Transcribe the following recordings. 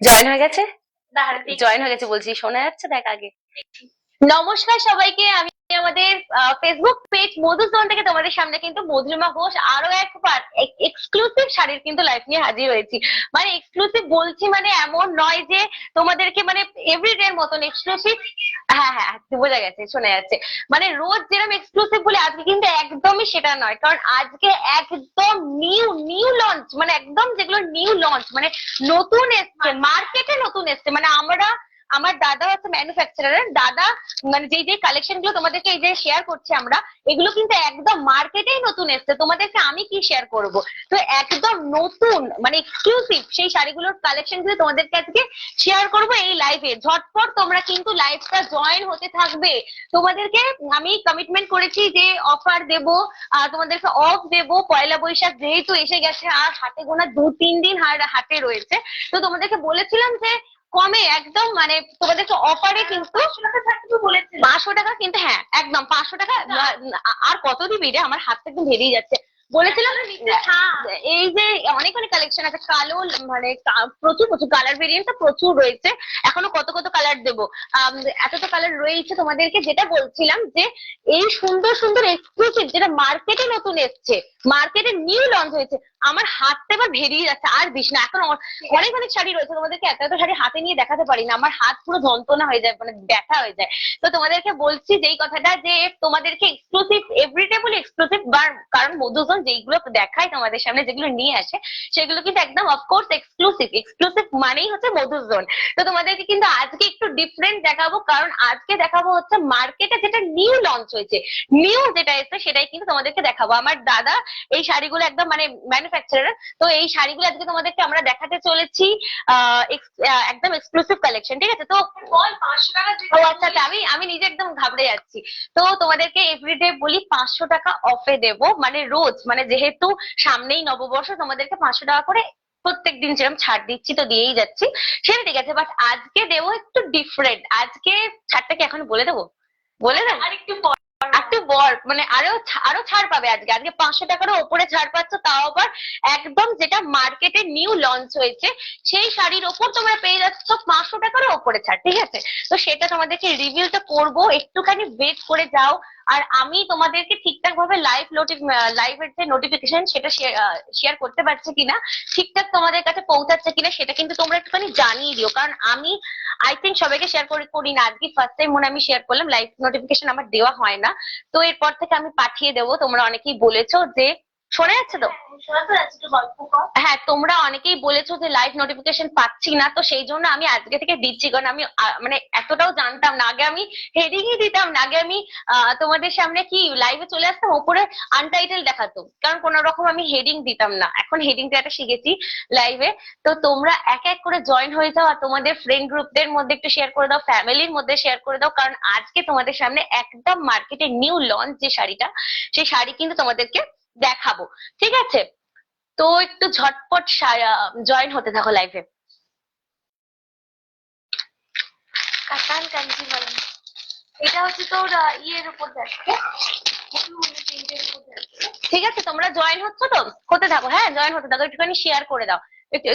Join হয়ে গেছে বলছি, শোনা যাচ্ছে? দেখ আগে। নমস্কার সবাইকে, আমি আমাদের ফেসবুক পেজ মধুজোন থেকে তোমাদের সামনে কিন্তু মধুরিমা ঘোষ আরো একবার এক্সক্লুসিভ শাড়ির কিন্তু লাইভ নিয়ে হাজির হয়েছি। মানে এক্সক্লুসিভ বলছি, মানে এমন নয় যে তোমাদেরকে মানে এভরিডে এর মতন এক্সক্লুসিভ। হ্যাঁ হ্যাঁ, বোঝা গেছে, শোনা যাচ্ছে। মানে রোজ যেরকম এক্সক্লুসিভ বলে, আজকে কিন্তু একদমই সেটা নয়, কারণ আজকে একদম নিউ নিউ লঞ্চ, মানে একদম যেগুলো নিউ লঞ্চ, মানে নতুন এসছে মার্কেটে, নতুন এসছে। মানে আমার দাদা হচ্ছে ম্যানুফ্যাকচারার দাদা, মানে যে কালেকশন গুলো তোমাদেরকে এই যে শেয়ার করছি আমরা, এগুলো কিন্তু একদম মার্কেটেই নতুন এসছে। তোমাদেরকে আমি কি শেয়ার করব, তো একদম নতুন মানে এক্সক্লুসিভ সেই শাড়িগুলোর কালেকশন গুলো তোমাদেরকে আজকে শেয়ার করব এই লাইভে। ঝটপট তোমরা কিন্তু লাইভটা জয়েন হতে থাকবে। তোমাদেরকে আমি কমিটমেন্ট করেছি যে অফার দেব, তোমাদেরকে অফ দেব। পয়লা বৈশাখ যেহেতু এসে গেছে, আর হাতে গোনা 2-3 দিন হাতে রয়েছে, তো তোমাদেরকে বলেছিলাম যে কমে একদম, মানে তোমাদেরকে অফারে কিন্তু 500 টাকা কিন্তু, হ্যাঁ একদম 500 টাকা। আর কত দিবি রে, আমার হাত থেকে বেরিয়ে যাচ্ছে। বলেছিলাম এই যে অনেক অনেক কালেকশন আছে, কালো মানে প্রচুর প্রচুর কালার ভেরিয়েন্ট প্রচুর রয়েছে। এখনো কত কত কালার দেবো, এত তো কালার রয়েছে। তোমাদেরকে যেটা বলছিলাম যে এই সুন্দর সুন্দর এক্সক্লুসিভ যেটা মার্কেটে নতুন এসছে, মার্কেটে নিউ লঞ্চ হয়েছে, আমার হাতটা এবার ভেরিয়ে যাচ্ছে। আর দিস না, এখন অনেক অনেক শাড়ি রয়েছে, তোমাদেরকে এত এত শাড়ি হাতে নিয়ে দেখাতে পারি না, আমার হাত পুরো যন্ত্রণা হয়ে যায়, মানে ব্যথা হয়ে যায়। তো তোমাদেরকে বলছি যেই কথাটা, যে তোমাদেরকে এক্সক্লুসিভ এভরিডে বলে এক্সক্লুসিভ, কারণ মধুজন যেইগুলো দেখায় তোমাদের সামনে, যেগুলো নিয়ে আসে, সেগুলো কিন্তু একদম অফকোর্স এক্সক্লুসিভ। এক্সক্লুসিভ মানেই হচ্ছে মধুজন। তো তোমাদেরকে কিন্তু আজকে একটু ডিফারেন্ট দেখাবো, কারণ আজকে দেখাবো হচ্ছে মার্কেটে যেটা নিউ লঞ্চ হয়েছে, নিউ যেটা এসেছে সেটাই কিন্তু তোমাদেরকে দেখাবো। আমার দাদা এই শাড়িগুলো একদম মানে ম্যানুফ্যাকচারার, তো এই শাড়িগুলো আজকে তোমাদেরকে আমরা দেখাতে চলেছি একদম এক্সক্লুসিভ কালেকশন। ঠিক আছে? তো 500 টাকা। ও আচ্ছা আচ্ছা, আমি নিজে একদম ঘাবড়ে যাচ্ছি। তো তোমাদেরকে এভরিডে বলি 500 টাকা অফে দেব, মানে রোজ, মানে যেহেতু সামনেই নববর্ষ, তোমাদেরকে 500 টাকা করে প্রত্যেকদিন যেরকম ছাড় দিচ্ছি, তো দিয়েই যাচ্ছি, সেটা ঠিক আছে। বাট আজকে দেবো একটু ডিফারেন্ট। আজকে ছাড়টা কি এখন বলে দেবো? বলে দেবো আরেকটু একটু বর, মানে আরো ছাড় পাবে আজকে। আজকে 500 টাকারও ওপরে ছাড় পাচ্ছ, তাও আবার একদম যেটা মার্কেটে নিউ লঞ্চ হয়েছে, সেই শাড়ির ওপর তোমরা পেয়ে যাচ্ছ 500 টাকারও ওপরে ছাড়। ঠিক আছে? তো সেটা তোমাদেরকে রিভিউটা করবো, একটুখানি ওয়েট করে যাও। আর আমি তোমাদেরকে ঠিকঠাক ভাবে লাইভের যে নোটিফিকেশন, সেটা শেয়ার করতে পারছি কিনা, ঠিকঠাক তোমাদের কাছে পৌঁছাচ্ছে কিনা, সেটা কিন্তু তোমরা একটুখানি জানিয়ে দিও। কারণ আমি আই থিঙ্ক সবাইকে শেয়ার করি না, আজকে ফার্স্ট টাইম মনে আমি শেয়ার করলাম। লাইভ নোটিফিকেশন আমার দেওয়া হয় না, তো এরপর থেকে আমি পাঠিয়ে দেবো। তোমরা অনেকেই বলেছো যে, শোনা যাচ্ছে তো? হ্যাঁ, তোমরা অনেকেই বলেছো যে লাইভ নোটিফিকেশন পাচ্ছি না, তো সেই জন্য আমি আজকে থেকে দিচ্ছি। কারণ আমি মানে এতটাও জানতাম না, আগে আমি হেডিংই দিতাম না। আগে আমি তোমাদের সামনে কি লাইভে চলে আসতাম, ওপরে আনটাইটেল দেখাতো, কারণ কোন রকম আমি হেডিং দিতাম না। এখন হেডিং দেওয়াটা শিখেছি লাইভে। তো তোমরা এক এক করে জয়েন হয়ে যাও, আর তোমাদের ফ্রেন্ড গ্রুপদের মধ্যে একটু শেয়ার করে দাও, ফ্যামিলির মধ্যে শেয়ার করে দাও। কারণ আজকে তোমাদের সামনে একদম মার্কেটে নিউ লঞ্চ যে শাড়িটা, সেই শাড়ি কিন্তু তোমাদেরকে দেখাবো। ঠিক আছে? তো একটু ঝটপট জয়েন হতে থাকো লাইভে। কাতান কাঞ্জিভারম, এটা হচ্ছে তোর ইয়ের উপর যাচ্ছে, ঠিক আছে? তোমরা জয়েন হচ্ছে তো, হতে থাকো। হ্যাঁ, জয়েন হতে থাকো, একটুখানি শেয়ার করে দাও,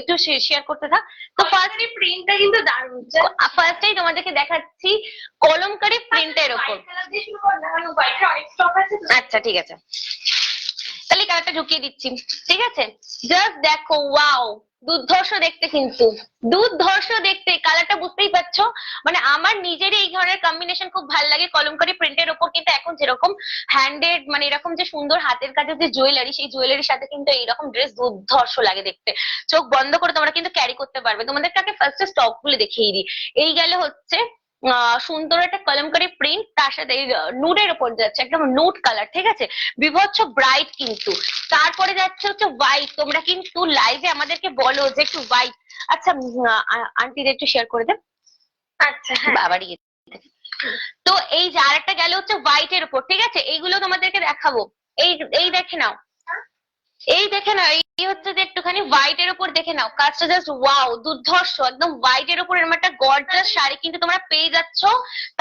একটু শেয়ার করতে থাক। তো ফার্স্ট প্রিন্টটা কিন্তু দারুণ। ফার্স্টেই তোমাদেরকে দেখাচ্ছি কলমকারী প্রিন্টের উপর। আচ্ছা ঠিক আছে, তাহলে কালারটা ঢুকিয়ে দিচ্ছি। ঠিক আছে? জাস্ট দেখো, ওয়াও, দুর্ধর্ষ দেখতে, কিন্তু দুর্ধর্ষ দেখতে। কালারটা বুঝতেই পারছো, মানে আমার নিজেরই এই ধরনের কম্বিনেশন খুব ভালো লাগে। কলমকারী প্রিন্টের ওপর কিন্তু এখন যেরকম হ্যান্ডেড, মানে এরকম যে সুন্দর হাতের কাজের যে জুয়েলারি, সেই জুয়েলারির সাথে কিন্তু এইরকম ড্রেস দুর্ধর্ষ লাগে দেখতে। চোখ বন্ধ করে তোমরা কিন্তু ক্যারি করতে পারবে। তোমাদেরকে আগে ফার্স্টে স্টক গুলো দেখিয়ে দিই। এই গেলে হচ্ছে সুন্দর একটা কলমকারী প্রিন্ট, তার সাথে নুডের উপর যাচ্ছে একদম নুড কালার। ঠিক আছে? বিভৎস ব্রাইট কিন্তু। তারপরে যাচ্ছে হচ্ছে হোয়াইট। তোমরা কিন্তু লাইভে আমাদেরকে বলো যে একটু হোয়াইট। আচ্ছা আন্টিদের একটু শেয়ার করে দেন। আচ্ছা বাবারই। তো এই যে আরেকটা গেল হচ্ছে হোয়াইট এর উপর। ঠিক আছে? এইগুলো তোমাদেরকে দেখাবো। এই দেখে নাও, এই দেখে নাও, এই হচ্ছে যে একটুখানি হোয়াইট এর উপর দেখে নাও, কাজটা জাস্ট ওয়াও, দুর্ধর্ষ, একদম হোয়াইট এর উপর এরকম একটা গর্জাস শাড়ি কিন্তু তোমরা পেয়ে যাচ্ছ,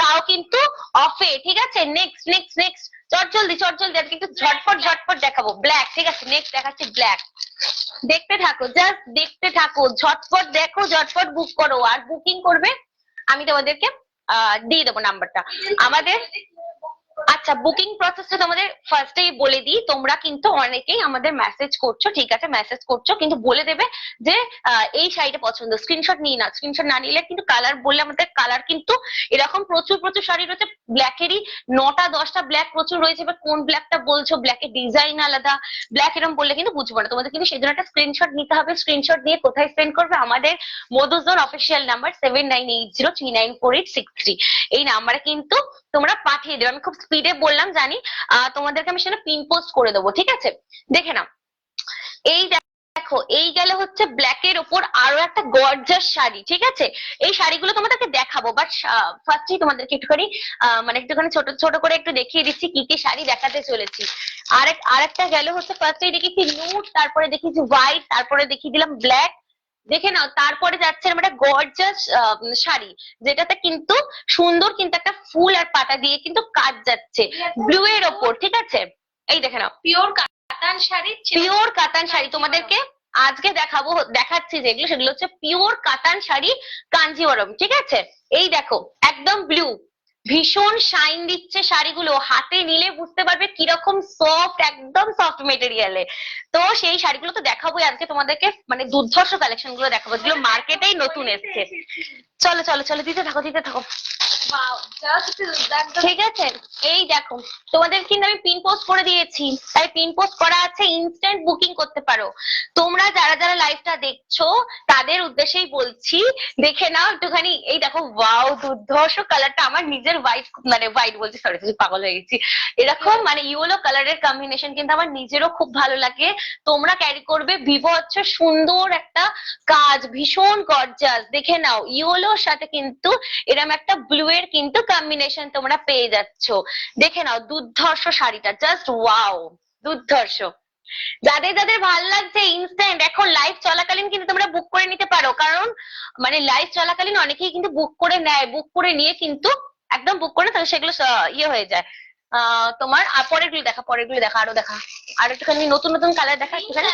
তাও কিন্তু অফে। ঠিক আছে, নেক্সট নেক্সট নেক্সট, চট জলদি আজকে একটু ঝটপট ঝটপট দেখাবো। ব্ল্যাক, ঠিক আছে, নেক্সট দেখাচ্ছি ব্ল্যাক। দেখতে থাকো, জাস্ট দেখতে থাকো, ঝটপট দেখো, ঝটপট বুক করো। আর বুকিং করবে আমি তোমাদেরকে দিয়ে দেবো নাম্বারটা আমাদের। আচ্ছা, বুকিং প্রসেসটা তোমাদের ফার্স্টেই বলে দিই। তোমরা কিন্তু অনেকেই আমাদের মেসেজ করছো, ঠিক আছে, মেসেজ করছো, কিন্তু বলে দেবে যে এই শাড়িটা পছন্দ, স্ক্রিনশট নিয়ে না। স্ক্রিনশট না নিলে কিন্তু কালার বললে আমাদের কালার কিন্তু এরকম প্রচুর প্রচুর শাড়ি রয়েছে, ব্ল্যাকেরই 9টা 10টা ব্ল্যাক প্রচুর রয়েছে। এবার কোন ব্ল্যাকটা বলছো, ব্ল্যাকের ডিজাইন আলাদা, ব্ল্যাক এরকম বললে কিন্তু বুঝবো না। তোমাদের কিন্তু সেই জন্য একটা স্ক্রিনশট নিতে হবে। স্ক্রিনশট দিয়ে কোথায় সেন্ড করবে, আমাদের মধুজোন অফিসিয়াল নাম্বার 7980394863, এই নাম্বারে কিন্তু তোমরা পাঠিয়ে দেবে। আমি খুব স্পিডে বললাম জানি, তোমাদেরকে আমি সেটা পিন পোস্ট করে দেবো, ঠিক আছে। দেখে নাও, এই দেখো, এই গেলে হচ্ছে ব্ল্যাক এর উপর আরো একটা গর্জাস শাড়ি, ঠিক আছে। এই শাড়িগুলো তোমাদেরকে দেখাবো, বাট ফার্স্টেই তোমাদেরকে একটুখানি মানে একটুখানি ছোট ছোট করে একটু দেখিয়ে দিচ্ছি কি কি শাড়ি দেখাতে চলেছি। আরেকটা গেল হচ্ছে ফার্স্টেই দেখেছি নুড, তারপরে দেখেছি হোয়াইট, তারপরে দেখিয়ে দিলাম ব্ল্যাক। দেখে নাও, তারপরে যাচ্ছে একটা গর্জাস শাড়ি, যেটাতে কিন্তু সুন্দর কিন্তু একটা ফুল আর পাতা দিয়ে কিন্তু কাজ যাচ্ছে ব্লু এর ওপর, ঠিক আছে। এই দেখে নাও, পিওর কাতান শাড়ি, পিওর কাতান শাড়ি তোমাদেরকে আজকে দেখাচ্ছি যেগুলো, সেগুলো হচ্ছে পিওর কাতান শাড়ি কাঞ্জিওরম, ঠিক আছে। এই দেখো, একদম ব্লু, ভীষণ শাইন দিচ্ছে শাড়িগুলো, হাতে নিলে বুঝতে পারবে কিরকম সফট, একদম সফট মেটেরিয়ালে। তো সেই শাড়িগুলো তো দেখাবোই আজকে তোমাদেরকে, মানে দুর্ধর্ষ কালেকশন গুলো দেখাবো, যেগুলো মার্কেটেই নতুন এসছে। চলো চলো চলো, দিতে থাকো দিতে থাকো। ঠিক আছে, এই দেখো, তোমাদের কিন্তু আমি পিন পোস্ট করে দিয়েছি, তাই পিন পোস্ট করা আছে, ইনস্ট্যান্ট বুকিং করতে পারো। তোমরা যারা যারা লাইভটা দেখছো তাদের উদ্দেশ্যেই বলছি, দেখে নাও একটুখানি। এই দেখো, ওয়াও, দুর্ধর্ষ কালারটা, আমার নিজের হোয়াইট, মানে হোয়াইট বলছি, সরি পাগল হয়ে গেছি, এরকম মানে ইয়েলো কালারের কম্বিনেশন কিন্তু আমার নিজেরও খুব ভালো লাগে। তোমরা ক্যারি করবে, ভিভো হচ্ছে সুন্দর একটা কাজ, ভীষণ গর্জাস। দেখে নাও, ইয়েলোর সাথে কিন্তু এরকম একটা ব্লু এর কিন্তু কম্বিনেশন তোমরা পেয়ে যাচ্ছ। দেখে নাও, দুর্ধর্ষ শাড়িটা, জাস্ট ওয়াও, দুর্ধর্ষ। যাদের যাদের ভাল লাগছে ইনস্ট্যান্ট এখন লাইভ চলাকালীন কিন্তু তোমরা বুক করে নিতে পারো, কারণ মানে লাইভ চলাকালীন অনেকেই কিন্তু বুক করে নেয়, বুক করে নিয়ে কিন্তু একদম বুক করে, তাহলে সেগুলো ইয়ে হয়ে যায়। তোমার পরেরগুলো দেখা, পরেরগুলো দেখা, আরো দেখা, আর একটুখানি নতুন নতুন কালার দেখা একটুখানি।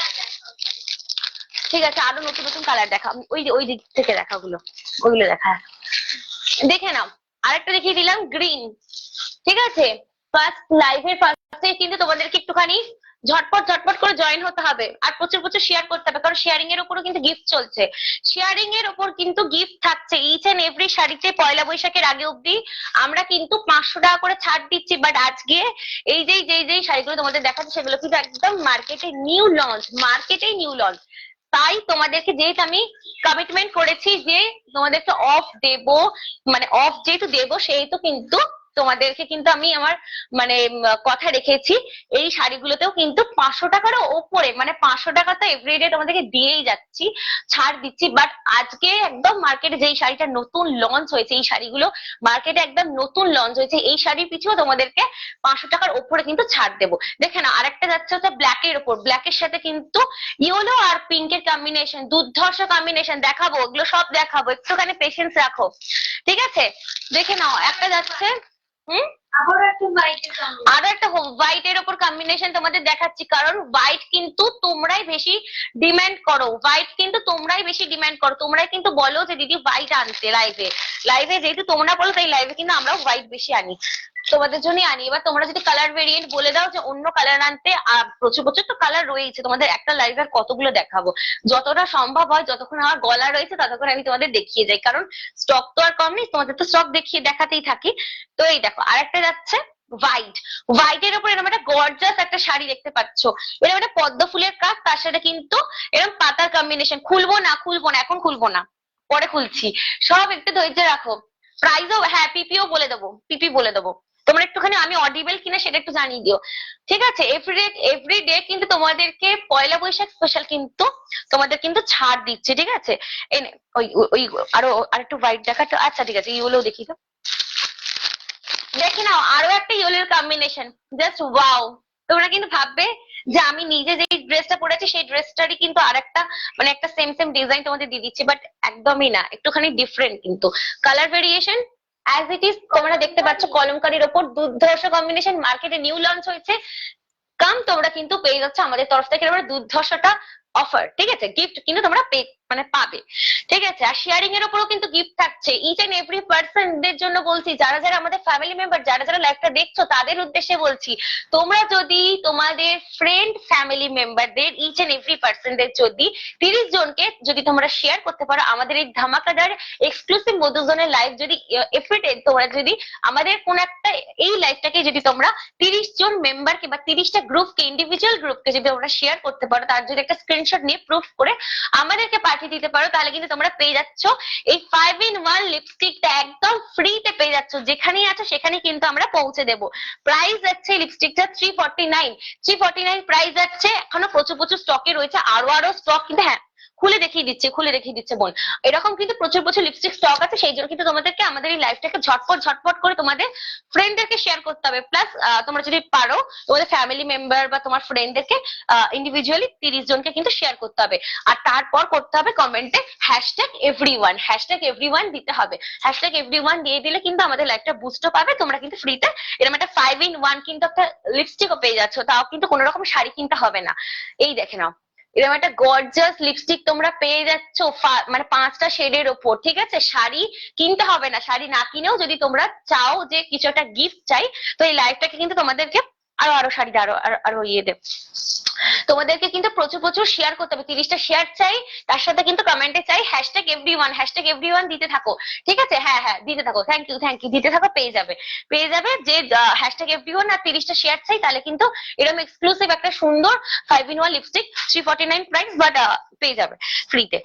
ঠিক আছে, আরো নতুন নতুন কালার দেখা, ওই দিক থেকে দেখা, ওইগুলো দেখা। দেখে নাও, আরেকটা দেখিয়ে দিলাম গ্রিন, ঠিক আছে। ফার্স্ট লাইভের ফার্স্টে কিন্তু তোমাদেরকে একটুখানি ঝটপট ঝটপট করে জয়েন হতে হবে, আর প্রচুর প্রচুর শেয়ার করতে হবে, কারণ শেয়ারিং এর উপরও কিন্তু গিফট চলছে। শেয়ারিং এর উপর কিন্তু গিফট থাকছে ইচ এন্ড এভরি শাড়িতে। পয়লা বৈশাখের আগে অব্দি আমরা কিন্তু 500 টাকা করে ছাড় দিচ্ছি, বাট আজকে এই যেই শাড়িগুলো তোমাদের দেখাচ্ছে সেগুলো কিন্তু একদম মার্কেটে নিউ লঞ্চ, মার্কেটেই নিউ লঞ্চ। তাই তোমাদেরকে যেহেতু আমি কমিটমেন্ট করেছি যে তোমাদেরকে অফ দেব, মানে অফ যেহেতু দেবো সেহেতু কিন্তু তোমাদেরকে কিন্তু আমি আমার মানে কথা রেখেছি। এই শাড়িগুলোতেও কিন্তু 500 টাকার ওপরে, মানে 500 টাকা তো এভরিডে তোমাদেরকে দিয়েই যাচ্ছি, ছাড় দিচ্ছি। বাট আজকে একদম মার্কেটে যেই শাড়িটা নতুন লঞ্চ হয়েছে, এই শাড়িগুলো মার্কেটে একদম নতুন লঞ্চ হয়েছে, এই শাড়ির পিছুও তোমাদেরকে 500 টাকার ওপরে কিন্তু ছাড় দেবো। দেখে না, আরেকটা যাচ্ছে হচ্ছে ব্ল্যাকের ওপর, ব্ল্যাকের সাথে কিন্তু ইয়েলো আর পিঙ্কের কম্বিনেশন, দুর্ধর্ষ কম্বিনেশন, দেখাবো, ওগুলো সব দেখাবো, একটুখানি পেশেন্স রাখো, ঠিক আছে। দেখে নাও, একটা যাচ্ছে আরো একটা হোয়াইট এর উপর কম্বিনেশন তোমাদের দেখাচ্ছি, কারণ হোয়াইট কিন্তু তোমরাই বেশি ডিমান্ড করো, হোয়াইট কিন্তু তোমরাই বেশি ডিমান্ড করো, তোমরাই কিন্তু বলো যে দিদি হোয়াইট আনতে লাইভে যেহেতু তোমরা বলো, তাই লাইভে কিন্তু আমরা হোয়াইট বেশি আনি, তোমাদের জন্যই আনি। এবার তোমরা যদি কালার ভেরিয়েন্ট বলে দাও যে অন্য কালার আনতে, প্রচুর প্রচুর তো কালার রয়েছে, তোমাদের একটা লাইভ আর কতগুলো দেখাবো, যতটা সম্ভব হয়, যতক্ষণ আমার গলা রয়েছে ততক্ষণ আমি তোমাদের দেখিয়ে যাই, কারণ স্টক তো আর কম নেই, তোমাদের তো স্টক দেখাতেই থাকি। তো এই দেখো, আরেকটা যাচ্ছে হোয়াইট এর উপর এরকম একটা গর্জাস একটা শাড়ি দেখতে পাচ্ছ, এরকম একটা পদ্ম ফুলের কাজ, তার সাথে কিন্তু এরকম পাতার কম্বিনেশন। খুলবো না এখন খুলবো না, পরে খুলছি, সব একটু ধৈর্য রাখো। প্রাইসও, হ্যাঁ, পিপি বলে দেবো, তোমরা একটুখানি আমি অডিবল কিনা সেটা একটু জানিয়ে দিও, ঠিক আছে। এভরিডে কিন্তু তোমাদেরকে পয়লা বৈশাখ স্পেশাল কিন্তু তোমাদের কিন্তু ছাড় দিচ্ছে, ঠিক আছে। ওই আরেকটু হোয়াইট দেখাতো, আচ্ছা ঠিক আছে, ইয়েলো দেখি তো, দেখে নাও, আরো একটা ইয়েলোর কম্বিনেশন, জাস্ট ওয়াও। তোমরা কিন্তু ভাববে যে আমি নিজে যে ড্রেসটা পরেছি সেই ড্রেসটারই কিন্তু আরেকটা মানে একটা সেম সেম ডিজাইন তোমাদের দিয়ে দিচ্ছি, বাট একদমই না, একটুখানি ডিফারেন্ট কিন্তু colour variation as it is. তোমরা দেখতে পাচ্ছ কলমকারীর ওপর দুর্ধর্ষ কম্বিনেশন, মার্কেটে নিউ লঞ্চ হয়েছে, তোমরা কিন্তু পেয়ে যাচ্ছ আমাদের তরফ থেকে এবার দুর্ধর্ষটা অফার, ঠিক আছে, গিফট কিন্তু তোমরা মানে পাবে, ঠিক আছে। আর শেয়ারিং এর উপরও কিন্তু গিফট থাকছে ইচ এন্ড এভরি পার্সন দের জন্য বলছি, যারা যারা আমাদের ফ্যামিলি মেম্বার, যারা যারা লাইভটা দেখছো তাদের উদ্দেশ্যে বলছি, তোমরা যদি তোমাদের ফ্রেন্ড ফ্যামিলি মেম্বারদের ইচ এন্ড এভরি পার্সন দের যদি 30 জনকে যদি তোমরা শেয়ার করতে পারো আমাদের এই ধামাকাদার এক্সক্লুসিভ মধুজনের লাইভ, যদি এফরিডে তোমরা যদি আমাদের কোন একটা এই লাইভটাকে যদি তোমরা 30 জন মেম্বারকে বা 30টা গ্রুপকে, ইন্ডিভিজুয়াল গ্রুপকে যদি তোমরা শেয়ার করতে পারো, তার যদি একটা স্ক্রিনশট নিয়ে প্রুফ করে আমাদেরকে পাঠিয়ে দিতে পারো, তাহলে কিন্তু তোমরা পেয়ে যাচ্ছ এই 5-in-1 লিপস্টিকটা একদম ফ্রিতে পেয়ে যাচ্ছ, যেখানেই আছে সেখানে কিন্তু আমরা পৌঁছে দেবো। প্রাইস যাচ্ছে লিপস্টিকটা 349 প্রাইস যাচ্ছে, এখনো প্রচুর প্রচুর স্টকে রয়েছে, আরো স্টক কিন্তু, হ্যাঁ খুলে দেখিয়ে দিচ্ছে বোন, এরকম কিন্তু প্রচুর প্রচুর লিপস্টিক স্টক আছে, সেই জন্য কিন্তু তোমাদেরকে আমাদের এই লাইভটাকে ঝটপট করে তোমাদের ফ্রেন্ডদেরকে শেয়ার করতে হবে, প্লাস তোমরা যদি পারো তোমাদের ফ্যামিলি মেম্বার বা তোমার ফ্রেন্ডদেরকে ইন্ডিভিজুয়ালি 30 জনকে কিন্তু শেয়ার করতে হবে, আর তারপর করতে হবে কমেন্টে #everyone দিতে হবে, #everyone দিয়ে দিলে কিন্তু আমাদের লাইভটা বুস্টও পাবে, তোমরা কিন্তু ফ্রিতে এরকম একটা 5-in-1 কিন্তু একটা লিপস্টিকও পেয়ে যাচ্ছ, তাও কিন্তু কোনো রকম শাড়ি কিনতে হবে না। এই দেখে নাও, এরকম একটা গর্জাস লিপস্টিক তোমরা পেয়ে যাচ্ছ মানে 5টা শেডের ওপর, ঠিক আছে, শাড়ি কিনতে হবে না, শাড়ি না কিনেও যদি তোমরা চাও যে কিছু একটা গিফট চাই, তো এই লাইভটাকে কিন্তু তোমাদেরকে আরো শাড়ি আরো ইয়ে দেব, তোমাদেরকে কিন্তু প্রচুর শেয়ার করতে হবে, 30টা শেয়ার চাই, তার সাথে কিন্তু কমেন্টে চাই #everyone দিতে থাকো, ঠিক আছে, হ্যাঁ দিতে থাকো, থ্যাংক ইউ দিতে থাকো, পেয়ে যাবে যে #everyone আর 30টা শেয়ার চাই, তাহলে কিন্তু এরকম এক্সক্লুসিভ একটা সুন্দর 5-in-1 লিপস্টিক 349 প্রাইস, বাট পেয়ে যাবে ফ্রিতে।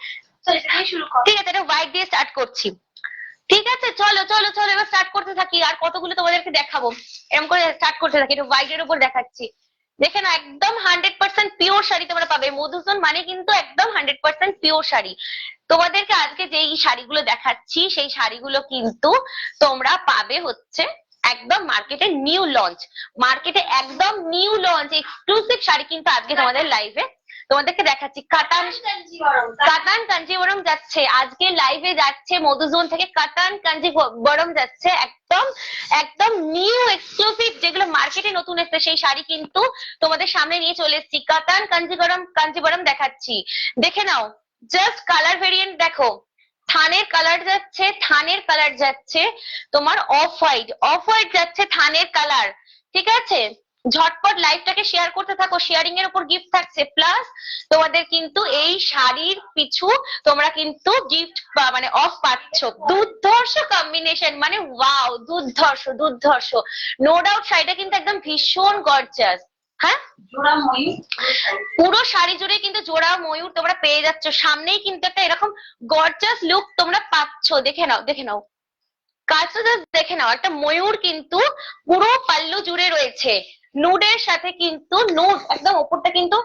ঠিক আছে, এটা হোয়াইট দিয়ে স্টার্ট করছি, ঠিক আছে, চলো এবার স্টার্ট করতে থাকি, আর কতগুলো তোমাদেরকে দেখাবো, এরকম করে স্টার্ট করতে থাকি, এটা হোয়াইট এর উপর দেখাচ্ছি, দেখে না একদম 100% পিওর শাড়ি তোমরা পাবে, মধুসূদন মানে কিন্তু একদম 100% পিওর শাড়ি। তোমাদেরকে আজকে যেই শাড়িগুলো দেখাচ্ছি সেই শাড়িগুলো কিন্তু তোমরা পাবে হচ্ছে একদম মার্কেটে একদম নিউ লঞ্চ এক্সক্লুসিভ শাড়ি কিন্তু আজকে তোমাদের লাইভে তোমাদেরকে দেখাচ্ছি। কাতান কাঞ্জিবরম যাচ্ছে আজকে লাইভে, যাচ্ছে মধুজোন থেকে কাতান কাঞ্জিবরম যাচ্ছে, একদম নিউ এক্সক্লুসিভ, যেগুলো মার্কেটে নতুন এসেছে সেই শাড়ি কিন্তু তোমাদের সামনে নিয়ে চলে এসেছি। কাতান কাঞ্জিবরম দেখাচ্ছি, দেখে নাও, জাস্ট কালার ভেরিয়েন্ট দেখো, থানের কালার যাচ্ছে তোমার অফ হোয়াইট যাচ্ছে থানের কালার, ঠিক আছে, ঝটপট লাইভটাকে শেয়ার করতে থাকো, শেয়ারিং এর উপর গিফট থাকছে, প্লাস তোমাদের কিন্তু এই শাড়ির পিছু তোমরা কিন্তু গিফট মানে অফ পাচ্ছ, দুর্ধর্ষ কম্বিনেশন, মানে ওয়াও, দুর্ধর্ষ, নো ডাউট শাড়িটা কিন্তু একদম ভীষণ গর্জাস, হ্যাঁ পুরো শাড়ি জুড়ে কিন্তু জোড়া ময়ূর তোমরা পেয়ে যাচ্ছ, সামনেই কিন্তু একটা এরকম গর্জাস লুক তোমরা পাচ্ছ, দেখে নাও কাজটা জাস্ট দেখে নাও, একটা ময়ূর কিন্তু পুরো পাল্লু জুড়ে রয়েছে, নুডের সাথে কিন্তু নুড একদম ওপরটা কিন্তু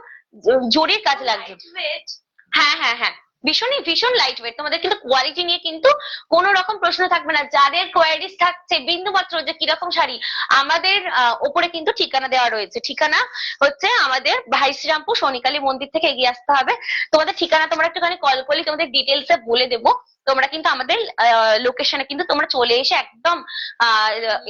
জরির কাজ লাগছে, হ্যাঁ ভীষণ লাইট ওয়েট, তোমাদের কিন্তু কোয়ালিটি নিয়ে কিন্তু কোনো রকম প্রশ্ন থাকবে না, যাদের কোয়ারিজ থাকছে বিন্দু মাত্র যে কিরকম শাড়ি, আমাদের ওপরে কিন্তু ঠিকানা দেওয়া রয়েছে, ঠিকানা হচ্ছে আমাদের ভাই শ্রীরামপুর শনিকালী মন্দির থেকে এগিয়ে আসতে হবে, তোমাদের ঠিকানা তোমরা একটুখানি কল করলে তোমাদের ডিটেলসে বলে দেবো, তোমরা কিন্তু আমাদের লোকেশনে কিন্তু তোমরা চলে এসে একদম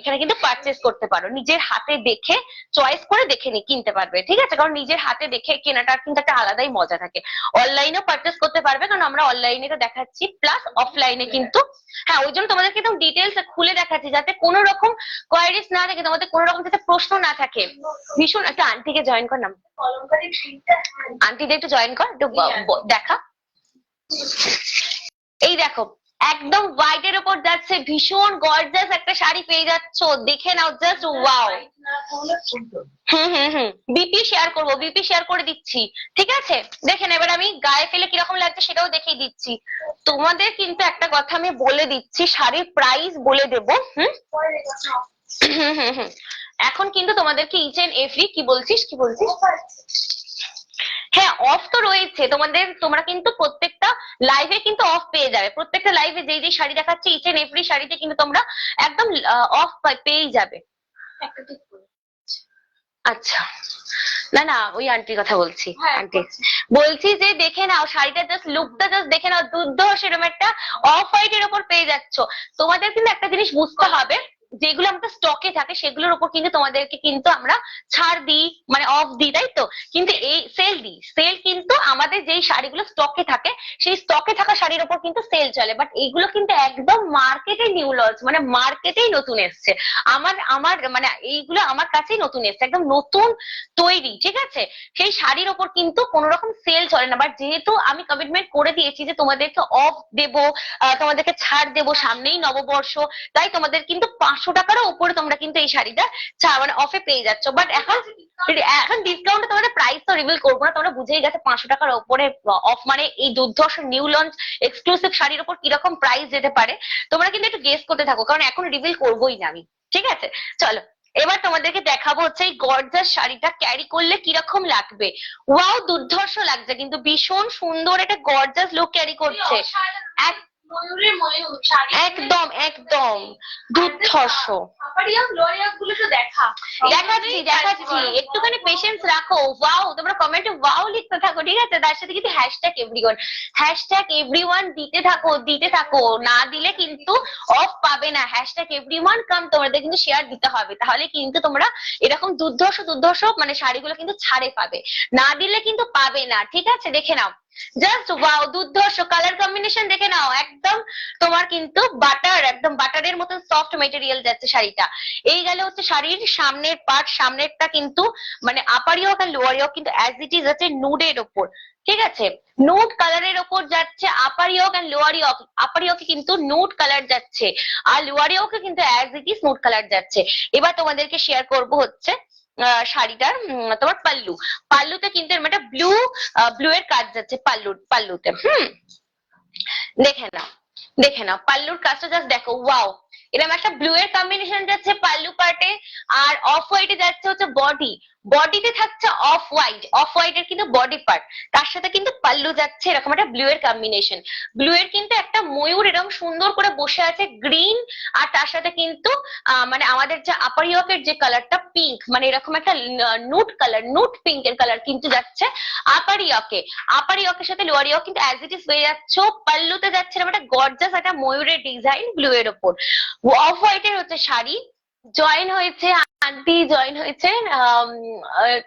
এখানে কিন্তু পারচেস করতে পারো, নিজের হাতে দেখে চয়েস করে দেখে কিনতে পারবে, ঠিক আছে, কারণ নিজের হাতে দেখে কেনাটার কিন্তু একটা আলাদাই মজা থাকে, অনলাইনেও পারচেস করতে পারবে, কারণ আমরা অনলাইনে তো দেখাচ্ছি, প্লাস অফলাইনে কিন্তু, হ্যাঁ ওই জন্য তোমাদেরকে একদম ডিটেলস খুলে দেখাচ্ছি, যাতে কোনো রকম কোয়ারিজ না থাকে, তোমাদের কোনো রকম যাতে প্রশ্ন না থাকে। ভীষণ একটা আন্টিকে জয়েন কর, নাম আন্টিদের একটু জয়েন কর, একটু দেখা, এই দেখো একদম হোয়াইট এর উপর যাচ্ছে, ভীষণ গর্জাস একটা শাড়ি পেয়ে যাচ্ছ, দেখে নাও, জাস্ট ওয়াও। বিপি শেয়ার করে দিচ্ছি, ঠিক আছে, দেখেন এবার আমি গায়ে ফেলে কিরকম লাগছে সেটাও দেখিয়ে দিচ্ছি, তোমাদের কিন্তু একটা কথা আমি বলে দিচ্ছি, শাড়ির প্রাইস বলে দেবো, এখন কিন্তু তোমাদেরকে ইচ এন্ড এভরি কি বলছিস হ্যাঁ অফ তো রয়েছে, তোমরা কিন্তু প্রত্যেকটা লাইভে কিন্তু অফ পেয়ে যাবে, প্রত্যেকটা লাইভে যেই শাড়ি দেখাচ্ছে ইচ এন্ড এভরি শাড়িতে কিন্তু তোমরা একদম অফ পেয়েই যাবে। আচ্ছা, না না ওই আন্টির কথা বলছি। হ্যাঁ, আন্টি বলছি যে দেখে নাও শাড়িটা, জাস্ট লুকটা জাস্ট দেখে নাও, দুর্ধর্ষ এরকম একটা অফ হোয়াইট এর উপর পেয়ে যাচ্ছ। তোমাদের কিন্তু একটা জিনিস বুঝতে হবে, যেগুলো আমাদের স্টকে থাকে সেগুলোর উপর কিন্তু তোমাদেরকে কিন্তু আমরা ছাড় দিই, মানে অফ দিই, তাই তো? কিন্তু এই সেল দিই, সেল কিন্তু আমাদের যেই শাড়িগুলো স্টকে থাকে সেই স্টকে থাকা শাড়ির উপর কিন্তু সেল চলে, বাট এইগুলো কিন্তু একদম মার্কেটে নিউ লঞ্চ, মানে মার্কেটেই নতুন এসছে। আমার আমার মানে এইগুলো আমার কাছেই নতুন এসছে, একদম নতুন তৈরি, ঠিক আছে? সেই শাড়ির ওপর কিন্তু কোনো রকম সেল চলে না, বাট যেহেতু আমি কমিটমেন্ট করে দিয়েছি যে তোমাদেরকে অফ দেব, তোমাদেরকে ছাড় দেব, সামনেই নববর্ষ, তাই তোমাদের কিন্তু 500 টাকারও উপরে তোমরা কিন্তু এই শাড়িটা মানে অফে পেয়ে যাচ্ছ। বাট এখন এখন ডিসকাউন্টে তোমাদের প্রাইস তো রিভিল করবো না, তোমরা বুঝেই গেছে 500 টাকার উপরে অফ মানে এই দুর্ধর্ষ নিউ লঞ্চ এক্সক্লুসিভ শাড়ির উপর কিরকম প্রাইস যেতে পারে। তোমরা কিন্তু একটু গেস করতে থাকো, কারণ এখন রিভিল করবোই না আমি, ঠিক আছে? চলো এবার তোমাদেরকে দেখাবো হচ্ছে এই গর্জাস শাড়িটা ক্যারি করলে কিরকম লাগবে। ওয়াও, দুর্ধর্ষ লাগছে, কিন্তু ভীষণ সুন্দর একটা গর্জাস লুক ক্যারি করছে। ময়ূরের ময়ূর শাড়ি, একদম একদম দুর্ধর্ষ। গুলো তো দেখাচ্ছি দেখাচ্ছি, একটুখানি পেশেন্স রাখো। ওয়াও, তোমরা কমেন্টে ওয়াও লিখতে থাকো, ঠিক আছে? তার সাথে কিন্তু #এভরিওয়ান দিতে থাকো দিতে থাকো, না দিলে কিন্তু অফ পাবে না। #এভরিওয়ান কাম, তোমাদের কিন্তু শেয়ার দিতে হবে, তাহলে কিন্তু তোমরা এরকম দুর্ধর্ষ দুর্ধর্ষ মানে শাড়িগুলো কিন্তু ছাড়ে পাবে, না দিলে কিন্তু পাবে না, ঠিক আছে? দেখে নাও, জাস্ট ওয়াও, দুর্ধর্ষ কালার কম্বিনেশন দেখে নাও, একদম তোমার কিন্তু বাটার, একদম বাটারের মতন সফট মেটেরিয়াল যাচ্ছে শাড়িটা। এই গেলে হচ্ছে শাড়ির সামনের পার্ট, সামনেরটা কিন্তু মানে আপার ইয়োক আর লোয়ার ইয়োক কিন্তু অ্যাজ ইট ইজ আছে নুডের ওপর, ঠিক আছে? নুড কালারের ওপর যাচ্ছে আপার ইয়োক আর লোয়ার ইয়োক, আপার ইয়োকে কিন্তু নুড কালার যাচ্ছে, আর লোয়ার ইয়োকে কিন্তু as it is nude colour যাচ্ছে। এবার তোমাদেরকে শেয়ার করব হচ্ছে শাড়িটার তোমার পাল্লু। পাল্লুতে কিন্তু এরকম একটা ব্লু এর কাজ যাচ্ছে পাল্লুতে। দেখে নাও, দেখে নাও পাল্লুর কাজটা জাস্ট দেখো, ওয়াও, এরকম একটা ব্লু এর কম্বিনেশন যাচ্ছে পাল্লু পার্টে, আর অফ হোয়াইটে যাচ্ছে হচ্ছে বডিতে থাকছে অফ হোয়াইট এর কিন্তু বডি পার্ট, তার সাথে কিন্তু পাল্লু যাচ্ছে এরকম একটা ব্লু এর কম্বিনেশন। ব্লু এর কিন্তু একটা ময়ূর এরকম সুন্দর করে বসে আছে গ্রিন, আর তার সাথে কিন্তু মানে আমাদের যে আপার ইয়কের যে কালারটা পিঙ্ক, মানে এরকম একটা নুট কালার, নুট পিঙ্ক এর কালার কিন্তু যাচ্ছে আপার ইয়কের সাথে লোয়ার ইয়ক কিন্তু অ্যাজ ইট ইজ হয়ে যাচ্ছে। পাল্লুতে যাচ্ছে এরকম একটা গর্জাস একটা ময়ূরের ডিজাইন ব্লু এর ওপর। অফ হোয়াইট এর হচ্ছে শাড়ি, জয়েন হয়েছে আন্টি, জয়েন হয়েছে।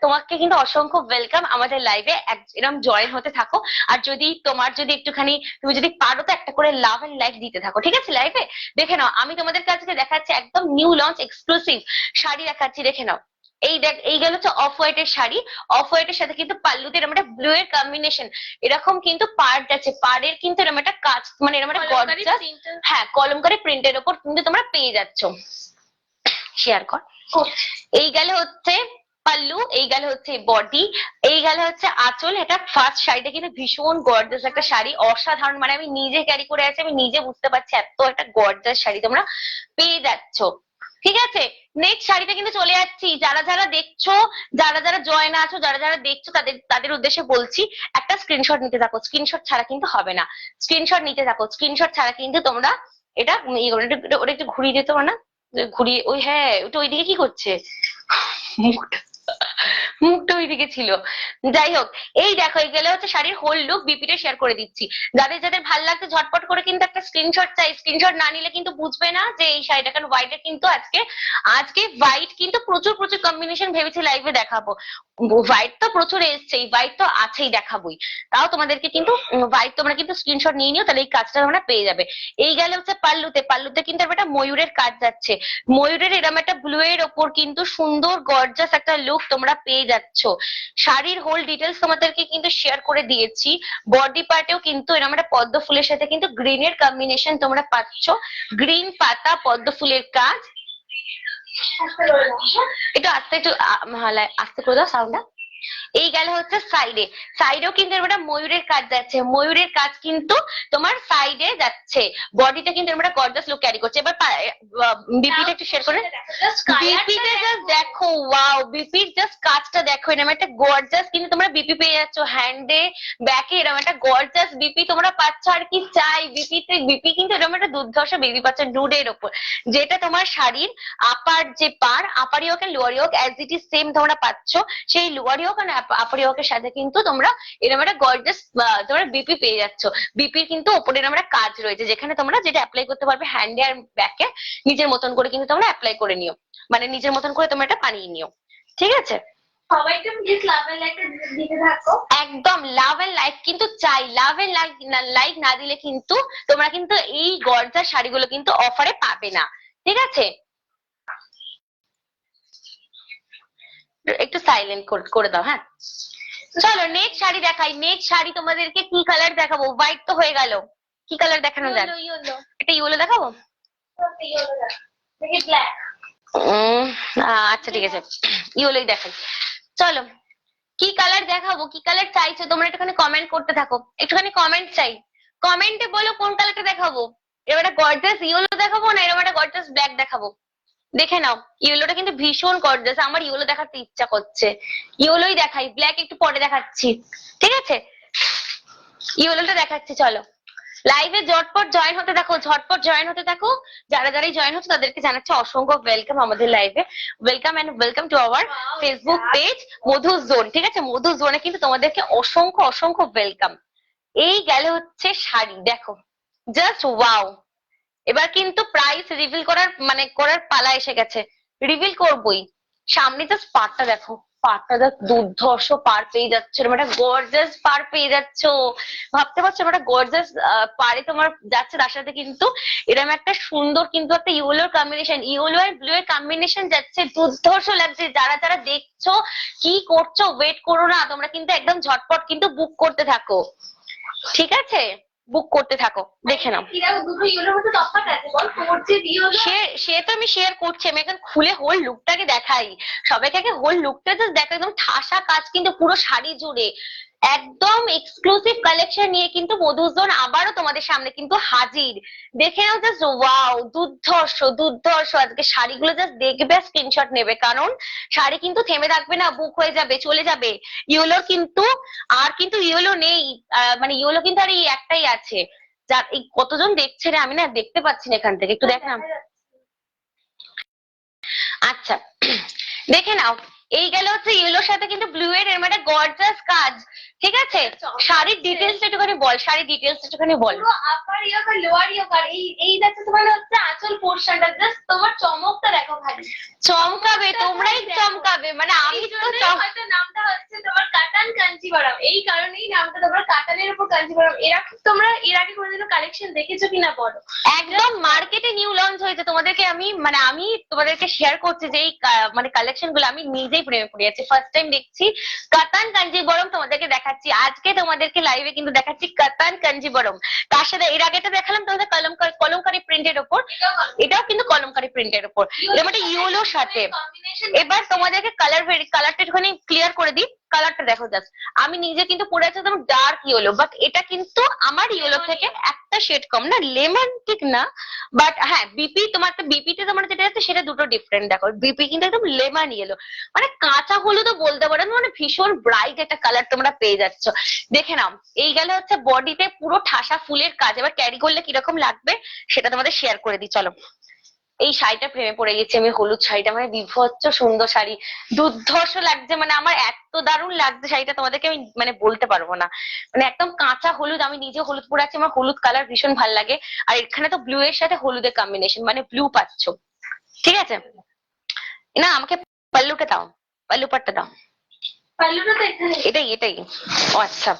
তোমাকে কিন্তু অসংখ্য ওয়েলকাম আমাদের লাইভে, এরকম জয়েন হতে থাকো। আর যদি তোমার যদি একটুখানি তুমি যদি পারো তো একটা করে লাভ এন্ড লাইক দিতে থাকো, ঠিক আছে? লাইভে দেখে নাও, আমি তোমাদের কাছে দেখাচ্ছি একদম নিউ লঞ্চ এক্সক্লুসিভ শাড়ি দেখাচ্ছি, দেখে নাও। এই দেখ, এই গেল হচ্ছে অফ হোয়াইট এর শাড়ি, অফ হোয়াইট এর সাথে কিন্তু পাল্লুতে এরকম একটা ব্লু এর কম্বিনেশন, এরকম কিন্তু পার্ট আছে, পাড়ের কিন্তু এরকম একটা কাজ, মানে এরকম একটা গর্জাস, হ্যাঁ কলমকারী প্রিন্টের ওপর কিন্তু তোমরা পেয়ে যাচ্ছ। শেয়ার কর। এই গেলে হচ্ছে পাল্লু, এই গেলে হচ্ছে বডি, এই গেলে হচ্ছে আঁচল। এটা ফার্স্ট শাড়িটা কিন্তু ভীষণ গর্জাস একটা শাড়ি, অসাধারণ, মানে আমি নিজে ক্যারি করে আছি, আমি নিজে বুঝতে পারছি এত একটা গর্জাস শাড়ি তোমরা পেয়ে যাচ্ছ, ঠিক আছে? নেক্সট শাড়িটা কিন্তু চলে যাচ্ছি। যারা যারা দেখছো, যারা যারা জয়েন আছো, যারা যারা দেখছো, তাদের উদ্দেশ্যে বলছি একটা স্ক্রিনশট নিতে থাকো, স্ক্রিনশট ছাড়া কিন্তু হবে না, স্ক্রিনশট নিতে থাকো, স্ক্রিনশট ছাড়া কিন্তু তোমরা এটা ওটা একটু ঘুরিয়ে দিতে পারো না? ঘুরিয়ে, ওই হ্যাঁ ওটা ওইদিকে কি করছে, মুখটা মুখটা ওইদিকে ছিল। যাই হোক, এই দেখো, এই গেলে হচ্ছে শাড়ির হোল লুক, বিপিটা শেয়ার করে দিচ্ছি। যাদের যাদের ভাল লাগছে ঝটপট করে কিন্তু একটা স্ক্রিনশট চাই, স্ক্রিনশট না নিলে কিন্তু বুঝবে না যে এই শাড়িটা, কারণ হোয়াইটের কিন্তু আজকে হোয়াইট কিন্তু প্রচুর প্রচুর কম্বিনেশন ভেবেছি লাইভে দেখাবো। হোয়াইট তো প্রচুর এসছেই, হোয়াইট তো আছেই দেখাবোই, তাও তোমাদেরকে কিন্তু হোয়াইট তোমরা কিন্তু স্ক্রিনশট নিয়ে নিও, তাহলে এই কাজটা তোমরা পেয়ে যাবে। এই গেলে হচ্ছে পাল্লুতে কিন্তু একটা ময়ূরের কাজ যাচ্ছে, ময়ূরের এরকম একটা ব্লু এর ওপর কিন্তু সুন্দর গর্জাস একটা লুক তোমরা পেয়ে যাচ্ছ। শাড়ির হোল ডিটেলস তোমাদেরকে কিন্তু শেয়ার করে দিয়েছি। বডি পার্টেও কিন্তু এরকম একটা পদ্ম ফুলের সাথে কিন্তু গ্রিনের কম্বিনেশন তোমরা পাচ্ছ, গ্রিন পাতা পদ্ম ফুলের কাজ। একটু আস্তে করে দাও সাউন্ডটা। এই গেলে হচ্ছে সাইডেও কিন্তু একটা ময়ূরের কাজ যাচ্ছে, ময়ূরের কাজ কিন্তু তোমার সাইডে যাচ্ছে। যাচ্ছে, বডিটা কিন্তু এরকম একটা গর্জাস লুক ক্যারি করছে। এবার বিপিটা একটু শেয়ার করে। বিপিটা জাস্ট দেখো, ওয়াও, বিপির জাস্ট কাজটা দেখো, এরকম একটা গর্জাস কিন্তু তোমরা বিপি পেয়ে যাচ্ছ হ্যান্ডে ব্যাকে, এরকম একটা গর্জাস বিপি তোমরা পাচ্ছ। আর কি চাই, বিপি কিন্তু এরকম একটা দুর্ধর্ষ বিপি পাচ্ছ নুডের ওপর, যেটা তোমার শাড়ির আপার যে upper yoke and lower yoke as it is same তোমরা পাচ্ছ। সেই লোয়ার ইয়োক আর আপার ইয়োকের সাথে কিন্তু তোমরা এরকম একটা গর্জাস তোমরা বিপি পেয়ে যাচ্ছ। বিপির কিন্তু ওপরে এরকম একটা কাজ রয়েছে, যেখানে তোমরা যেটা অ্যাপ্লাই করতে পারবে হ্যান্ডে আর ব্যাকে, নিজের মতন করে কিন্তু তোমরা অ্যাপ্লাই করে নিও, মানে নিজের মতন করে তোমরা এটা বানিয়ে নিও। ঠিক আছে, সবাইকে প্লিজ লাভ এন্ড লাইক দিতে থাকো। একদম লাভ এন্ড লাইক কিন্তু চাই, লাভ এন্ড লাইক না দিলে কিন্তু তোমরা কিন্তু এই গর্জাস শাড়িগুলো কিন্তু অফারে পাবে না। ঠিক আছে, একটু সাইলেন্ট করে দাও। হ্যাঁ, চলো নেক্সট শাড়ি দেখাই। নেক্সট শাড়ি তোমাদেরকে কি কালার দেখাবো? হোয়াইট তো হয়ে গেল, কি কালার দেখানো যায়? এটা ইয়েলো দেখাবো? ব্ল্যাক। আচ্ছা ঠিক আছে, ইয়েলোই দেখাই। চলো, কি কালার দেখাবো, কি কালার চাইছো তোমরা একটুখানি কমেন্ট করতে থাকো, একটুখানি কমেন্ট চাই, কমেন্টে বলো কোন কালারটা দেখাবো। এবার একটা গর্জাস ইয়েলো দেখাবো না এরকম একটা গর্জাস ব্ল্যাক দেখাবো? দেখে নাও, ইয়েলোটা কিন্তু ভীষণ গর্জাস, আমার ইয়েলো দেখাতে ইচ্ছা করছে, ইয়েলোই দেখাই, ব্ল্যাক একটু পরে দেখাচ্ছি। ঠিক আছে, ইয়েলোটা দেখাচ্ছি। চলো লাইভে ঝটপট জয়েন হতে থাকো, ঝটপট জয়েন হতে থাকো। যারা যারাই জয়েন হচ্ছে তাদেরকে জানাচ্ছি অসংখ্য ওয়েলকাম আমাদের লাইভে। Welcome and welcome to our Facebook page Madhu zone. ঠিক আছে, মধু জোনে কিন্তু তোমাদেরকে অসংখ্য অসংখ্য ওয়েলকাম। এই গেল হচ্ছে শাড়ি, দেখো জাস্ট ওয়াও। এবার কিন্তু প্রাইস রিভিল করার পালা এসে গেছে, রিভিল করবই। সামনে জাস্ট পাড়টা দেখো, পাড়টা জাস্ট দুর্ধর্ষ পার পেয়ে যাচ্ছে, এরকম একটা গর্জাস পার পেয়ে যাচ্ছ। ভাবতে পারছো একটা গর্জাস পারে তোমার যাচ্ছে, তার সাথে কিন্তু এরকম একটা সুন্দর কিন্তু একটা ইয়েলোর কম্বিনেশন, ইয়েলো আর ব্লু এর কম্বিনেশন যাচ্ছে, দুর্ধর্ষ লাগছে। যারা যারা দেখছো কি করছো, ওয়েট করো না, তোমরা কিন্তু একদম ঝটপট কিন্তু বুক করতে থাকো। ঠিক আছে, বুক করতে থাকো, দেখে নাও। দুটো ইয়েলোর মধ্যে তফাৎ আছে বল, তোর যে ইয়েলো। সে তো আমি শেয়ার করছি, আমি এখন খুলে হোল লুকটাকে দেখাই সবাইকে, আগে হোল লুকটা জাস্ট দেখো, একদম ঠাসা কাজ কিন্তু পুরো শাড়ি জুড়ে, একদম এক্সক্লুসিভ কালেকশন নিয়ে কিন্তু মধুজন আবারও তোমাদের সামনে কিন্তু হাজির। দেখে নাও জাস্ট ওয়াও, দুর্ধর্ষ দুর্ধর্ষ। আজকে শাড়িগুলো জাস্ট দেখবে, স্ক্রিনশট নেবে, কারণ শাড়ি কিন্তু থেমে থাকবে না, বুক হয়ে যাবে, চলে যাবে। ইয়েলোর কিন্তু আর কিন্তু ইয়েলো নেই, মানে ইয়েলো কিন্তু আর এই একটাই আছে। যার এই কতজন দেখছে রে, আমি না দেখতে পাচ্ছি না এখান থেকে, একটু দেখ না। আচ্ছা দেখে নাও, এই গেল হচ্ছে ইয়েলোর সাথে কিন্তু ব্লু এর মানে গর্জাস কাজ। ঠিক আছে, শাড়ির ডিটেলস একটুখানি বল, শাড়ির ডিটেলস একটুখানি বল। পুরো আপার ইয়োক আর লোয়ার ইয়োক আর এই দেখো তোমার হচ্ছে আঁচল পোরশনটা, জাস্ট তোমার চমকটা দেখো খালি। চমকাবে, তোমরাই চমকাবে, মানে আমি তো হয়তো নামটা হচ্ছে তোমার কাতান কাঞ্জিভারাম, এই কারণেই নামটা তোমার কাতানের উপর কাঞ্জিভারাম। এরকম তোমরা এর আগে কোনোদিনও কালেকশন দেখেছো কিনা বলো? একদম মার্কেটে নিউ লঞ্চ হয়েছে, তোমাদেরকে আমি তোমাদেরকে শেয়ার করছি যে এই মানে কালেকশন গুলো আমি নিজেই প্রেমে পড়ে যাচ্ছি, ফার্স্ট টাইম দেখছি কাতান কাঞ্জিবরম তোমাদেরকে দেখাচ্ছি। আজকে তোমাদেরকে লাইভে কিন্তু দেখাচ্ছি কাতান কাঞ্জিবরম, তার সাথে এর আগেটা দেখালাম তোমাদের কলমকারি প্রিন্টের উপর, এটাও কিন্তু কলমকারি প্রিন্টের উপর, এরকম একটা ইয়েলোর সাথে। এবার তোমাদেরকে কালারটা একটুখানি ক্লিয়ার করে দিই, কালারটা দেখো জাস্ট, আমি নিজে কিন্তু পরে আছি একদম ডার্ক ইয়েলো, বাট এটা কিন্তু আমার ইয়েলো থেকে একটা শেড কম, না লেমন ঠিক না, বাট হ্যাঁ বিপি তোমার একটা বিপিতে তোমার যেটা আছে সেটা দুটো ডিফারেন্ট। দেখো বিপি কিন্তু একদম লেমন ইয়েলো, মানে কাঁচা হলুদও বলতে পারো, মানে ভীষণ ব্রাইট একটা কালার তোমরা পেয়ে যাচ্ছ। দেখে নাও, এই গেলে হচ্ছে বডিতে পুরো ঠাসা ফুলের কাজ। এবার ক্যারি করলে কিরকম লাগবে সেটা তোমাদের শেয়ার করে দিই। চলো, এই শাড়িটা প্রেমে পড়ে গেছি আমি, হলুদ শাড়িটা মানে বিভৎস সুন্দর শাড়ি, দুর্ধর্ষ লাগছে, মানে আমার এত দারুণ লাগছে শাড়িটা, তোমাদেরকে আমি মানে বলতে পারবো না। মানে একদম কাঁচা হলুদ, আমি নিজে হলুদ পরে আছি, আমার হলুদ কালার ভীষণ ভালো লাগে। আর এখানে তো ব্লু এর সাথে হলুদের কম্বিনেশন, মানে ব্লু পাচ্ছ। ঠিক আছে, না আমাকে পাল্লুটা দাও, পাল্লু পাটটা দাও। পাল্লুটা তো এখানে, এটাই ও আচ্ছা।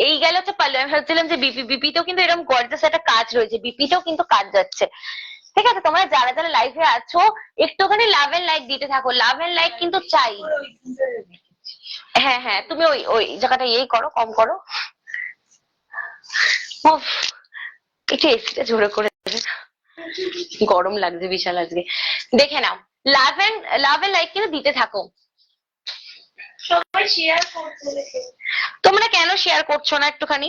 এই গেল হচ্ছে পাল্লু। আমি ভাবছিলাম যে বিপিতেও কিন্তু এরকম গর্জাস একটা কাজ রয়েছে, বিপিতেও কিন্তু কাজ যাচ্ছে। ঠিক আছে, তোমরা যারা যারা লাইভে আছো একটুখানি লাভ এন্ড লাইক দিতে থাকো, লাভ এন্ড লাইক কিন্তু চাই। হ্যাঁ হ্যাঁ, তুমি ওই ওই জায়গাটা ইয়েই করো, কম করো, একটু এসিটা জোরে করে, গরম লাগছে বিশাল আজকে। দেখে নাও, লাভ এন্ড লাইক কিন্তু দিতে থাকো। সবাই শেয়ার করতে দেখে। তোমরা কেন শেয়ার করছো না? একটুখানি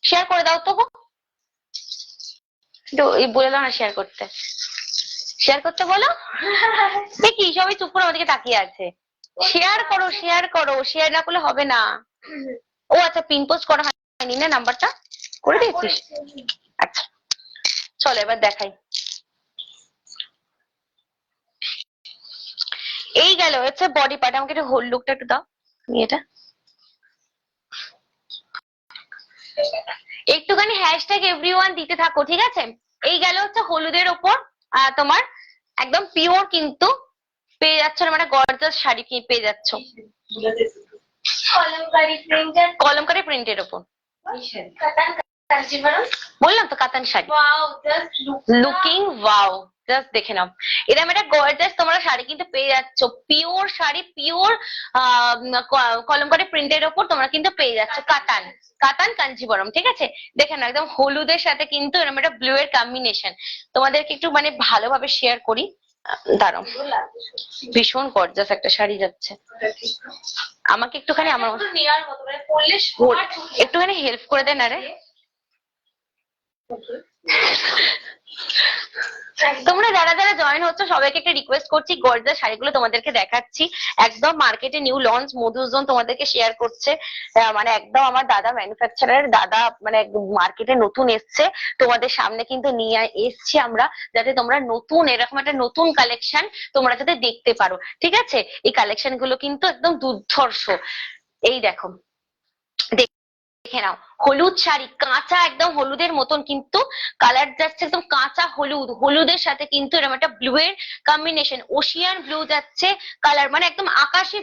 শেয়ার করে দাও তো। একটু এই বলে দাও না শেয়ার করতে বলো। দেখি সবাই চুপ করে আমাদেরকে তাকিয়ে আছে। শেয়ার করো শেয়ার না করলে হবে না। ও আচ্ছা পিন পোস্ট করা হয়নি না, নাম্বারটা করে দিয়েছিস? আচ্ছা চলো এবার দেখাই। এই গেল হচ্ছে বডি পার্ট। আমাকে একটু হোল লুকটা একটু দাও এটা। একটুখানি হ্যাশট্যাগ এভরিওয়ান দিতে থাকো, ঠিক আছে? এই গেল হচ্ছে হলুদের ওপর তোমার একদম পিওর কিন্তু পেয়ে যাচ্ছ, মানে গর্জাস শাড়ি পেয়ে যাচ্ছ কলমকারি প্রিন্টের ওপর। বললাম তো কাতান শাড়ি, লুকিং ওয়াও, জাস্ট দেখে নাও। এরকম একটা গর্জাস তোমরা শাড়ি কিন্তু পেয়ে যাচ্ছ, পিওর শাড়ি, পিওর কলমকারি প্রিন্টের ওপর তোমরা কিন্তু পেয়ে যাচ্ছ কাতান কাঞ্জিবরম, ঠিক আছে? দেখে নাও একদম হলুদের সাথে কিন্তু এরকম একটা ব্লু এর কম্বিনেশন। তোমাদেরকে একটু মানে ভালোভাবে শেয়ার করি, দাঁড়াও। ভীষণ গর্জাস একটা শাড়ি যাচ্ছে। আমাকে একটুখানি আমার একটুখানি হেল্প করে দেন আরে। তোমরা যারা যারা জয়েন হচ্ছে সবাইকে একটা রিকোয়েস্ট করছি, গর্জাস শাড়িগুলো তোমাদেরকে দেখাচ্ছি। একদম মার্কেটে নিউ লঞ্চ মধুজন তোমাদেরকে শেয়ার করছে। মানে একদম আমার দাদা ম্যানুফ্যাকচারার, দাদা মানে মার্কেটে নতুন এসছে, তোমাদের সামনে কিন্তু নিয়ে এসছি আমরা, যাতে তোমরা নতুন এরকম একটা নতুন কালেকশন তোমরা যাতে দেখতে পারো, ঠিক আছে? এই কালেকশন গুলো কিন্তু একদম দুর্ধর্ষ। এই দেখো, দেখে নাও হলুদ শাড়ি, কাঁচা একদম হলুদের মতন কিন্তু কালার যাচ্ছে, একদম কাঁচা হলুদ, হলুদের সাথে কিন্তু এরকম একটা ব্লু এর কম্বিনেশন, ওশিয়ান ব্লু যাচ্ছে কালার, মানে একদম আকাশি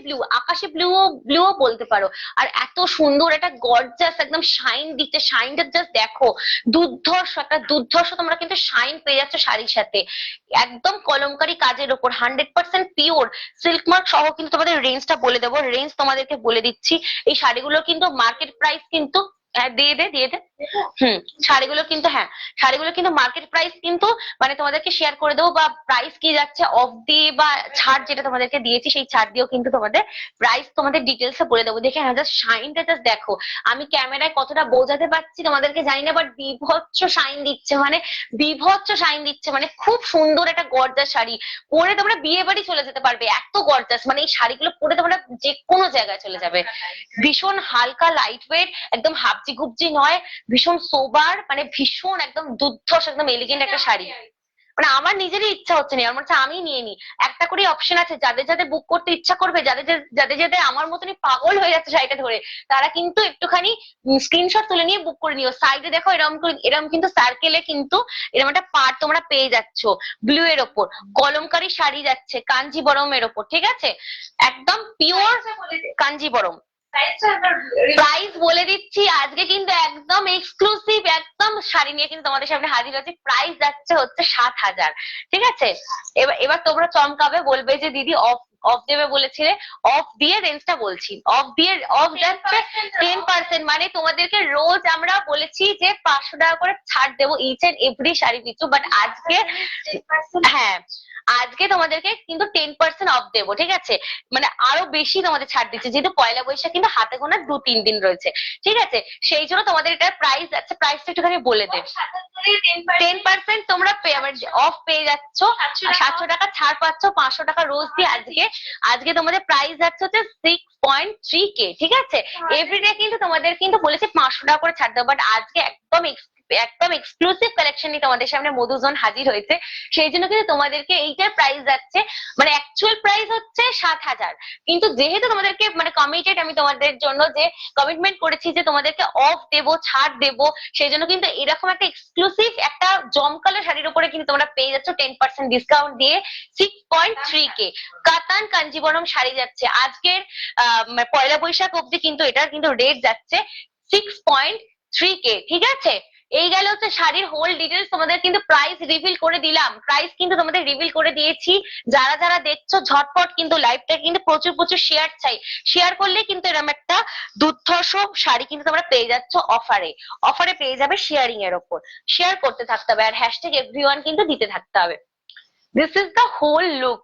ব্লুও বলতে পারো। আর এত সুন্দর একটা গর্জাস একদম শাইন দিচ্ছে, শাইনটা জাস্ট দেখো, দুর্ধর্ষ তোমরা কিন্তু শাইন পেয়ে যাচ্ছ শাড়ির সাথে। একদম কলমকারি কাজের ওপর 100% পিওর সিল্ক মার্ক সহ কিন্তু তোমাদের রেঞ্জটা বলে দেবো, রেঞ্জ তোমাদেরকে বলে দিচ্ছি। এই শাড়িগুলো কিন্তু মার্কেট প্রাইস কিন্তু দিয়ে দে শাড়িগুলো কিন্তু মার্কেট প্রাইস কিন্তু মানে তোমাদেরকে শেয়ার করে দেবো, বা প্রাইস কি যাচ্ছে অফ দিয়ে বা ছাড় যেটা তোমাদেরকে দিয়েছি সেই ছাড় দিয়েও কিন্তু তোমাদের প্রাইস তোমাদের ডিটেলস এ বলে দেবো। দেখে জাস্ট শাইনটা জাস্ট দেখো, আমি ক্যামেরায় কতটা বোঝাতে পারছি তোমাদেরকে জানি না, বাট বিভৎস শাইন দিচ্ছে, মানে খুব সুন্দর একটা গর্জাস শাড়ি। পরে তোমরা বিয়ে বাড়ি চলে যেতে পারবে, এত গর্জাস, মানে এই শাড়িগুলো পরে তোমরা যে কোনো জায়গায় চলে যাবে। ভীষণ হালকা লাইট ওয়েট, একদম হাবজি গুবজি নয়, ভীষণ সোবার, মানে ভীষণ একদম দুর্ধর্ষ একদম এলিগেন্ট একটা শাড়ি। মানে আমার নিজেরই ইচ্ছা হচ্ছে না, আমার আমি নিয়ে নি। একটা করে অপশন আছে, যাদের যাদের বুক করতে ইচ্ছা করবে, যাদের আমার মতনই পাগল হয়ে যাচ্ছে শাড়িটা ধরে, তারা কিন্তু একটুখানি স্ক্রিনশট তুলে নিয়ে বুক করে নিও। সাইডে দেখো এরকম কিন্তু সার্কেলে কিন্তু এরকম একটা পার্ট তোমরা পেয়ে যাচ্ছ ব্লু এর ওপর, কলমকারি শাড়ি যাচ্ছে কাঞ্জিবরমের ওপর, ঠিক আছে? একদম পিওর কাঞ্জিবরম। প্রাইস বলে দিচ্ছি, আজকে কিন্তু একদম এক্সক্লুসিভ একদম শাড়ি নিয়ে কিন্তু তোমাদের সামনে হাজির হচ্ছে। প্রাইস যাচ্ছে হচ্ছে 7,000, ঠিক আছে? এবার তোমরা চমকাবে, বলবে যে দিদি অফ দেবে বলেছিলে। অফ দিয়ে রেঞ্জটা বলছি, অফ যাচ্ছে 10%, মানে তোমাদেরকে রোজ আমরা বলেছি যে 500 টাকা করে ছাড় দেবো ইচ এন্ড এভরি শাড়ি পিছু, বাট আজকে আজকে তোমাদেরকে কিন্তু 10% অফ দেবো, ঠিক আছে? মানে আরো বেশি তোমাদের ছাড় দিচ্ছে, যেহেতু পয়লা বৈশাখ কিন্তু হাতে গোনা 2-3 দিন রয়েছে, ঠিক আছে? সেই জন্য তোমাদের এটা প্রাইস আছে, প্রাইসটা একটুখানি বলে দে। 10% তোমরা অফ পেয়ে যাচ্ছ, 700 টাকা ছাড় পাচ্ছ, 500 টাকা রোজ দিয়ে। আজকে তোমাদের প্রাইস যাচ্ছে হচ্ছে 6.3K, ঠিক আছে? এভরিডে কিন্তু তোমাদের কিন্তু বলেছে 500 টাকা করে ছাড় দেবো, বাট আজকে একদম এক্সক্লুসিভ কালেকশন নিয়ে তোমাদের সামনে মধুজন হাজির হয়েছে, সেই জন্য কিন্তু তোমাদেরকে এইটার প্রাইস যাচ্ছে, মানে অ্যাকচুয়াল প্রাইস হচ্ছে 7,000, কিন্তু যেহেতু তোমাদেরকে মানে কমিটেড, আমি তোমাদের জন্য যে কমিটমেন্ট করেছি যে তোমাদেরকে অফ দেবো, ছাড় দেবো, সেই জন্য কিন্তু এরকম একটা এক্সক্লুসিভ একটা জমকালো শাড়ির উপরে কিন্তু তোমরা পেয়ে যাচ্ছ 10% ডিসকাউন্ট দিয়ে 6.3K কাতান কাঞ্জিবরম শাড়ি যাচ্ছে। আজকের পয়লা বৈশাখ অব্দি কিন্তু এটার কিন্তু রেট যাচ্ছে 6.3K, ঠিক আছে? এই গেল হচ্ছে শাড়ির হোল ডিটেলস। তোমাদের কিন্তু প্রাইস রিভিল করে দিলাম, প্রাইস কিন্তু তোমাদের রিভিল করে দিয়েছি। যারা যারা দেখছো ঝটপট কিন্তু লাইভটা কিন্তু প্রচুর শেয়ার চাই, শেয়ার করলে কিন্তু এরকম একটা দুর্ধর্ষ শাড়ি কিন্তু তোমরা পেয়ে যাচ্ছ অফারে পেয়ে যাবে শেয়ারিং এর ওপর। শেয়ার করতে থাকতে হবে আর হ্যাশট্যাগ এভরিওয়ান কিন্তু দিতে থাকতে হবে। This is the whole look,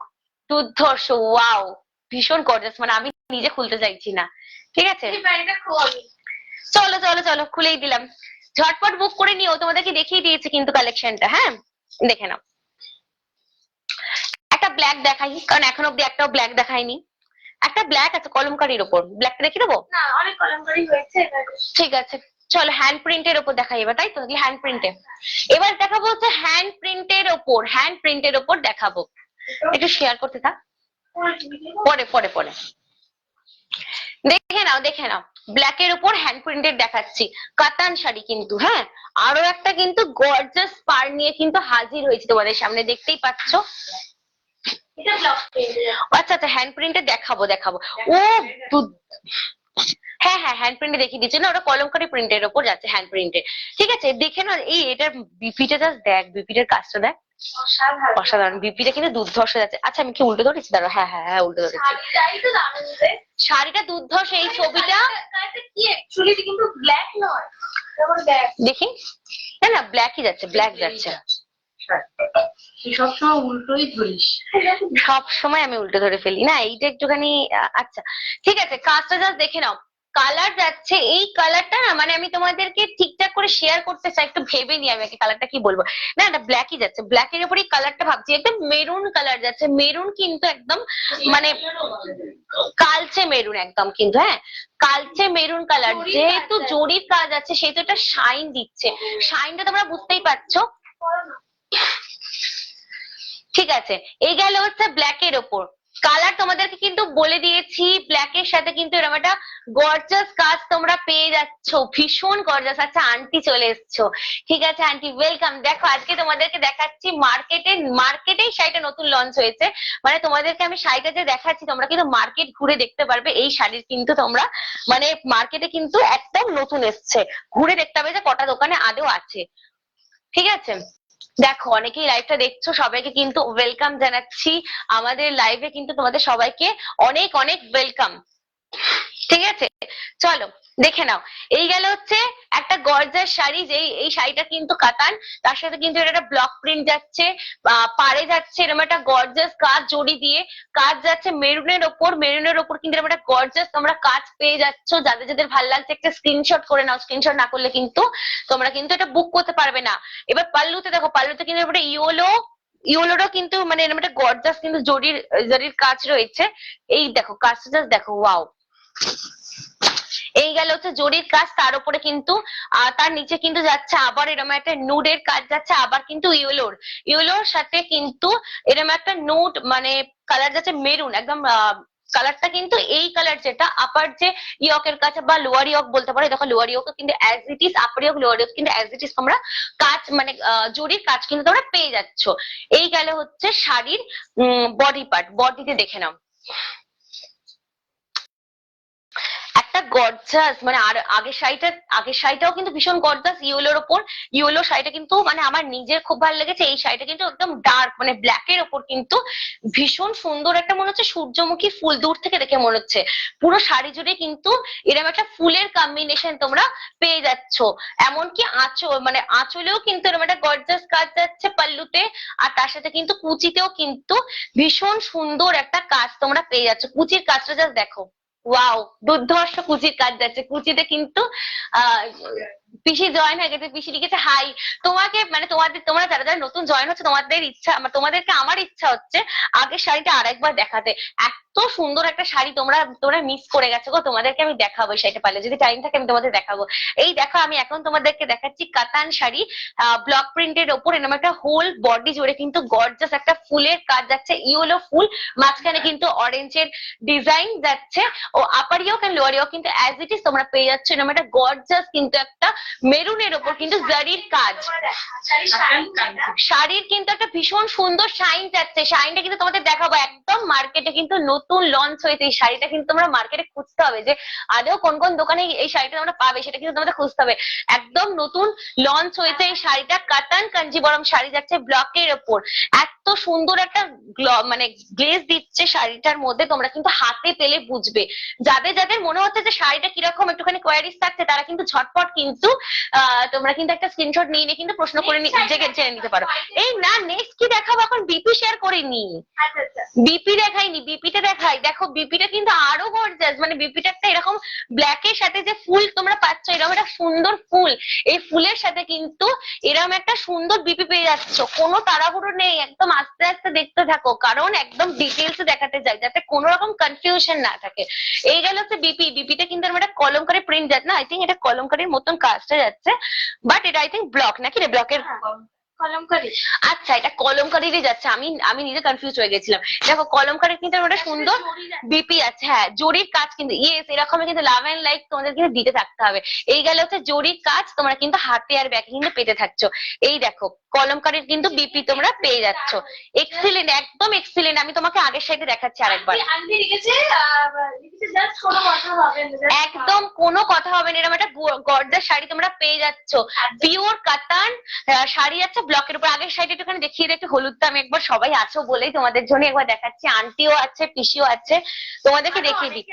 দুর্ধর্ষ, ওয়াও, ভীষণ গর্জাস, মানে আমি নিজে খুলতে চাইছি না, ঠিক আছে? চলো খুলেই দিলাম। ঝটপট বুক করে নিও, তোমাদেরকে দেখিয়ে দিয়েছি কিন্তু কালেকশনটা। হ্যাঁ দেখে নাও, একটা ব্ল্যাক দেখাই, কারণ এখন অব্দি একটাও ব্ল্যাক দেখাইনি। একটা ব্ল্যাক আছে কলমকারির ওপর, ব্ল্যাকটা দেখে দেবো? না, অনেক কলমকারি হয়েছে এবারে। ঠিক আছে, চলো হ্যান্ড প্রিন্টের ওপর দেখাই এবার, তাই তো? হ্যান্ড প্রিন্টে এবার দেখাবো হচ্ছে হ্যান্ড প্রিন্টের ওপর, হ্যান্ড প্রিন্টের ওপর দেখাবো। একটু শেয়ার করতে থাক, পরে পরে পরে দেখে নাও, দেখে নাও। ব্ল্যাকের উপর হ্যান্ড প্রিন্টেড দেখাচ্ছি, কাতান শাড়ি কিন্তু। হ্যাঁ, আরো একটা কিন্তু গর্জাস পার নিয়ে কিন্তু হাজির হয়েছে তোমাদের সামনে, দেখতেই পাচ্ছ। এটা ব্লক প্রিন্ট। আচ্ছা আচ্ছা, হ্যান্ড প্রিন্টে দেখাবো দেখাবো। ও হ্যাঁ হ্যাঁ, হ্যান্ড প্রিন্টে দেখিয়ে দিচ্ছি না, ওটা কলমকারি প্রিন্টের ওপর যাচ্ছে হ্যান্ড প্রিন্টে। ঠিক আছে, দেখে না এই এটার বিপিটা জাস্ট দেখ, বিপিটার কাজটা দেখ, অসাধারণ। বিপিটা কিন্তু দুর্ধর্ষ যাচ্ছে। আচ্ছা আমি কি উল্টো ধরেছি? দাঁড়া, হ্যাঁ হ্যাঁ হ্যাঁ, উল্টো ধরেছি। শাড়িটাই তো দারুণ রে। শাড়িটা দুর্ধর্ষ, এই ছবিটা এটা কি অ্যাকচুয়ালি কিন্তু ব্ল্যাক নয়, যেমন ব্ল্যাক দেখি, না না ব্ল্যাকই যাচ্ছে, ব্ল্যাক যাচ্ছে। সবসময় উল্টোই ধরিস। সব সময় আমি উল্টো ধরে ফেলি না, এইটা একটুখানি আচ্ছা ঠিক আছে, কাজটা জাস্ট দেখে নাও। কালার যাচ্ছে, এই কালারটা না মানে আমি তোমাদেরকে ঠিকঠাক করে শেয়ার করতে চাই, একটু ভেবে নি আমি কালারটা কি বলবো। না এটা ব্ল্যাকই যাচ্ছে, ব্ল্যাকের উপরই কালারটা ভাবছি, একদম মেরুন কালার যাচ্ছে, মেরুন কিন্তু একদম মানে কালচে মেরুন একদম কিন্তু। হ্যাঁ, কালচে মেরুন কালার, যেহেতু জরির কাজ আছে সেহেতু এটা শাইন দিচ্ছে, শাইনটা তোমরা বুঝতেই পারছো। ঠিক আছে, এই গেল হচ্ছে ব্ল্যাকের ওপর কালার। তোমাদেরকে কিন্তু বলে দিয়েছি ব্ল্যাকের সাথে কিন্তু এরকম একটা গর্জাস কাজ তোমরা পেয়ে যাচ্ছ, ভীষণ গর্জাস। আচ্ছা আন্টি চলে এসছো, ঠিক আছে আন্টি ওয়েলকাম। দেখো আজকে তোমাদেরকে দেখাচ্ছি মার্কেটেই শাড়িটা নতুন লঞ্চ হয়েছে, মানে তোমাদেরকে আমি শাড়িটা যে দেখাচ্ছি তোমরা কিন্তু মার্কেট ঘুরে দেখতে পারবে। এই শাড়ির কিন্তু তোমরা মানে মার্কেটে কিন্তু একদম নতুন এসছে, ঘুরে দেখতে পাবে যে কটা দোকানে আদৌ আছে। ঠিক আছে, দেখো অনেকেই লাইভটা দেখছো, সবাইকে কিন্তু ওয়েলকাম জানাচ্ছি আমাদের লাইভে, কিন্তু তোমাদের সবাইকে অনেক অনেক ওয়েলকাম। ঠিক আছে, চলো দেখে নাও। এই গেল হচ্ছে একটা গর্জাস শাড়ি, যে এই শাড়িটা কিন্তু কাতান, তার সাথে কিন্তু এটা একটা ব্লক প্রিন্ট যাচ্ছে, পাড়ে যাচ্ছে এরকম একটা গর্জাস কাজ, জড়ি দিয়ে কাজ যাচ্ছে মেরুনের ওপর। মেরুনের ওপর কিন্তু এরকম একটা গর্জাস তোমরা কাজ পেয়ে যাচ্ছ। যাদের যাদের ভালো লাগছে একটা স্ক্রিনশট করে নাও, স্ক্রিনশট না করলে কিন্তু তোমরা কিন্তু এটা বুক করতে পারবে না। এবার পাল্লুতে দেখো, পাল্লুতে কিন্তু এরকম একটা ইয়োলোরও কিন্তু মানে এরকম একটা গর্জাস কিন্তু জরির কাজ রয়েছে। এই দেখো কাজটা জাস্ট দেখো, ওয়াও। এই গেল হচ্ছে জরির কাজ, তার উপরে কিন্তু তার নিচে কিন্তু যাচ্ছে আবার এরকম একটা নুডের কাজ যাচ্ছে, আবার কিন্তু ইয়েলোর সাথে কিন্তু এরকম একটা নুড মানে কালার যাচ্ছে মেরুন একদম। কালারটা কিন্তু এই কালার যেটা আপার যে ইয়কের কাছে বা লোয়ার ইয়ক বলতে পারো, দেখো লোয়ার ইয়ক কিন্তু as it is, upper yoke lower yoke কিন্তু অ্যাজ ইট ইজ তোমরা কাজ মানে জরির কাজ কিন্তু তোমরা পেয়ে যাচ্ছ। এই গেল হচ্ছে শাড়ির বডি পার্ট, বডিতে দেখে নাও একটা গর্জাস মানে। আর আগের শাড়িটাও কিন্তু ভীষণ গর্জাস, ইয়েলোর ওপর। ইয়েলো শাড়িটা কিন্তু মানে আমার নিজের খুব ভালো লেগেছে। এই শাড়িটা কিন্তু একদম ডার্ক মানে ব্ল্যাকের ওপর কিন্তু ভীষণ সুন্দর একটা মনে হচ্ছে সূর্যমুখী ফুল, দূর থেকে দেখে মনে হচ্ছে। পুরো শাড়ি জুড়ে কিন্তু এরকম একটা ফুলের কম্বিনেশন তোমরা পেয়ে যাচ্ছ। এমনকি মানে আঁচলেও কিন্তু এরকম একটা গর্জাস কাজ যাচ্ছে পাল্লুতে, আর তার সাথে কিন্তু কুচিতেও কিন্তু ভীষণ সুন্দর একটা কাজ তোমরা পেয়ে যাচ্ছ। কুচির কাজটা জাস্ট দেখো, ওয়াও, দুর্ধর্ষ কুচির কাজ যাচ্ছে। কুচিতে কিন্তু পিসি জয়েন হয়ে গেছে, পিসি লিখেছে হাই। তোমাকে মানে তোমরা যারা যারা নতুন জয়েন হচ্ছে তোমাদের ইচ্ছা, তোমাদেরকে আমার ইচ্ছা হচ্ছে আগের শাড়িটা আরেকবার দেখাতে। এত সুন্দর একটা শাড়ি তোমরা মিস করে গেছো গো, তোমাদেরকে আমি দেখাবো এই শাড়িটা, পারলে যদি টাইম থাকে আমি তোমাদের দেখাবো। এই দেখো আমি এখন তোমাদেরকে দেখাচ্ছি কাতান শাড়ি, ব্লক প্রিন্টের ওপর এরকম একটা হোল বডি জুড়ে কিন্তু গর্জাস একটা ফুলের কাজ যাচ্ছে, ইয়েলো ফুল, মাঝখানে কিন্তু অরেঞ্জের ডিজাইন যাচ্ছে। ও আপার ইয়ক এন্ড লোয়ার ইয়ক কিন্তু অ্যাজ ইট ইজ তোমরা পেয়ে যাচ্ছ এরকম একটা গর্জাস কিন্তু একটা মেরুনের ওপর কিন্তু জারির কাজ। শাড়ির কিন্তু একটা ভীষণ সুন্দর শাইন যাচ্ছে, শাইনটা কিন্তু তোমাদের দেখাবো। একদম মার্কেটে কিন্তু নতুন লঞ্চ হয়েছে এই শাড়িটা, কিন্তু তোমরা মার্কেটে খুঁজতে হবে যে আদৌ কোন কোন দোকানে এই শাড়িটা তোমরা পাবে, সেটা কিন্তু তোমাদের খুঁজতে হবে। একদম নতুন লঞ্চ হয়েছে এই শাড়িটা, কাতান কাঞ্জিবরম শাড়ি যাচ্ছে ব্লকের ওপর। এত সুন্দর একটা মানে গ্লেজ দিচ্ছে শাড়িটার মধ্যে, তোমরা কিন্তু হাতে পেলে বুঝবে। যাদের যাদের মনে হচ্ছে যে শাড়িটা কিরকম একটুখানি কোয়ারিজ থাকছে, তারা কিন্তু ঝটপট কিন্তু তোমরা কিন্তু একটা স্ক্রিনশট নিয়ে কিন্তু প্রশ্ন করে জেনে নিতে পারো। এই না, নেক্সট কি দেখাবো, এখন বিপি শেয়ার করিনি, বিপি দেখাইনি, বিপিটা দেখাই। দেখো বিপিটা কিন্তু আরো গর্জাস, মানে বিপিটা একটা এরকম ব্ল্যাক এর সাথে যে ফুল তোমরা পাচ্ছ, এরকম একটা সুন্দর ফুল, এই ফুলের সাথে কিন্তু এরকম একটা সুন্দর বিপি পেয়ে যাচ্ছ। কোনো তাড়াহুড়ো নেই, একদম আস্তে আস্তে দেখতে থাকো, কারণ একদম ডিটেলস দেখাতে যাই যাতে কোনো রকম কনফিউশন না থাকে। এই গেল হচ্ছে বিপি। বিপিটা কিন্তু এরকম একটা কলমকারী প্রিন্ট যাচ্ছে না, আই থিঙ্ক এটা কলমকারীর মতন কাজটা যাচ্ছে, বাট এটা আই থিঙ্ক ব্লক নাকি রে, ব্লকের কলমকারী। আচ্ছা, এটা কলমকারীরই যাচ্ছে, আমি নিজে কনফিউজ হয়ে গেছিলাম। দেখো কলমকারীর কিন্তু একটা সুন্দর বিপি আছে, হ্যাঁ জরির কাজ কিন্তু, ইয়েস এরকম কিন্তু লাভ এন্ড লাইক তোমাদের কিন্তু দিতে থাকতে হবে। এই গেল হচ্ছে জরির কাজ, তোমরা কিন্তু হাতে আর ব্যাকে কিন্তু পেতে থাকছো। এই দেখো কলমকারীর কিন্তু বিপি তোমরা পেয়ে যাচ্ছ। এক্সিলেন্ট, একদম এক্সিলেন্ট। আমি তোমাকে আগের সাইডে দেখাচ্ছি আরেকবার। একদম কোনো কথা হবে না, এরকম একটা গর্জার শাড়ি তোমরা পেয়ে যাচ্ছ, পিওর কাতান শাড়ি আছে ব্লকের উপর। আগের সাইডে একটুখানি দেখিয়ে দিই, একটু হলুদটা আমি একবার, সবাই আছো বলেই তোমাদের জন্য একবার দেখাচ্ছি, আন্টিও আছে পিসিও আছে, তোমাদেরকে দেখিয়ে দিই।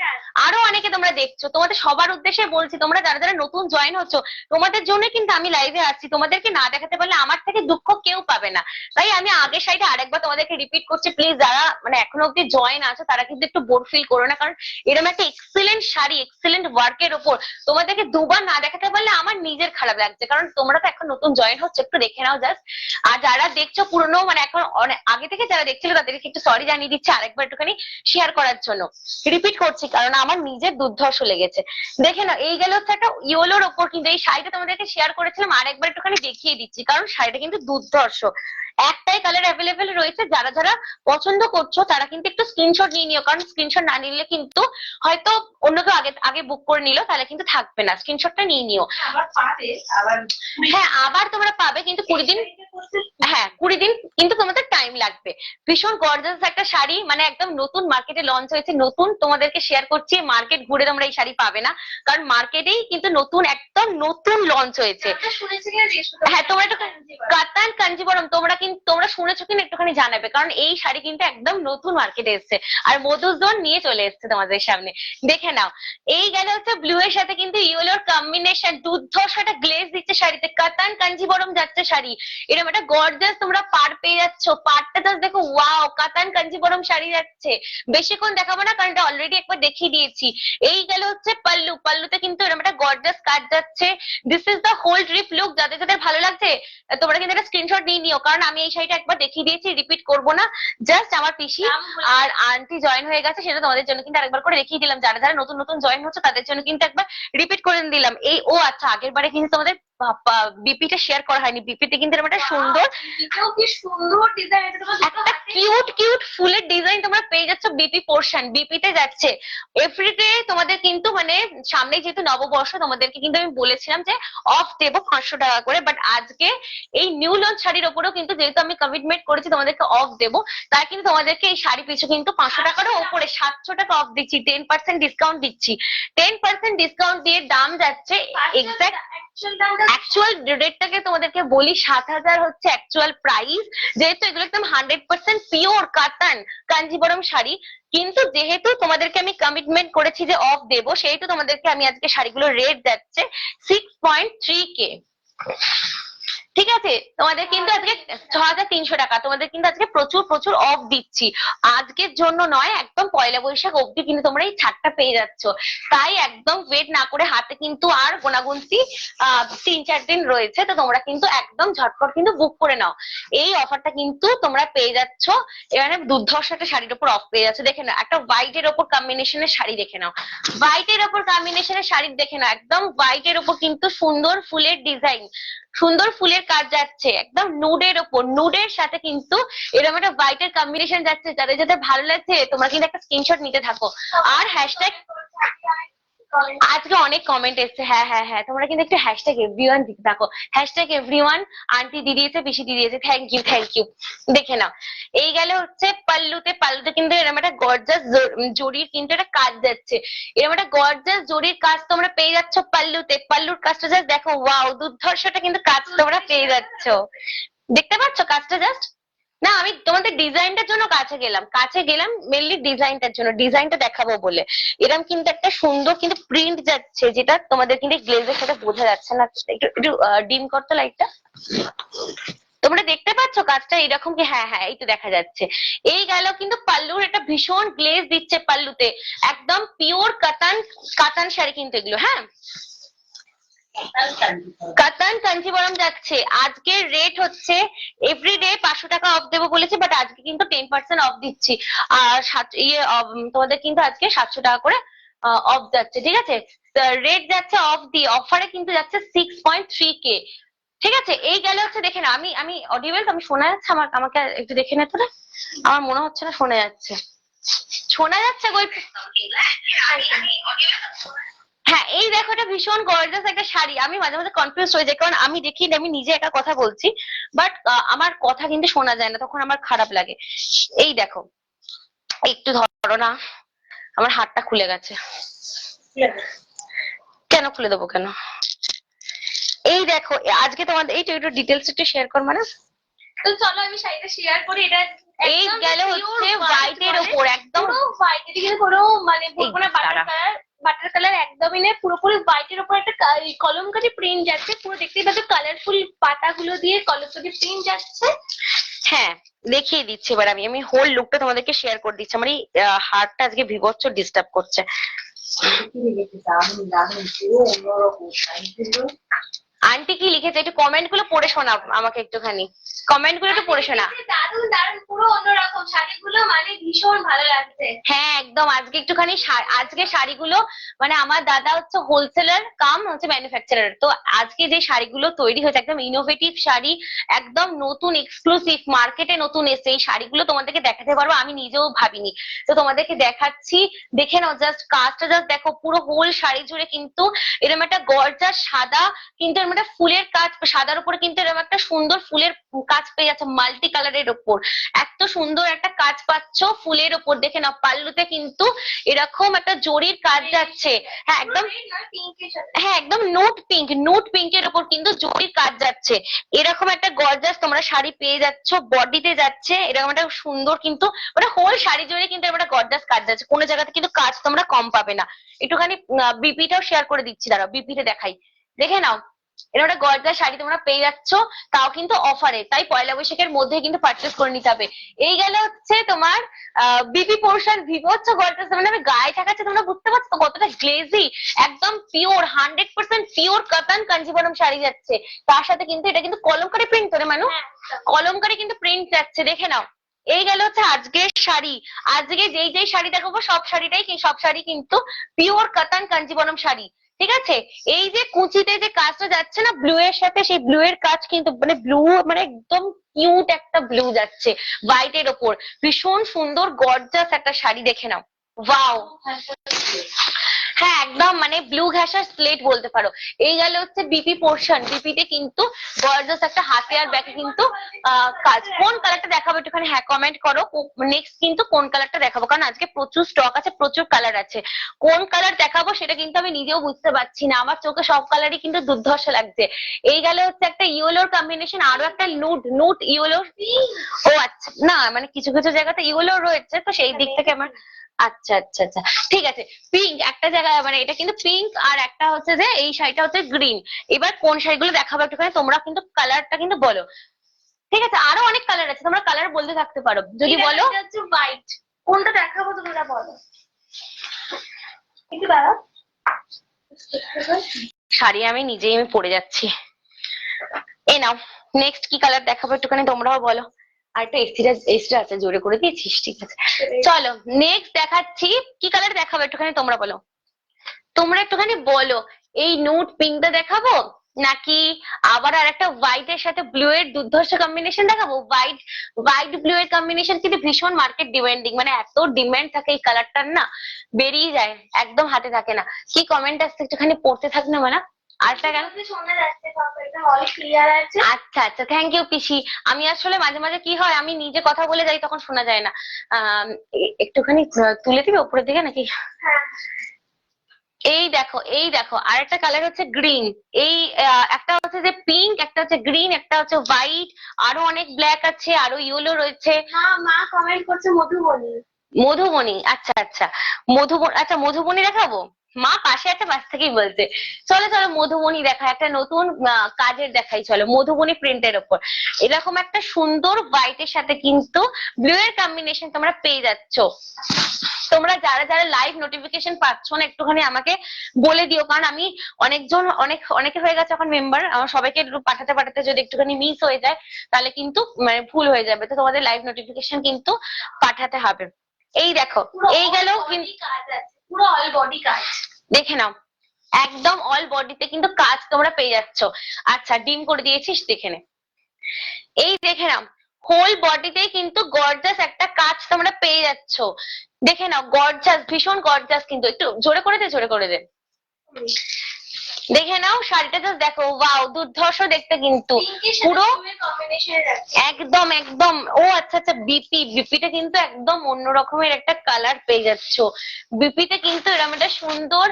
আরো অনেকে তোমরা দেখছো, তোমাদের সবার উদ্দেশ্যে বলছি, তোমরা যারা যারা নতুন জয়েন হচ্ছ, তোমাদের জন্য কিন্তু আমি লাইভে আসছি। তোমাদেরকে না দেখাতে পারলে আমার থেকে দুঃখ কেউ পাবে না, তাই আমি আগের সাইডে আরেকবার তোমাদেরকে রিপিট করছি। প্লিজ যারা মানে এখনো অব্দি জয়েন আছো, তারা কিন্তু একটু বোর ফিল করো না, কারণ এরকম একটা এক্সিলেন্ট শাড়ি এক্সিলেন্ট ওয়ার্কের ওপর তোমাদেরকে দুবার না দেখাতে পারলে আমার নিজের খারাপ লাগছে, কারণ তোমরা তো এখন নতুন জয়েন হচ্ছে, একটু দেখে নাও জাস্ট। আর যারা দেখছো পুরনো, মানে এখন অনেক আগে থেকে যারা দেখছিল, তাদেরকে একটু সরি জানিয়ে দিচ্ছি আরেকবার একটুখানি শেয়ার করার জন্য রিপিট করছি, কারণ আমার নিজের দুর্ধর্ষ লেগেছে। দেখে না, এই গেল হচ্ছে একটা ইয়েলোর ওপর, কিন্তু এই শাড়িটা তোমাদেরকে শেয়ার করেছিলাম, আরেকবার একটুখানি দেখিয়ে দিচ্ছি, কারণ শাড়িটা কিন্তু দুর্ধর্ষ। একটাই কালার অ্যাভেলেবেল রয়েছে, যারা যারা পছন্দ করছো তারা কিন্তু একটু স্ক্রিনশট নিয়ে নিও, কারণ স্ক্রিনশট না নিলে কিন্তু হয়তো অন্য কেউ আগে আগে বুক করে নিল, তাহলে কিন্তু থাকবে না, স্ক্রিনশটটা নিয়ে নিও। হ্যাঁ আবার তোমরা পাবে, কিন্তু 20 দিন, হ্যাঁ 20 দিন কিন্তু তোমাদের টাইম লাগবে। ভীষণ গর্জাস একটা শাড়ি, মানে একদম নতুন মার্কেটে লঞ্চ হয়েছে, নতুন তোমাদেরকে শেয়ার করছি। মার্কেট ঘুরে তোমরা এই শাড়ি পাবে না, কারণ মার্কেটেই কিন্তু নতুন, একদম নতুন লঞ্চ হয়েছে। হ্যাঁ তোমরা একটু কাতান কাঞ্জিবরম তোমরা শুনেছো কিনা একটুখানি জানাবে, কারণ এই শাড়ি কিন্তু একদম নতুন মার্কেটে এসছে, আর মধুজন নিয়ে চলে এসছে তোমাদের সামনে। দেখে নাও, এই গেলে হচ্ছে ব্লু এর সাথে কিন্তু ইয়েলোর কম্বিনেশন, দুর্ধর্ষ একটা গ্লেজ দিচ্ছে শাড়িতে, কাতান কাঞ্জিবরম যাচ্ছে শাড়ি, এরকম একটা গর্জাস তোমরা পাড় পেয়ে যাচ্ছ। পাড়টা জাস্ট দেখো, ওয়াও, কাতান কাঞ্জিবরম শাড়ি যাচ্ছে। বেশিক্ষণ দেখাবো না, কারণ এটা অলরেডি একবার দেখিয়ে দিয়েছি। এই গেল হচ্ছে পাল্লু, পাল্লুতে কিন্তু এরকম একটা গর্জাস কাজ যাচ্ছে। This is the whole trip look. যাদের যাদের ভালো লাগছে তোমরা কিন্তু একটা স্ক্রিনশট নিয়ে নিও, কারণ আমি এই শাড়িটা একবার দেখিয়ে দিয়েছি, রিপিট করবো না। জাস্ট আমার পিসি আর আন্টি জয়েন হয়ে গেছে, সেটা তোমাদের জন্য কিন্তু আরেকবার করে দেখিয়ে দিলাম। যারা যারা নতুন নতুন জয়েন হচ্ছে তাদের জন্য কিন্তু একবার রিপিট করে দিলাম। এই ও আচ্ছা, আগের বারে কিন্তু তোমাদের বিপিটা শেয়ার করা হয়নি, বিপিতে কিন্তু এরকম একটা সুন্দর ডিজাইন, একটা কিউট কিউট ফুলের ডিজাইন তোমরা পেয়ে যাচ্ছ। বিপি পোর্শন বিপিতে যাচ্ছে। এভরিডে তোমাদের কিন্তু মানে সামনে যেহেতু নববর্ষ, তোমাদেরকে কিন্তু আমি বলেছিলাম যে অফ দেবো 500 টাকা করে, বাট আজকে এই নিউ লঞ্চ শাড়ির ওপরেও কিন্তু যেহেতু আমি কমিটমেন্ট করেছি তোমাদেরকে অফ দেবো, তাই কিন্তু তোমাদেরকে এই শাড়ি পিছু কিন্তু 500 টাকারও ওপরে 700 টাকা অফ দিচ্ছি, 10% ডিসকাউন্ট দিচ্ছি। 10% ডিসকাউন্ট দিয়ে দাম যাচ্ছে এক্সাক্ট অ্যাকচুয়াল রেটটাকে তোমাদেরকে বলি, 7,000 হচ্ছে অ্যাকচুয়াল প্রাইস। যেহেতু এগুলো একদম 100% পিওর কাতান কাঞ্জিবরম শাড়ি, কিন্তু যেহেতু তোমাদেরকে আমি কমিটমেন্ট করেছি যে অফ দেবো, সেহেতু তোমাদেরকে আমি আজকে শাড়িগুলোর রেট যাচ্ছে 6.3K। ঠিক আছে, তোমাদের কিন্তু আজকে 6,300 টাকা, তোমাদের কিন্তু আজকে প্রচুর প্রচুর অফ দিচ্ছি। আজকের জন্য নয়, একদম পয়লা বৈশাখ অব্দি কিন্তু তোমরা এই ছাড়টা পেয়ে যাচ্ছ। তাই একদম ওয়েট না করে, হাতে কিন্তু আর গোনাগুনতি 3-4 দিন রয়েছে, তো তোমরা কিন্তু একদম ঝটপট কিন্তু বুক করে নাও। এই অফারটা কিন্তু তোমরা পেয়ে যাচ্ছ। এখানে দুর্ধর্ষ একটা শাড়ির উপর অফ পেয়ে যাচ্ছে। দেখে নাও, একটা হোয়াইটের ওপর কম্বিনেশনের শাড়ি দেখে নাও, হোয়াইটের ওপর কম্বিনেশনের শাড়ি দেখে নাও, একদম হোয়াইটের ওপর কিন্তু সুন্দর ফুলের ডিজাইন, সুন্দর ফুলের কাজ যাচ্ছে, একদম নুডের ওপর, নুডের সাথে কিন্তু এরকম একটা হোয়াইটের কম্বিনেশন যাচ্ছে। যাদের যাদের ভালো লাগছে তোমরা কিন্তু একটা স্ক্রিনশট নিতে থাকো। আর হ্যাশট্যাগ, আজকে অনেক কমেন্ট এসছে, হ্যাঁ হ্যাঁ হ্যাঁ, তোমরা কিন্তু একটু হ্যাশট্যাগ এভরিওয়ান দিতে থাকো, হ্যাশট্যাগ এভরিওয়ান। আন্টি দি দিয়েছে, পিসি দি দিয়েছে, থ্যাংক ইউ থ্যাংক ইউ। দেখে নাও, এই গেলে হচ্ছে পাল্লুতে, পাল্লুতে কিন্তু এরকম একটা গর্জাস জরির কিন্তু একটা কাজ যাচ্ছে, এরকম একটা গর্জাস জরির কাজ তোমরা পেয়ে যাচ্ছ পাল্লুতে। পাল্লুর কাজটা জাস্ট দেখো, ওয়াও, দুর্ধর্ষটা কিন্তু কাজ তোমরা পেয়ে যাচ্ছ। দেখতে পাচ্ছ কাজটা জাস্ট, না, আমি তোমাদের ডিজাইনটার জন্য কাছে গেলাম মেনলি ডিজাইনটার জন্য, ডিজাইনটা দেখাবো বলে। এরকম কিন্তু একটা সুন্দর কিন্তু প্রিন্ট যাচ্ছে, যেটা তোমাদের কিন্তু গ্লেজের সাথে বোঝা যাচ্ছে না। একটু একটু ডিম করতো লাইটটা, তোমরা দেখতে পাচ্ছ কাজটা এরকম কি? হ্যাঁ হ্যাঁ, এই তো দেখা যাচ্ছে। এই গেল কিন্তু পাল্লুর একটা ভীষণ গ্লেজ দিচ্ছে পাল্লুতে, একদম পিওর কাতান, কাতান শাড়ি কিন্তু এগুলো। হ্যাঁ, কাতান কাঞ্জিবরম যাচ্ছে। আজকের রেট হচ্ছে এভরিডে 500 টাকা অফ দেবো বলেছে, বাট আজকে কিন্তু 10% অফ দিচ্ছি। আর তোমাদের কিন্তু আজকে 700 টাকা করে অফ যাচ্ছে, ঠিক আছে? রেট যাচ্ছে অফ দিয়ে, অফারে কিন্তু যাচ্ছে 6.3K। ঠিক আছে, এই গেলে হচ্ছে, দেখে না আমি আমি অডিয়েবল, আমি শোনা যাচ্ছে আমার? আমাকে একটু দেখে নে তোরা, আমার মনে হচ্ছে না শোনা যাচ্ছে। শোনা যাচ্ছে গো? হ্যাঁ, এই দেখো, এটা ভীষণ গর্জাস একটা শাড়ি। আমি মাঝে মাঝে কনফিউজ হয়ে যাই, কারণ আমি দেখি আমি নিজে একা কথা বলছি, বাট আমার কথা কিন্তু শোনা যায় না, তখন আমার খারাপ লাগে। এই দেখো, একটু ধরো না, আমার হাতটা খুলে গেছে। কেন খুলে দেবো কেন? এই দেখো, আজকে তোমাদের এই একটু ডিটেলস একটু শেয়ার কর মানে। তো চলো আমি শাড়িটা শেয়ার করি। এটা এই গেল হচ্ছে হোয়াইটের ওপর, একদম হোয়াইট, এটা কিন্তু কোনো মানে বলবো না বাটার কালার, বাটার কালার একদমই নেই, পুরোপুরি হোয়াইটের উপর একটা কলমকারি প্রিন্ট যাচ্ছে। পুরো দেখতেই পাচ্ছ কালারফুল পাতাগুলো দিয়ে কলমকারি প্রিন্ট যাচ্ছে। হ্যাঁ, দেখিয়ে দিচ্ছি এবার আমি আমি হোল লুকটা তোমাদেরকে শেয়ার করে দিচ্ছি। আমার এই হার্টটা আজকে বিভৎস ডিস্টার্ব করছে। আন্টি কি লিখেছে একটু কমেন্ট গুলো পড়ে শোনা আমাকে, একটুখানি কমেন্ট গুলো একটু পড়ে শোনা। দারুন দারুন, পুরো অন্যরকম শাড়িগুলো, মানে ভীষণ ভালো লাগছে। হ্যাঁ একদম, আজকে একটুখানি আজকে শাড়িগুলো মানে আমার দাদা হচ্ছে হোলসেলার কাম হচ্ছে ম্যানুফ্যাকচারার, তো আজকে যে শাড়িগুলো তৈরি হয়েছে একদম ইনোভেটিভ শাড়ি, একদম নতুন এক্সক্লুসিভ, মার্কেটে নতুন এসে এই শাড়িগুলো তোমাদেরকে দেখাতে পারবো, আমি নিজেও ভাবিনি। তো তোমাদেরকে দেখাচ্ছি, দেখে নাও জাস্ট কাজটা, জাস্ট দেখো পুরো হোল শাড়ি জুড়ে কিন্তু এরকম একটা গর্জাস সাদা, কিন্তু এরকম একটা ফুলের কাজ, সাদার উপরে কিন্তু এরকম একটা সুন্দর ফুলের কাজ পেয়ে যাচ্ছে মাল্টি কালারের ওপর। এত সুন্দর একটা কাজ পাচ্ছ ফুলের ওপর, দেখে নাও পাল্লুতে কিন্তু এরকম একটা জরির কাজ যাচ্ছে। হ্যাঁ একদম, হ্যাঁ একদম নোট পিঙ্কের ওপর কিন্তু জরির কাজ যাচ্ছে। এরকম একটা গর্জাস তোমরা শাড়ি পেয়ে যাচ্ছ, বডিতে যাচ্ছে এরকম একটা সুন্দর, কিন্তু মানে হোল শাড়ি জুড়ে কিন্তু এরকম একটা গর্জাস কাজ যাচ্ছে, কোনো জায়গাতে কিন্তু কাজ তোমরা কম পাবে না। একটুখানি বিপিটাও শেয়ার করে দিচ্ছি, দাঁড়াও বিপিতে দেখাই, দেখে নাও। এরকম একটা গর্জাস শাড়ি তোমরা পেয়ে যাচ্ছ, তাও কিন্তু অফারে, তাই পয়লা বৈশাখের মধ্যে কিন্তু পারচেস করে নিতে হবে। এই গেল হচ্ছে তোমার বিপি পোর্শন, বিভৎস গর্জাস, মানে আমি গায়ে থাকাচ্ছে, তোমরা বুঝতে পারছো তো কতটা গ্লেজি, একদম পিওর 100% পিওর কাতান কাঞ্জিভরম শাড়ি যাচ্ছে। তার সাথে কিন্তু এটা কিন্তু কলমকারি প্রিন্ট করে মানু, কলমকারি কিন্তু প্রিন্ট যাচ্ছে, দেখে নাও। এই গেল হচ্ছে আজকের শাড়ি। আজকে যেই যেই শাড়ি দেখাবো সব শাড়ি কিন্তু পিওর কাতান কাঞ্জিভরম শাড়ি, ঠিক আছে? এই যে কুচিতে যে কাজটা যাচ্ছে না ব্লু এর সাথে, সেই ব্লু এর কাজ কিন্তু মানে ব্লু, মানে একদম কিউট একটা ব্লু যাচ্ছে হোয়াইটের ওপর, ভীষণ সুন্দর গর্জাস একটা শাড়ি, দেখে নাও। ওয়াও, হ্যাঁ একদম মানে ব্লু ঘাসার স্লেট বলতে পারো। এই গেল হচ্ছে বিপি পোর্শন, বিপিতে কিন্তু গর্জাস একটা হাতে আর ব্যাকে কিন্তু কাজ। কোন কালারটা দেখাবো একটুখানি হ্যাঁ কমেন্ট করো, নেক্সট কিন্তু কোন কালারটা দেখাবো, কারণ আজকে প্রচুর স্টক আছে, প্রচুর কালার আছে। কোন কালার দেখাবো সেটা কিন্তু আমি নিজেও বুঝতে পারছি না, আমার চোখে সব কালারই কিন্তু দুর্ধর্ষ লাগছে। এই গেলে হচ্ছে একটা ইয়েলোর কম্বিনেশন, আরো একটা নুট ইয়েলো। ও আচ্ছা, না মানে কিছু কিছু জায়গাতে ইয়েলো রয়েছে, তো সেই দিক থেকে আমার আচ্ছা আচ্ছা আচ্ছা ঠিক আছে। পিঙ্ক একটা জায়গায়, মানে এটা কিন্তু পিঙ্ক, আর একটা হচ্ছে যে এই শাড়িটা হচ্ছে গ্রিন। এবার কোন শাড়িগুলো দেখাবো একটুখানি তোমরা কিন্তু কালারটা কিন্তু বলো, ঠিক আছে? আরো অনেক কালার আছে, তোমরা কালার বলতে থাকতে পারো যদি বলো। হোয়াইট, কোনটা দেখাবো তোমরা বলো একটু দাঁড়াও। শাড়ি আমি নিজেই আমি পরে যাচ্ছি। এই নাও, নেক্সট কি কালার দেখাবো একটুখানি তোমরাও বলো। আর একটা এক্সট্রা আছে, জোরে করে দিয়েছিস, ঠিক আছে চলো নেক্সট দেখাচ্ছি। কি কালার দেখাবো একটুখানি তোমরা বলো, তোমরা একটুখানি বলো। এই নুট পিঙ্কটা দেখাবো, নাকি আবার আর একটা হোয়াইট এর সাথে ব্লু এর দুর্ধর্ষ কম্বিনেশন দেখাবো? হোয়াইট ব্লু এর কম্বিনেশন কিন্তু ভীষণ মার্কেট ডিমান্ডিং, মানে এত ডিমান্ড থাকে এই কালারটার না, বেরিয়ে যায় একদম হাতে থাকে না। কি কমেন্ট আসছে একটুখানি পড়তে থাক না মানে। আরেকটা কেন শোনা যাচ্ছে, অল ক্লিয়ার আছে। আচ্ছা আচ্ছা, থ্যাংক ইউ পিসি। আমি আসলে মাঝে মাঝে কি হয়, আমি নিজে কথা বলে যাই তখন শোনা যায় না। একটুখানি তুলে দিবে উপরের দিকে নাকি? হ্যাঁ এই দেখো আরেকটা কালার হচ্ছে গ্রিন। এই একটা হচ্ছে যে পিঙ্ক, একটা হচ্ছে গ্রিন, একটা হচ্ছে হোয়াইট, আরো অনেক ব্ল্যাক আছে, আরো ইয়েলো রয়েছে। মা কমেন্ট করছে মধুবনী। মধুবনী, আচ্ছা আচ্ছা, আচ্ছা মধুবনী দেখাবো। মা পাশে আছে, পাশ থেকেই বলছে। চলো চলো মধুবনী দেখা, একটা নতুন কাজের দেখাই, চলো মধুবনী প্রিন্টের ওপর এরকম একটা সুন্দর হোয়াইটের সাথে কিন্তু ব্লু এর কম্বিনেশন তোমরা পেয়ে যাচ্ছ। তোমরা যারা যারা লাইভ নোটিফিকেশন পাচ্ছ না একটুখানি আমাকে বলে দিও, কারণ আমি অনেকে হয়ে গেছে এখন মেম্বার, আমার সবাইকে একটু পাঠাতে পাঠাতে যদি একটুখানি মিস হয়ে যায় তাহলে কিন্তু মানে ভুল হয়ে যাবে, তো তোমাদের লাইভ নোটিফিকেশন কিন্তু পাঠাতে হবে। এই দেখো, এই গেল পুরো অল বডি কাজ, দেখে নাও একদম অল বডিতে কিন্তু কাজ তোমরা পেয়ে যাচ্ছ। আচ্ছা ডিম করে দিয়েছিস, দেখে নে। এই দেখে নাও হোল বডিতে কিন্তু গর্জাস একটা কাজ তোমরা পেয়ে যাচ্ছ। দেখে নাও গর্জাস, ভীষণ গর্জাস, কিন্তু একটু জোরে করে দে, জোরে করে দে। দেখে নাও শাড়িটা জাস্ট দেখো, ওয়াও দুর্ধর্ষ দেখতে কিন্তু পুরো একদম একদম। ও আচ্ছা আচ্ছা, বিপিটা কিন্তু একদম অন্য রকমের একটা কালার পেয়ে যাচ্ছ। বিপিতে কিন্তু এরকম একটা সুন্দর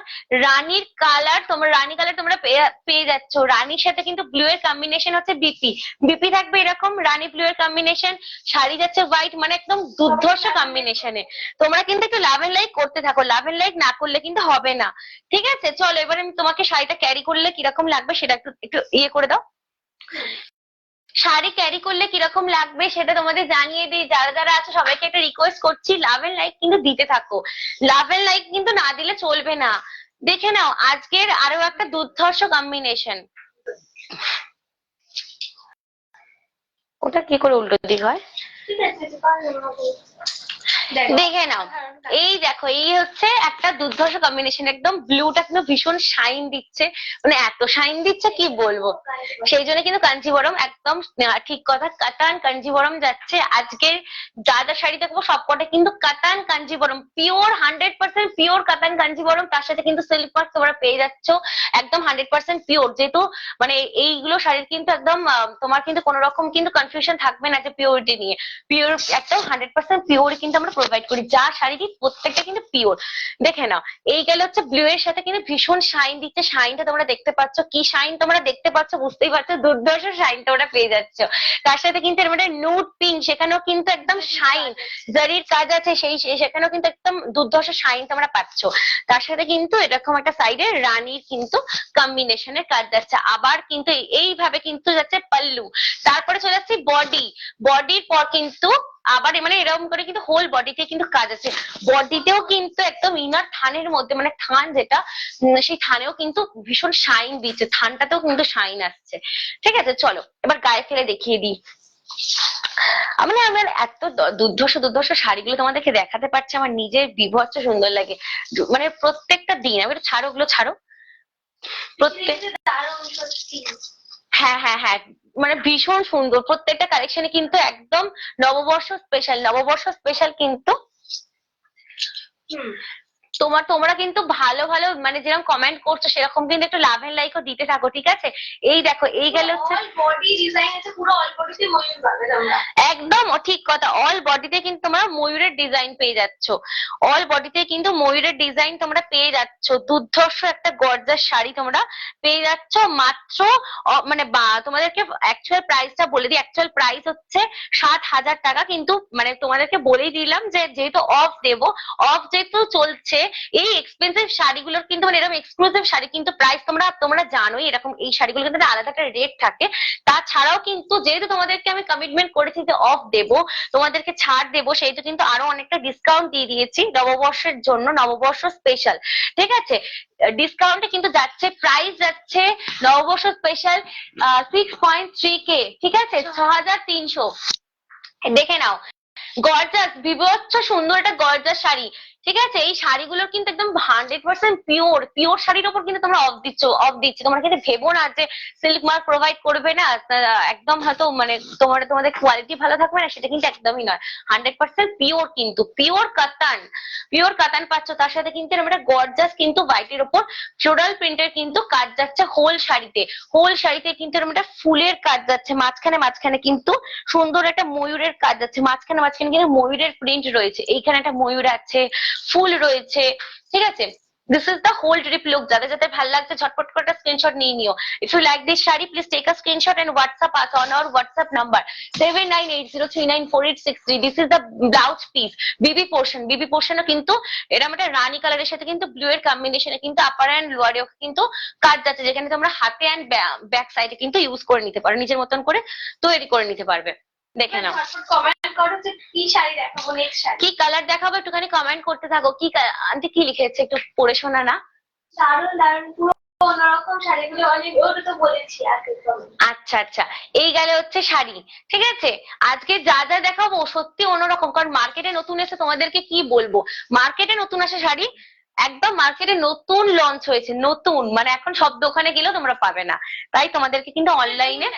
রানীর কালার, রানী কালার তোমরা পেয়ে যাচ্ছ। রানীর সাথে কিন্তু ব্লু এর কম্বিনেশন হচ্ছে বিপি থাকবে এরকম রানী ব্লু এর কম্বিনেশন, শাড়ি যাচ্ছে হোয়াইট, মানে একদম দুর্ধর্ষ কম্বিনেশনে। তোমরা কিন্তু একটু লাভ এন্ড লাইক করতে থাকো, লাভ এন্ড লাইক না করলে কিন্তু হবে না। ঠিক আছে চলো এবার আমি তোমাকে শাড়িটা ক্যারি করলে কিরকম লাগবে সেটা একটু একটু ইয়ে করে দাও। শাড়ি ক্যারি করলে কিরকম লাগবে সেটা তোমাদের জানিয়ে দিই। যারা যারা আছে সবাইকে একটা রিকোয়েস্ট করছি, লাভ এন্ড লাইক কিন্তু দিতে থাকো, লাভ এন্ড লাইক কিন্তু না দিলে চলবে না। দেখে নাও আজকের আরো একটা দুর্ধর্ষ কম্বিনেশন। ওটা কি করে উল্টো দিক হয়? দেখে নাও, এই দেখো এই হচ্ছে একটা দুর্ধর্ষ কম্বিনেশন, একদম ব্লুটা কিন্তু ভীষণ শাইন দিচ্ছে, মানে এত শাইন দিচ্ছে কি বলবো। সেই জন্য কিন্তু কাঞ্জিবরম একদম ঠিক কথা, কাতান কাঞ্জিবরম যাচ্ছে আজকের। যা যা শাড়ি দেখবো সবকটা কিন্তু কাতান কাঞ্জিবরম, পিওর 100% পিওর কাতান কাঞ্জিবরম, তার সাথে কিন্তু সিল্ক মার্ক তোমরা পেয়ে যাচ্ছ একদম 100% পিওর। যেহেতু মানে এইগুলো শাড়ির কিন্তু একদম তোমার কিন্তু কোনো রকম কিন্তু কনফিউশন থাকবে না যে পিওরিটি নিয়ে। পিওর একদম 100% পিওর কিন্তু আমরা প্রোভাইড করি, যা শাড়ি প্রত্যেকটা কিন্তু পিওর। দেখে নাও এই গেল হচ্ছে ব্লু এর সাথে কিন্তু ভীষণ শাইন দিচ্ছে, শাইনটা তোমরা দেখতে পাচ্ছ, কি শাইন তোমরা দেখতে পাচ্ছ বুঝতেই পারছো, দুর্ধর্ষ শাইন তোমরা পেয়ে যাচ্ছ। তার সাথে কিন্তু এর মধ্যে নুড পিঙ্ক, সেখানেও কিন্তু একদম শাইন, জারির কাজ আছে সেখানেও কিন্তু একদম দুর্ধর্ষ শাইন তোমরা পাচ্ছ। তার সাথে কিন্তু এরকম একটা সাইডে রানীর কিন্তু কম্বিনেশনের কাজ যাচ্ছে, আবার কিন্তু এইভাবে কিন্তু যাচ্ছে পাল্লু। তারপরে চলে যাচ্ছে বডির পর কিন্তু আবার মানে এরকম করে কিন্তু হোল বডিতে কিন্তু কাজ আছে। বডিতেও কিন্তু একদম ইনার থানের মধ্যে মানে থান যেটা, সেই থানেও কিন্তু ভীষণ শাইন দিচ্ছে, থানটাতেও কিন্তু শাইন আসছে। ঠিক আছে চলো এবার গায়ে ফেলে দেখিয়ে দিই। মানে আমার এত দুর্ধর্ষ শাড়িগুলো তোমাদেরকে দেখাতে পারছি, আমার নিজের বিভৎস সুন্দর লাগে। মানে প্রত্যেকটা দিন আমি ছাড়ো, ওগুলো ছাড়ো প্রত্যেক। হ্যাঁ হ্যাঁ হ্যাঁ, মানে ভীষণ সুন্দর প্রত্যেকটা কালেকশনে কিন্তু একদম নববর্ষ স্পেশাল কিন্তু। তোমরা কিন্তু ভালো ভালো মানে যেরকম কমেন্ট করছো সেরকম কিন্তু একটু লাভ এন্ড লাইকও দিতে থাকো, ঠিক আছে। এই দেখো এই গেল হচ্ছে বডি ডিজাইন আছে, পুরো অল বডিতে ময়ূর পাবে তোমরা, একদম ঠিক কথা, অল বডিতে কিন্তু তোমরা ময়ূরের ডিজাইন পেয়ে যাচ্ছ, অল বডিতে কিন্তু ময়ূরের ডিজাইন তোমরা পেয়ে যাচ্ছ। দুর্ধর্ষ একটা গর্জাস শাড়ি তোমরা পেয়ে যাচ্ছ মাত্র মানে তোমাদেরকে অ্যাকচুয়াল প্রাইসটা বলে দিই, অ্যাকচুয়াল প্রাইস হচ্ছে 60,000 টাকা, কিন্তু মানে তোমাদেরকে বলেই দিলাম যে যেহেতু অফ যেহেতু চলছে, এই এক্সপেন্সিভ শাড়িগুলোর কিন্তু মানে এরকম এক্সক্লুসিভ শাড়ি কিন্তু প্রাইস তোমরা জানোই, এরকম এই শাড়িগুলো কিন্তু আলাদা একটা রেট থাকে। তাছাড়াও কিন্তু যেহেতু তোমাদেরকে আমি কমিটমেন্ট করেছি যে অফ দেবো, তোমাদেরকে ছাড় দেবো, সেইটা কিন্তু আরো অনেকটা ডিসকাউন্ট দিয়ে দিয়েছি নববর্ষের জন্য, নববর্ষ স্পেশাল। ঠিক আছে ডিসকাউন্টে কিন্তু যাচ্ছে, প্রাইস যাচ্ছে নববর্ষ স্পেশাল 6.3K, ঠিক আছে 6,300। দেখে নাও গর্জাস বিভৎস সুন্দর একটা গর্জাস শাড়ি, ঠিক আছে। এই শাড়িগুলোর কিন্তু একদম 100% পিওর শাড়ির উপর কিন্তু তোমরা অফ দিচ্ছি। তোমরা কিন্তু ভেবো না যে সিল্ক মার্ক প্রোভাইড করবে না, একদম হয়তো মানে তোমাদের কোয়ালিটি ভালো থাকবে না, সেটা কিন্তু একদমই নয়। 100% পিওর, কিন্তু পিওর কাতান পাচ্ছ। তার সাথে কিন্তু আমরা গর্জাস কিন্তু হোয়াইটের উপর ফ্লোরাল প্রিন্টের কিন্তু কাজ যাচ্ছে হোল শাড়িতে কিন্তু এরকম একটা ফুলের কাজ যাচ্ছে, মাঝখানে কিন্তু সুন্দর একটা ময়ূরের কাজ যাচ্ছে, মাঝখানে কিন্তু ময়ূরের প্রিন্ট রয়েছে, এইখানে একটা ময়ূর আছে, ফুল রয়েছে, ঠিক আছে। This is the whole trip look. যাদের যাদের ভালো লাগছে ঝটপট করে একটা স্ক্রিনশট নিয়ে নিও। If you like this sari please take a screenshot and WhatsApp us on our WhatsApp number 7880394863। This is the blouse piece, বিবি পোর্শন। বিবি পোর্শনও কিন্তু এরকম একটা রানী কালারের সাথে কিন্তু ব্লু এর কম্বিনেশনে কিন্তু আপার অ্যান্ড লোয়ারেও কিন্তু কাজ যাচ্ছে, যেখানে তোমরা হাতে অ্যান্ড ব্যাক সাইডে কিন্তু ইউজ করে নিতে পারো, নিজের মতন করে তৈরি করে নিতে পারবে। দেখে নাও কমেন্ট করো যে কি শাড়ি দেখাবো, নেক্সট শাড়ি কি কালার দেখাবো, একটুখানি কমেন্ট করতে থাকো। কি আন্টি কি লিখেছে একটু পড়ে শোনা না। দারুণ দারুণ পুরো অন্যরকম শাড়িগুলো অনেক, ওটা তো বলেছি আগে। আচ্ছা আচ্ছা, এই গেলে হচ্ছে শাড়ি। ঠিক আছে, আজকে যা যা দেখাবো সত্যি অন্যরকম, কারণ মার্কেটে নতুন এসে তোমাদেরকে কি বলবো, মার্কেটে নতুন আসে শাড়ি, একদম মার্কেটে নতুন লঞ্চ হয়েছে, নতুন মানে এখন সব দোকানে গেলেও তোমরা পাবে না, তাই তোমাদেরকে কিন্তু অনলাইনে।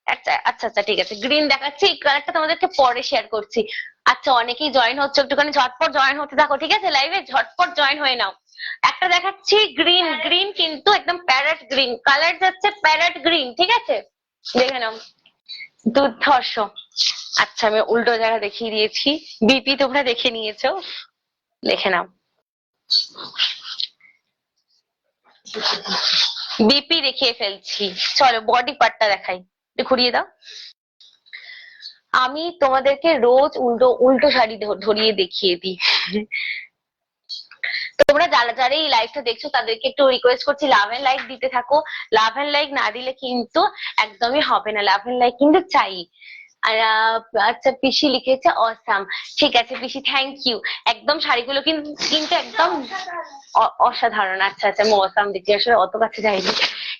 আচ্ছা আচ্ছা আচ্ছা ঠিক আছে, গ্রিন দেখাচ্ছি, এই কালারটা তোমাদেরকে পরে শেয়ার করছি। আচ্ছা অনেকেই জয়েন হচ্ছে, একটুখানি ঝটপট জয়েন হতে থাকো, ঠিক আছে, লাইভে ঝটপট জয়েন হয়ে নাও। একটা দেখাচ্ছি গ্রিন, গ্রিন কিন্তু একদম প্যারট গ্রিন কালার যাচ্ছে, প্যারট গ্রিন, ঠিক আছে, দেখে নাও দুর্ধর্ষ। আচ্ছা আমি উল্টো জায়গা দেখিয়ে দিয়েছি, বিপি তোমরা দেখে নিয়েছো, দেখে নাও বিপি দেখিয়ে ফেলছি। চলো বডি পার্টটা দেখাই, একটু ঘুরিয়ে দাও। আমি তোমাদেরকে রোজ উল্টো উল্টো শাড়ি ধরিয়ে দেখিয়ে দিই। তোমরা যারা যারা এই লাইভটা দেখছো তাদেরকে একটু রিকোয়েস্ট করছি লাভ এন্ড লাইক দিতে থাকো। লাভ এন্ড লাইক না দিলে কিন্তু একদমই হবে না, লাভ এন্ড লাইক কিন্তু চাই। আর আচ্ছা পিসি লিখেছে অসাম, ঠিক আছে পিসি থ্যাংক ইউ। একদম শাড়িগুলো কিন্তু কিন্তু একদম অসাধারণ। আচ্ছা আচ্ছা আমি অসাম দেখছি, আসলে অত কাছে যাইনি।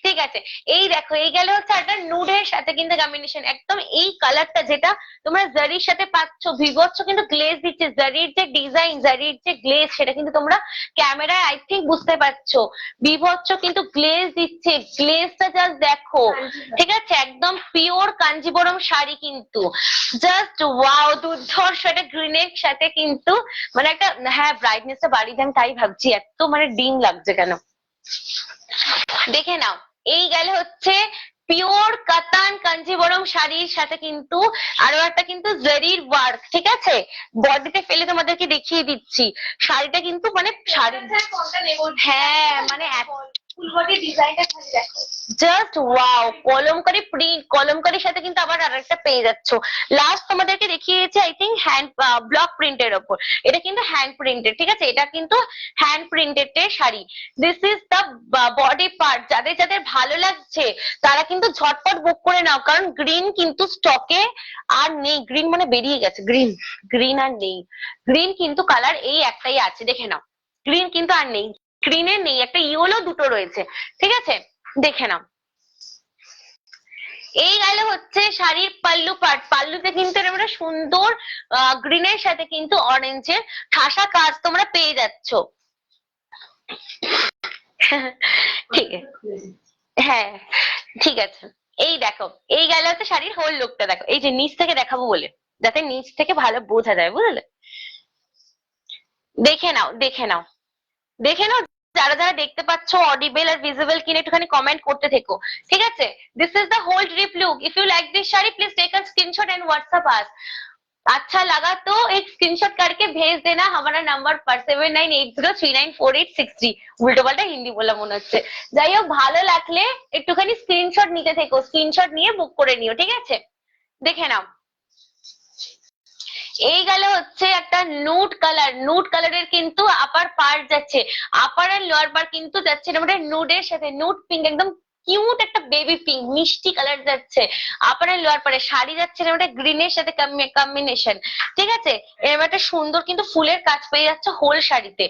ঠিক আছে, এই দেখো এই গেলে হচ্ছে একটা নুডের সাথে কিন্তু কম্বিনেশন, একদম এই কালারটা যেটা তোমরা জারির সাথে পাচ্ছ, বিভৎস কিন্তু গ্লেজ দিচ্ছে, জারির যে ডিজাইন, জারির যে গ্লেজ সেটা কিন্তু তোমরা ক্যামেরায় আই থিঙ্ক বুঝতে পারছো, বিভৎস কিন্তু গ্লেজ দিচ্ছে, গ্লেজটা জাস্ট দেখো, ঠিক আছে, একদম পিওর কাঞ্জিবরম শাড়ি কিন্তু জাস্ট ওয়াও, দুর্ধর্ষ। এটা গ্রিনের সাথে কিন্তু মানে একটা, হ্যাঁ ব্রাইটনেসটা বাড়িয়ে দেন তাই ভাবছি, এত মানে ডিম লাগছে কেন, দেখে নাও। এই গেলে হচ্ছে পিওর কাতান কাঞ্জিবরম শাড়ির সাথে কিন্তু আরো একটা কিন্তু জারির ওয়ার্ক, ঠিক আছে, বডিতে ফেলে তোমাদেরকে দেখিয়ে দিচ্ছি শাড়িটা কিন্তু মানে শাড়ি, হ্যাঁ মানে ফুল বডি ডিজাইনটা খালি দেখো, জাস্ট ওয়াও, কলমকারি প্রিন্ট, কলমকারির সাথে কিন্তু আবার আরেকটা পেয়ে যাচ্ছ। লাস্ট তোমাদেরকে দেখিয়েছি আই থিঙ্ক হ্যান্ড ব্লক প্রিন্টের ওপর, এটা কিন্তু হ্যান্ড প্রিন্টেড, ঠিক আছে, এটা কিন্তু হ্যান্ড প্রিন্টেড এর sari. This is the body part. যাদের যাদের ভালো লাগছে তারা কিন্তু ঝটপট বুক করে নাও, কারণ গ্রিন কিন্তু স্টকে আর নেই, গ্রিন মানে বেরিয়ে গেছে, গ্রিন গ্রিন আর নেই, গ্রিন কিন্তু কালার এই একটাই আছে, দেখে নাও, গ্রিন কিন্তু আর নেই, গ্রিনের নেই, একটা ইয়েলো দুটো রয়েছে, ঠিক আছে, দেখে নাও। এই গেল হচ্ছে শাড়ির পাল্লু পাট, পাল্লুতে কিন্তু এরকম সুন্দর গ্রিনের সাথে কিন্তু অরেঞ্জের ঠাসা কাজ তোমরা পেয়ে যাচ্ছ। ঠিক আছে, হ্যাঁ ঠিক আছে, এই দেখো এই গেল হচ্ছে শাড়ির হোল লুকটা, দেখো এই যে নিচ থেকে দেখাবো বলে, যাতে নিচ থেকে ভালো বোঝা যায়, বুঝলে, দেখে নাও দেখে নাও দেখে নাও। যারা যারা দেখতে পাচ্ছ অডিবল আর ভিজিবল কিনে একটুখানি কমেন্ট করতে থেকো, ঠিক আছে। This is the whole trip look. If you like this sari please take a screenshot and WhatsApp us. अच्छा लगा तो एक स्क्रीनशॉट करके भेज देना हमारा नंबर पर 7980394863। উল্টো পাল্টা হিন্দি বলা মনে হচ্ছে, যাই হোক ভালো লাগলে একটুখানি স্ক্রিনশট নিতে থেকো, স্ক্রিনশট নিয়ে বুক করে নিও, ঠিক আছে, দেখে নাও। এই গেল হচ্ছে একটা নুড কালার, নুড কালারের কিন্তু আপার পার্ট যাচ্ছে, আপার আর লোয়ার পার্ট কিন্তু যাচ্ছে মানে নুডের সাথে, নুড পিঙ্ক, একদম কিউট একটা বেবি পিঙ্ক মিষ্টি কালার যাচ্ছে, আপার আর লোয়ার পারে শাড়ি যাচ্ছে মানে গ্রিনের সাথে কম্বিনেশন, ঠিক আছে, এরকম একটা সুন্দর কিন্তু ফুলের কাজ পেয়ে যাচ্ছে হোল শাড়িতে,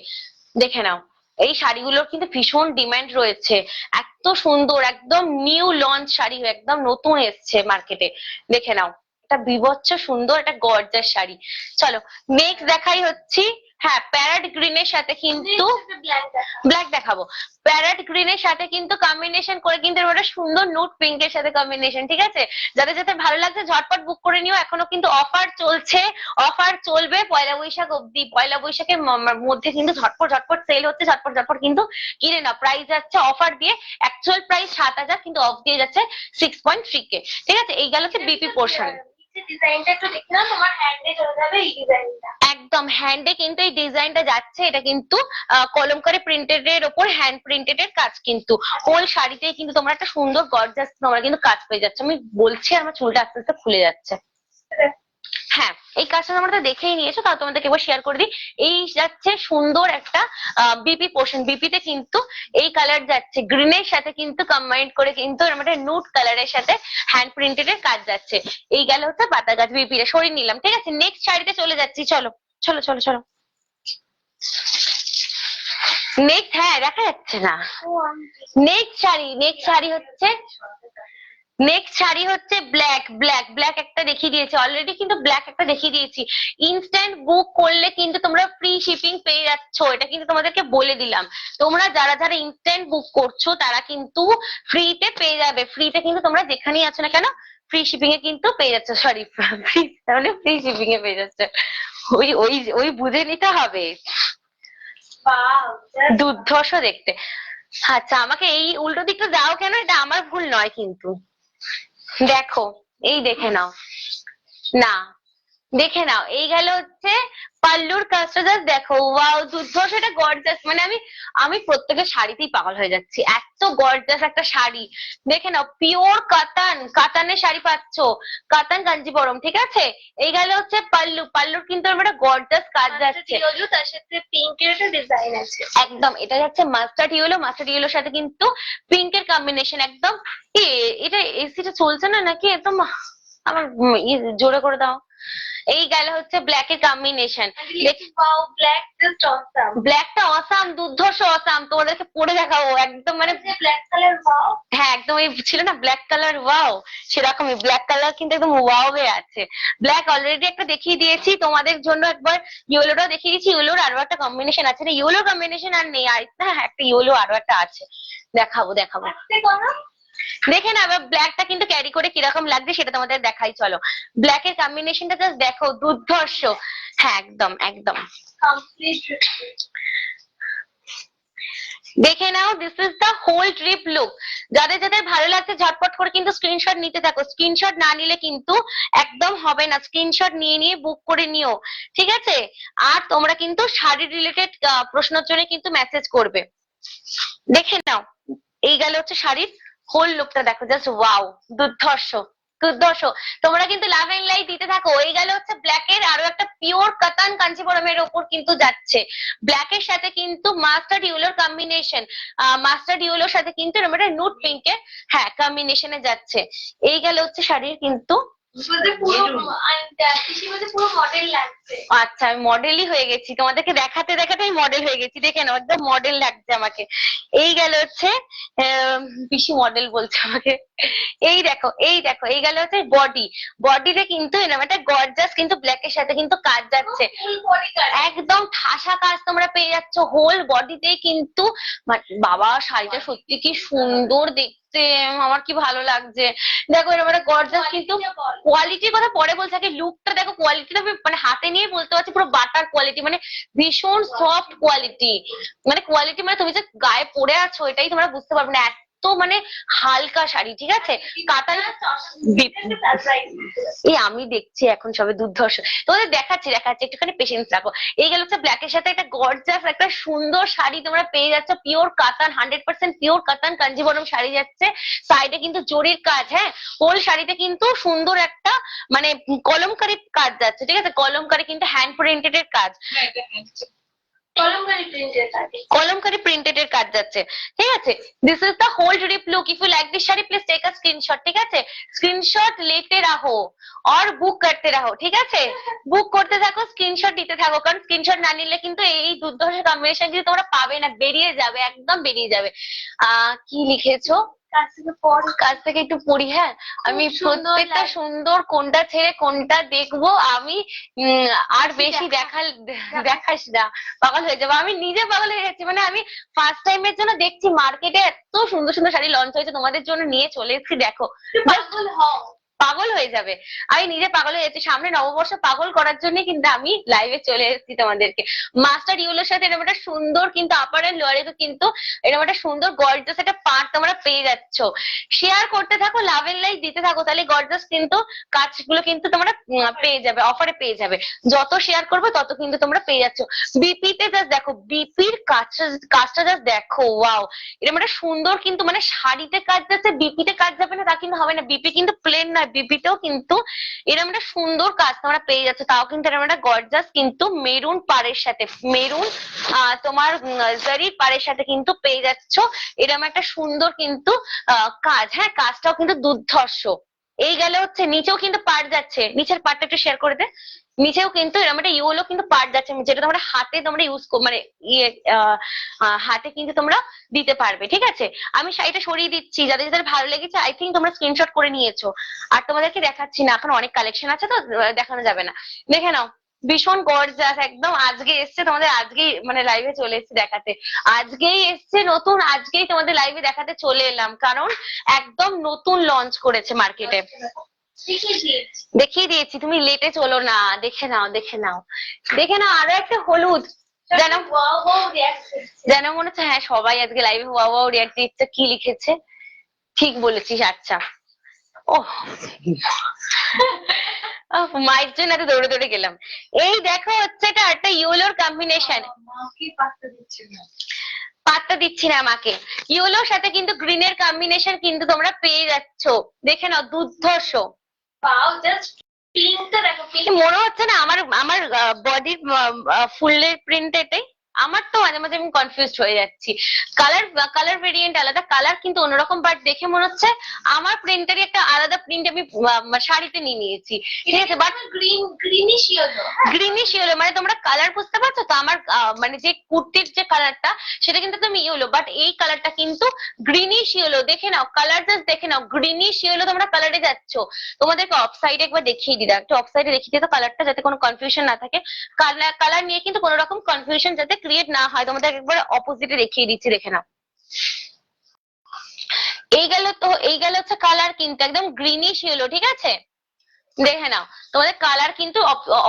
দেখে নাও। এই শাড়িগুলোর কিন্তু ভীষণ ডিমান্ড রয়েছে, এত সুন্দর একদম নিউ লঞ্চ শাড়ি, একদম নতুন এসছে মার্কেটে, দেখে নাও, একটা বিভৎস সুন্দর একটা গর্জাস শাড়ি। চলো নেক্সট দেখাই হচ্ছি, হ্যাঁ প্যারট গ্রিনের সাথে কিন্তু ব্ল্যাক দেখাবো, প্যারট গ্রিনের সাথে কিন্তু কম্বিনেশন করে কিন্তু একটা সুন্দর নুট পিঙ্কের সাথে কম্বিনেশন, ঠিক আছে, যাদের যাদের ভালো লাগছে ঝটপট বুক করে নিও, এখনো কিন্তু অফার চলছে, অফার চলবে পয়লা বৈশাখ অব্দি, পয়লা বৈশাখের মধ্যে কিন্তু ঝটপট ঝটপট সেল হচ্ছে, ঝটপট ঝটপট কিন্তু কিনে নাও। প্রাইস যাচ্ছে অফার দিয়ে, অ্যাকচুয়াল প্রাইস 7000 কিন্তু অফ দিয়ে যাচ্ছে 6.3K, ঠিক আছে। এই গেল হচ্ছে বিপি পোর্শন, ডিজাইনটা একটু দেখি না, তোমার হ্যান্ডে চলে যাবে এই ডিজাইনটা। একদম হ্যান্ডে কিন্তু এই ডিজাইনটা যাচ্ছে, এটা কিন্তু কলমকারী প্রিন্টেড এর ওপর হ্যান্ড প্রিন্টেড এর কাজ, কিন্তু হোল শাড়িতে কিন্তু তোমরা একটা সুন্দর গর্জাস তোমরা কিন্তু কাজ পেয়ে যাচ্ছে। আমি বলছি আমার চুলটা আস্তে আস্তে খুলে যাচ্ছে। হ্যাঁ, এই কাজটা তোমরা তো দেখেই নিয়েছো, তাও তোমাদেরকে একবার শেয়ার করে দিই। এই যাচ্ছে সুন্দর একটা বিপি পোর্শন, বিপিতে কিন্তু এই কালার যাচ্ছে গ্রিনের সাথে কিন্তু কম্বাইন্ড করে কিন্তু একটা নুড কালারের সাথে হ্যান্ড প্রিন্টেড এর কাজ যাচ্ছে। এই গেল হচ্ছে পাতা গাছ বিপি রে সরিয়ে নিলাম, ঠিক আছে। নেক্সট শাড়িতে চলে যাচ্ছি, চলো চলো চলো চলো। নেক্সট, হ্যাঁ দেখা যাচ্ছে না। নেক্সট শাড়ি হচ্ছে ব্ল্যাক ব্ল্যাক ব্ল্যাক একটা দেখিয়ে দিয়েছি অলরেডি, কিন্তু ব্ল্যাক একটা দেখিয়ে দিয়েছি। ইনস্ট্যান্ট বুক করলে কিন্তু তোমরা ফ্রি শিপিং পেয়ে যাচ্ছ, এটা কিন্তু তোমাদেরকে বলে দিলাম। তোমরা যারা যারা ইনস্ট্যান্ট বুক করছো তারা কিন্তু ফ্রিতে পেয়ে যাবে, ফ্রিতে কিন্তু তোমরা যেখানেই আছো না কেন ফ্রি শিপিং এ কিন্তু পেয়ে যাচ্ছ, সরি ফ্রি তাহলে ফ্রি শিপিং এ পেয়ে যাচ্ছে। ওই ওই ওই বুঝে নিতে হবে। দুর্ধর্ষ দেখতে। আচ্ছা আমাকে এই উল্টো দিকটা দাও কেন, এটা আমার ভুল নয় কিন্তু। দেখো এই দেখে নাও, না দেখে নাও, এই গেল হচ্ছে পাল্লুর কাজটা, জাস্ট দেখো ওয়াও দুর্ধর্ষ, এটা গর্জাস। মানে আমি প্রত্যেকের শাড়িতেই পাগল হয়ে যাচ্ছি, এত গর্জাস একটা শাড়ি। দেখে নাও পিওর কাতানের শাড়ি পাচ্ছ, কাতান কাঞ্জিবরম, ঠিক আছে। এই গেল হচ্ছে পাল্লুর কিন্তু আমার একটা গর্জাস কাজ যাচ্ছে, তার সাথে পিঙ্কের একটা ডিজাইন আছে। একদম এটা যাচ্ছে মাস্টার্ড ইয়েলোর সাথে কিন্তু পিঙ্কের কম্বিনেশন একদম। এটা এসিটা চলছে না নাকি, একদম আমার জোরে করে দাও। এই গেল হচ্ছে ব্ল্যাক এর কম্বিনেশন, ব্ল্যাকটা অসাম, দুর্ধর্ষ অসাম, তোমাদেরকে পরে দেখাবো একদম, মানে ব্ল্যাক কালার ওয়াও। হ্যাঁ একদম, এই ছিল না ব্ল্যাক কালার ওয়াও, সেরকমই ব্ল্যাক কালার কিন্তু একদম ওয়াও হয়ে আছে। ব্ল্যাক অলরেডি একটা দেখিয়ে দিয়েছি তোমাদের জন্য, একবার ইয়েলোটাও দেখিয়ে দিয়েছি। ইয়েলোর আরো একটা কম্বিনেশন আছে, না ইয়েলো কম্বিনেশন আর নেই, আর হ্যাঁ একটা ইয়েলো আরো একটা আছে, দেখাবো দেখে না। এবার ব্ল্যাকটা কিন্তু ক্যারি করে কিরকম লাগছে সেটা তোমাদের দেখাই, চলো। ব্ল্যাক এর কম্বিনেশনটা জাস্ট দেখো, দুর্ধর্ষ। হ্যাঁ একদম একদম দেখে নাও, this is the whole trip look. যাদের যাদের ভালো লাগছে ঝটপট করে কিন্তু স্ক্রিনশট নিতে থাকো, স্ক্রিনশট না নিলে কিন্তু একদম হবে না, স্ক্রিনশট নিয়ে নিয়ে বুক করে নিও, ঠিক আছে। আর তোমরা কিন্তু শাড়ি রিলেটেড প্রশ্নের জন্য কিন্তু মেসেজ করবে। দেখে নাও, এই গেল হচ্ছে শাড়ির হোল লুকটা, দেখো জাস্ট ওয়াও দুর্ধর্ষ দুর্ধর্ষ। তোমরা কিন্তু লাভ এন্ড লাইক দিতে থাকো। এই গেল হচ্ছে ব্ল্যাক এর আরো একটা পিওর কাতান কাঞ্জিবরমের ওপর কিন্তু যাচ্ছে, ব্ল্যাক এর সাথে কিন্তু মাস্টার্ড ইয়েলোর কম্বিনেশন, মাস্টার্ড ইয়েলোর সাথে কিন্তু এরকম একটা নুড পিঙ্কের হ্যাঁ কম্বিনেশনে যাচ্ছে। এই গেল হচ্ছে শাড়ির কিন্তু পুরো মডেল লাগছে। আচ্ছা আমি মডেলই হয়ে গেছি, তোমাদেরকে দেখাতে দেখাতে আমি মডেল হয়ে গেছি, দেখে নাও একদম মডেল লাগছে আমাকে। এই গেল হচ্ছে পিসি মডেল বলছে আমাকে। এই দেখো এই গেল হচ্ছে বডিতে কিন্তু এরকম একটা গর্জাস কিন্তু ব্ল্যাক এর সাথে কিন্তু কাজ যাচ্ছে, একদম ঠাসা কাজ তোমরা পেয়ে যাচ্ছ হোল বডিতে কিন্তু। বাবা শাড়িটা সত্যি কি সুন্দর দেখতে, আমার কি ভালো লাগছে। দেখো এরকম একটা গর্জাস, কিন্তু কোয়ালিটির কথা পরে বলছে, আগে লুকটা দেখো, কোয়ালিটিটা মানে হাতে নিয়ে বলতে পারছি পুরো বাটার কোয়ালিটি, মানে ভীষণ সফট কোয়ালিটি, মানে কোয়ালিটি মানে তুমি যে গায়ে পরে আছো এটাই তোমরা বুঝতে পারবে না, এত মানে হালকা শাড়ি, ঠিক আছে। কাতান এই আমি দেখছি এখন সবে দুর্ধর্ষ, তোমাদের দেখাচ্ছি একটুখানি পেশেন্স রাখো। এই গেল হচ্ছে ব্ল্যাক এর সাথে একটা গর্জাস একটা সুন্দর শাড়ি তোমরা পেয়ে যাচ্ছ, পিওর কাতান 100% পিওর কাতান কাঞ্জিবরম শাড়ি যাচ্ছে, সাইডে কিন্তু জরির কাজ, হ্যাঁ হোল শাড়িতে কিন্তু সুন্দর একটা মানে কলমকারী কাজ যাচ্ছে, ঠিক আছে। কলমকারী কিন্তু হ্যান্ড প্রিন্টেড এর কাজ, কলমকারী প্রিন্টেড এর কাজ যাচ্ছে, ঠিক আছে। This is the whole trip look. If you like this sari please take a screenshot, ঠিক আছে। স্ক্রিনশট लेते रहो और বুক করতে রাখো, ঠিক আছে। বুক করতে থাকো, স্ক্রিনশট দিতে থাকো, কারণ স্ক্রিনশট না নিলে কিন্তু এই দুর্ধর্ষ কম্বিনেশন কিন্তু তোমরা পাবে না, বেরিয়ে যাবে, একদম বেরিয়ে যাবে। কি লিখেছো কাছ থেকে একটু পড়ি, হ্যাঁ। আমি প্রত্যেকটা সুন্দর কোনটা ছেড়ে কোনটা দেখবো, আমি আর বেশি দেখাস না, পাগল হয়ে যাবো, আমি নিজে পাগল হয়ে যাচ্ছি। মানে আমি ফার্স্ট টাইমের জন্য দেখছি মার্কেটে এত সুন্দর সুন্দর শাড়ি লঞ্চ হয়েছে, তোমাদের জন্য নিয়ে চলে এসেছি, দেখো পাগল হয়ে যাবে। আমি নিজে পাগল হয়ে যাচ্ছি, সামনে নববর্ষ পাগল করার জন্য কিন্তু আমি লাইভে চলে এসেছি তোমাদেরকে। মাস্টার ইউলোর সাথে এরকম একটা সুন্দর কিন্তু আপার এন্ড লোয়ারে কিন্তু এরকম একটা সুন্দর গর্জাস একটা পার্ট তোমরা পেয়ে যাচ্ছ। শেয়ার করতে থাকো, লাভ এন্ড লাইক দিতে থাকো, তাহলে গর্জাস কিন্তু কাজগুলো কিন্তু তোমরা পেয়ে যাবে, অফারে পেয়ে যাবে। যত শেয়ার করবে তত কিন্তু তোমরা পেয়ে যাচ্ছ। বিপি তে জাস্ট দেখো, বিপির কাজটা জাস্ট দেখো, ওয়াও। এরকম একটা সুন্দর কিন্তু মানে শাড়িতে কাজ যাচ্ছে, বিপিতে কাজ যাবে না তা কিন্তু হবে না। বিপি কিন্তু প্লেন নয়, বিপিতেও কিন্তু এরকম একটা সুন্দর কাজ তোমরা পেয়ে যাচ্ছ। তাও কিন্তু এরকম একটা গর্জাস কিন্তু মেরুন পাড়ের সাথে, মেরুন তোমার জারির পাড়ের সাথে কিন্তু পেয়ে যাচ্ছ এরকম একটা সুন্দর কিন্তু কাজ। হ্যাঁ, কাজটাও কিন্তু দুর্ধর্ষ। এই গেলে হচ্ছে নিচেও কিন্তু পাড় যাচ্ছে, নিচের পাড়টা একটু শেয়ার করে দে। নিচেও কিন্তু এরকম একটা ইয়েলো কিন্তু পার্ট যাচ্ছে, যেটা তোমরা হাতে তোমরা ইউজ মানে ইয়ে হাতে কিন্তু তোমরা দিতে পারবে। ঠিক আছে, আমি শাড়িটা সরিয়ে দিচ্ছি, যাদের যাদের ভালো লেগেছে আই থিঙ্ক তোমরা স্ক্রিনশট করে নিয়েছো। আর তোমাদেরকে দেখাচ্ছি না, এখন অনেক কালেকশন আছে তো দেখানো যাবে না। দেখে নাও, ভীষণ গর্জাস একদম। আজকে এসছে তোমাদের, আজকেই মানে লাইভে চলে এসেছি দেখাতে, আজকেই এসছে নতুন, আজকেই তোমাদের লাইভে দেখাতে চলে এলাম, কারণ একদম নতুন লঞ্চ করেছে মার্কেটে। দেখিয়ে দিয়েছি, তুমি লেটে চলো না, দেখে নাও দেখে নাও দেখে নাও। আরো একটা হলুদ, যেন যেন মনে হচ্ছে হ্যাঁ সবাই আজকে লাইভে ওয়াও ওয়াও রিয়াক্ট দিচ্ছে। কি লিখেছে, ঠিক বলেছিস। আচ্ছা, ও মায়ের জন্য এত দৌড়ে দৌড়ে গেলাম। এই দেখো হচ্ছে এটা একটা ইয়েলোর কম্বিনেশন, পাত্তা দিচ্ছি না আমাকে। ইয়েলোর সাথে কিন্তু গ্রিনের কম্বিনেশন কিন্তু তোমরা পেয়ে যাচ্ছ, দেখে নাও দুর্ধর্ষ। মনে হচ্ছে না আমার আমার বডির ফুলের প্রিন্ট এটাই? আমার তো মাঝে মাঝে আমি কনফিউজড হয়ে যাচ্ছি। কালার ভেরিয়েন্ট আলাদা, কালার কিন্তু অন্যরকম, বাট দেখে মনে হচ্ছে আমার প্রিন্টারই একটা আলাদা প্রিন্ট আমি শাড়িতে নিয়ে নিয়েছি। ঠিক আছে, বাট গ্রিনিশ ইয়েলো মানে তোমরা কালার বুঝতে পারছো তো? আমার মানে যে কুর্তির যে কালারটা সেটা কিন্তু তুমি ইয়েলো, বাট এই কালারটা কিন্তু গ্রিনিশ ইয়েলো। দেখে নাও কালার, জাস্ট দেখে নাও, গ্রিনিশ ইয়েলো তোমরা কালারে যাচ্ছ। তোমাদেরকে অফ সাইডে একবার দেখিয়ে দিই, একটু অফ সাইডে দেখিয়ে দিই তো কালারটা, যাতে কোনো কনফিউশন না থাকে। কালার নিয়ে কিন্তু কোনো রকম কনফিউশন যাতে ক্রিয়েট না হয়, তোমাদের একবার অপোজিটে দেখিয়ে দিচ্ছি, দেখে নাও। এই গেল হচ্ছে কালার কিন্তু একদম গ্রিনিশ ইয়েলো। ঠিক আছে, দেখে নাও, তোমাদের কালার কিন্তু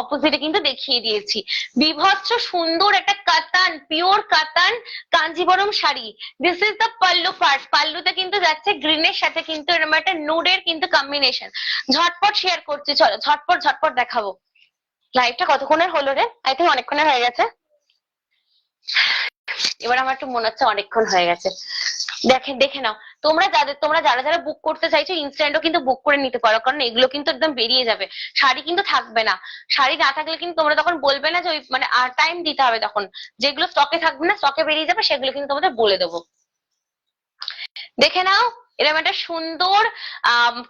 অপোজিটে কিন্তু দেখিয়ে দিয়েছি। বিভৎস সুন্দর একটা কাতান, পিওর কাতান Kanjeevaram sari. This is the pallu part. পাল্লুতে কিন্তু যাচ্ছে গ্রিনের সাথে কিন্তু এরকম একটা নুডের কিন্তু কম্বিনেশন। ঝটপট শেয়ার করছি, চলো ঝটপট ঝটপট দেখাবো। লাইভটা কতক্ষণের হলো রে? আই থিঙ্ক অনেকক্ষণের হয়ে গেছে। এবার আমার একটু মনে হচ্ছে অনেকক্ষণ হয়ে গেছে। দেখে নাও, তোমরা যারা যারা বুক করতে চাইছো ইনস্ট্যান্টও কিন্তু বুক করে নিতে পারো, কারণ এগুলো কিন্তু একদম বেরিয়ে যাবে। শাড়ি কিন্তু থাকবে না, শাড়ি না থাকলে কিন্তু তোমরা তখন বলবে না যে ওই মানে আর টাইম দিতে হবে। তখন যেগুলো স্টকে থাকবে না, স্টকে বেরিয়ে যাবে, সেগুলো কিন্তু তোমাদের বলে দেবো। দেখে নাও, এরকম একটা সুন্দর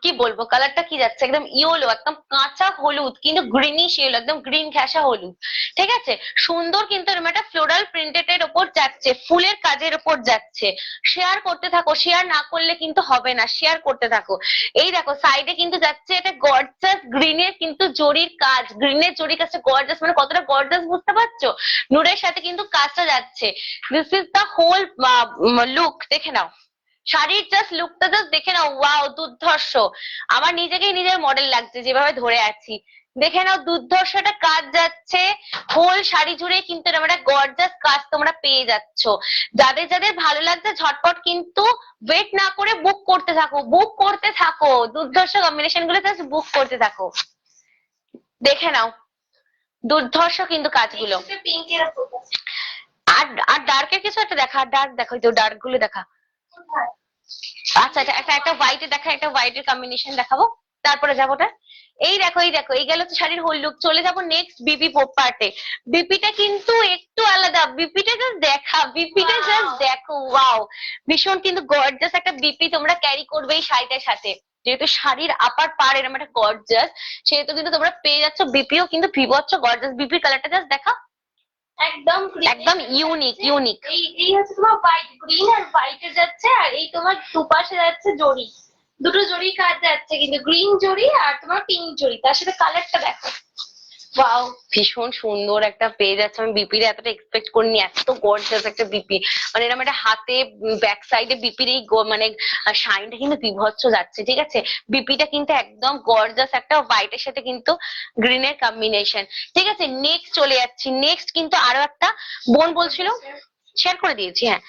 কি বলবো, কালারটা কি যাচ্ছে একদম ইয়েলো, একদম কাঁচা হলুদ কিন্তু গ্রিনিশ ইয়েলো, একদম গ্রিন ঘেঁষা হলুদ। ঠিক আছে, সুন্দর কিন্তু এরকম একটা ফ্লোরাল প্রিন্টেড ওপর যাচ্ছে, ফুলের কাজের ওপর যাচ্ছে। শেয়ার করতে থাকো, শেয়ার না করলে কিন্তু হবে না, শেয়ার করতে থাকো। এই দেখো সাইডে কিন্তু যাচ্ছে এটা গর্জাস গ্রিনের কিন্তু জরির কাজ, গ্রিনের জরির কাজটা গর্জাস, মানে কতটা গর্জাস বুঝতে পারছো? নুরের সাথে কিন্তু কাজটা যাচ্ছে। This is the whole look. দেখে নাও শাড়ির জাস্ট লুকটা, জাস্ট দেখে নাও, ওয়াও দুর্ধর্ষ। আমার নিজেকেই নিজের মডেল লাগছে যেভাবে ধরে আছি। দেখে নাও দুর্ধর্ষ একটা কাজ যাচ্ছে, হোল শাড়ি জুড়ে কিন্তু এরকম একটা গর্জাস কাজ তোমরা পেয়ে যাচ্ছ। যাদের যাদের ভালো লাগছে ঝটপট কিন্তু ওয়েট না করে বুক করতে থাকো, বুক করতে থাকো, দুর্ধর্ষ কম্বিনেশন গুলো জাস্ট বুক করতে থাকো। দেখে নাও দুর্ধর্ষ কিন্তু কাজগুলো। আর ডার্কের কিছু একটা দেখা, ডার্ক দেখো, তো ডার্ক গুলো দেখা। আচ্ছা, একটা হোয়াইটে দেখা, একটা হোয়াইটের কম্বিনেশন দেখাবো, তারপরে যাবো ওটা। এই দেখো এই গেল তো শাড়ির হোল লুক। চলে যাবো নেক্সট বিপি পার্টে। বিপিটা কিন্তু একটু আলাদা, বিপিটা জাস্ট দেখা, বিপিটা জাস্ট দেখো, ওয়াও। ভীষণ কিন্তু গর্জাস একটা বিপি তোমরা ক্যারি করবে এই শাড়িটার সাথে। যেহেতু শাড়ির আপার পার এরকম একটা গর্জাস, সেহেতু কিন্তু তোমরা পেয়ে যাচ্ছ বিপিও কিন্তু বিভৎস গর্জাস। বিপির কালারটা জাস্ট দেখা, একদম ইউনিক। এই হচ্ছে তোমার হোয়াইট, গ্রিন আর হোয়াইটে যাচ্ছে, আর এই তোমার দুপাশে যাচ্ছে জরি, দুটো জরি কাজ যাচ্ছে, কিন্তু গ্রিন জরি আর তোমার পিঙ্ক জরি, তার সাথে কালারটা দেখো, ওয়াও, ভীষণ সুন্দর একটা পেজ আছে। আমি বিপির এতটা এক্সপেক্ট করিনি, এত গর্জিয়াস একটা বিপি। মানে এরকম একটা হাতে ব্যাক সাইডে বিপির এই মানে শাইনটা কিন্তু বিভৎস যাচ্ছে, ঠিক আছে। বিপিটা কিন্তু একদম গর্জিয়াস একটা হোয়াইটের সাথে কিন্তু গ্রিনের কম্বিনেশন, ঠিক আছে। নেক্সট চলে যাচ্ছি। নেক্সট কিন্তু আরো একটা বোন বলছিল, শেয়ার করে দিয়েছি, হ্যাঁ।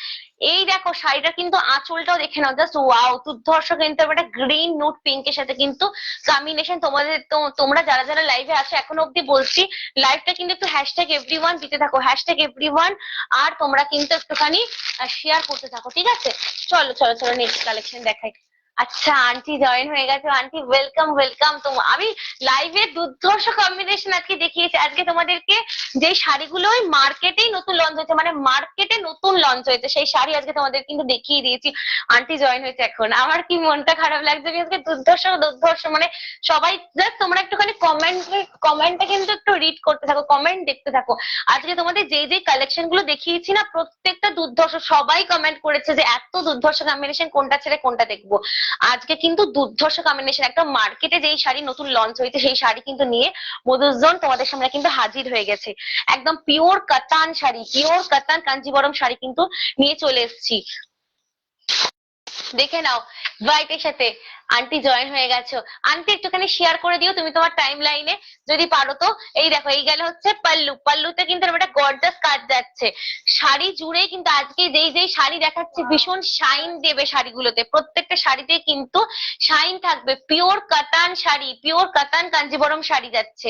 এই দেখো শাড়িটা কিন্তু আঁচলটাও দেখে নাও, জাস্ট ওয়াও, দুর্ধর্ষ কিন্তু একটা গ্রিন নুট পিঙ্কের সাথে কিন্তু কম্বিনেশন। তোমাদের তো তোমরা যারা যারা লাইভে আছো এখনো অব্দি বলছি, লাইভটা কিন্তু একটু হ্যাশট্যাগ এভরিওয়ান দিতে থাকো, হ্যাশট্যাগ এভরিওয়ান। আর তোমরা কিন্তু একটুখানি শেয়ার করতে থাকো, ঠিক আছে। চলো চলো চলো নেক্সট কালেকশন দেখাই। আচ্ছা, আন্টি জয়েন হয়ে গেছে। Aunty welcome welcome. তো আমি লাইভে দুর্ধর্ষ কম্বিনেশন আজকে দেখিয়েছি। আজকে তোমাদেরকে যে শাড়িগুলো ওই মার্কেটেই নতুন লঞ্চ হয়েছে, মানে মার্কেটে নতুন লঞ্চ হয়েছে, সেই শাড়ি আজকে তোমাদের কিন্তু দেখিয়ে দিয়েছি। আন্টি জয়েন হয়েছে এখন। আমার কি মনটা খারাপ লাগছে আজকে, দুর্ধর্ষ দুর্ধর্ষ। মানে সবাই জাস্ট তোমরা একটুখানি কমেন্টটা কিন্তু একটু রিড করতে থাকো, কমেন্ট দেখতে থাকো। আজকে তোমাদের যে যে কালেকশন গুলো দেখিয়েছি না, প্রত্যেকটা দুর্ধর্ষ। সবাই কমেন্ট করেছে যে এত দুর্ধর্ষ কম্বিনেশন, কোনটা ছেড়ে কোনটা দেখবো। আজকে কিন্তু দুর্ধর্ষ কম্বিনেশন, একটা মার্কেটে যেই শাড়ি নতুন লঞ্চ হয়েছে সেই শাড়ি কিন্তু নিয়ে মধুজন তোমাদের সামনে কিন্তু হাজির হয়ে গেছে। একদম পিওর কাতান শাড়ি, পিওর কাতান কাঞ্জিবরম শাড়ি কিন্তু নিয়ে চলে এসেছি। দেখে নাও হোয়াইটের সাথে। আন্টি জয়েন হয়ে গেছো। আন্টি একটুখানি শেয়ার করে দিও তুমি তোমার টাইম লাইনে যদি পারো তো। এই দেখো, এই গেল হচ্ছে পাল্লু। পাল্লুতে কিন্তু একটা গর্জাস কাজ যাচ্ছে শাড়ি জুড়ে। কিন্তু আজকে যেই যেই শাড়ি দেখাচ্ছে ভীষণ শাইন দেবে শাড়িগুলোতে, প্রত্যেকটা শাড়িতে কিন্তু শাইন থাকবে। পিওর কাতান শাড়ি, পিওর কাতান কাঞ্জিবরম শাড়ি যাচ্ছে।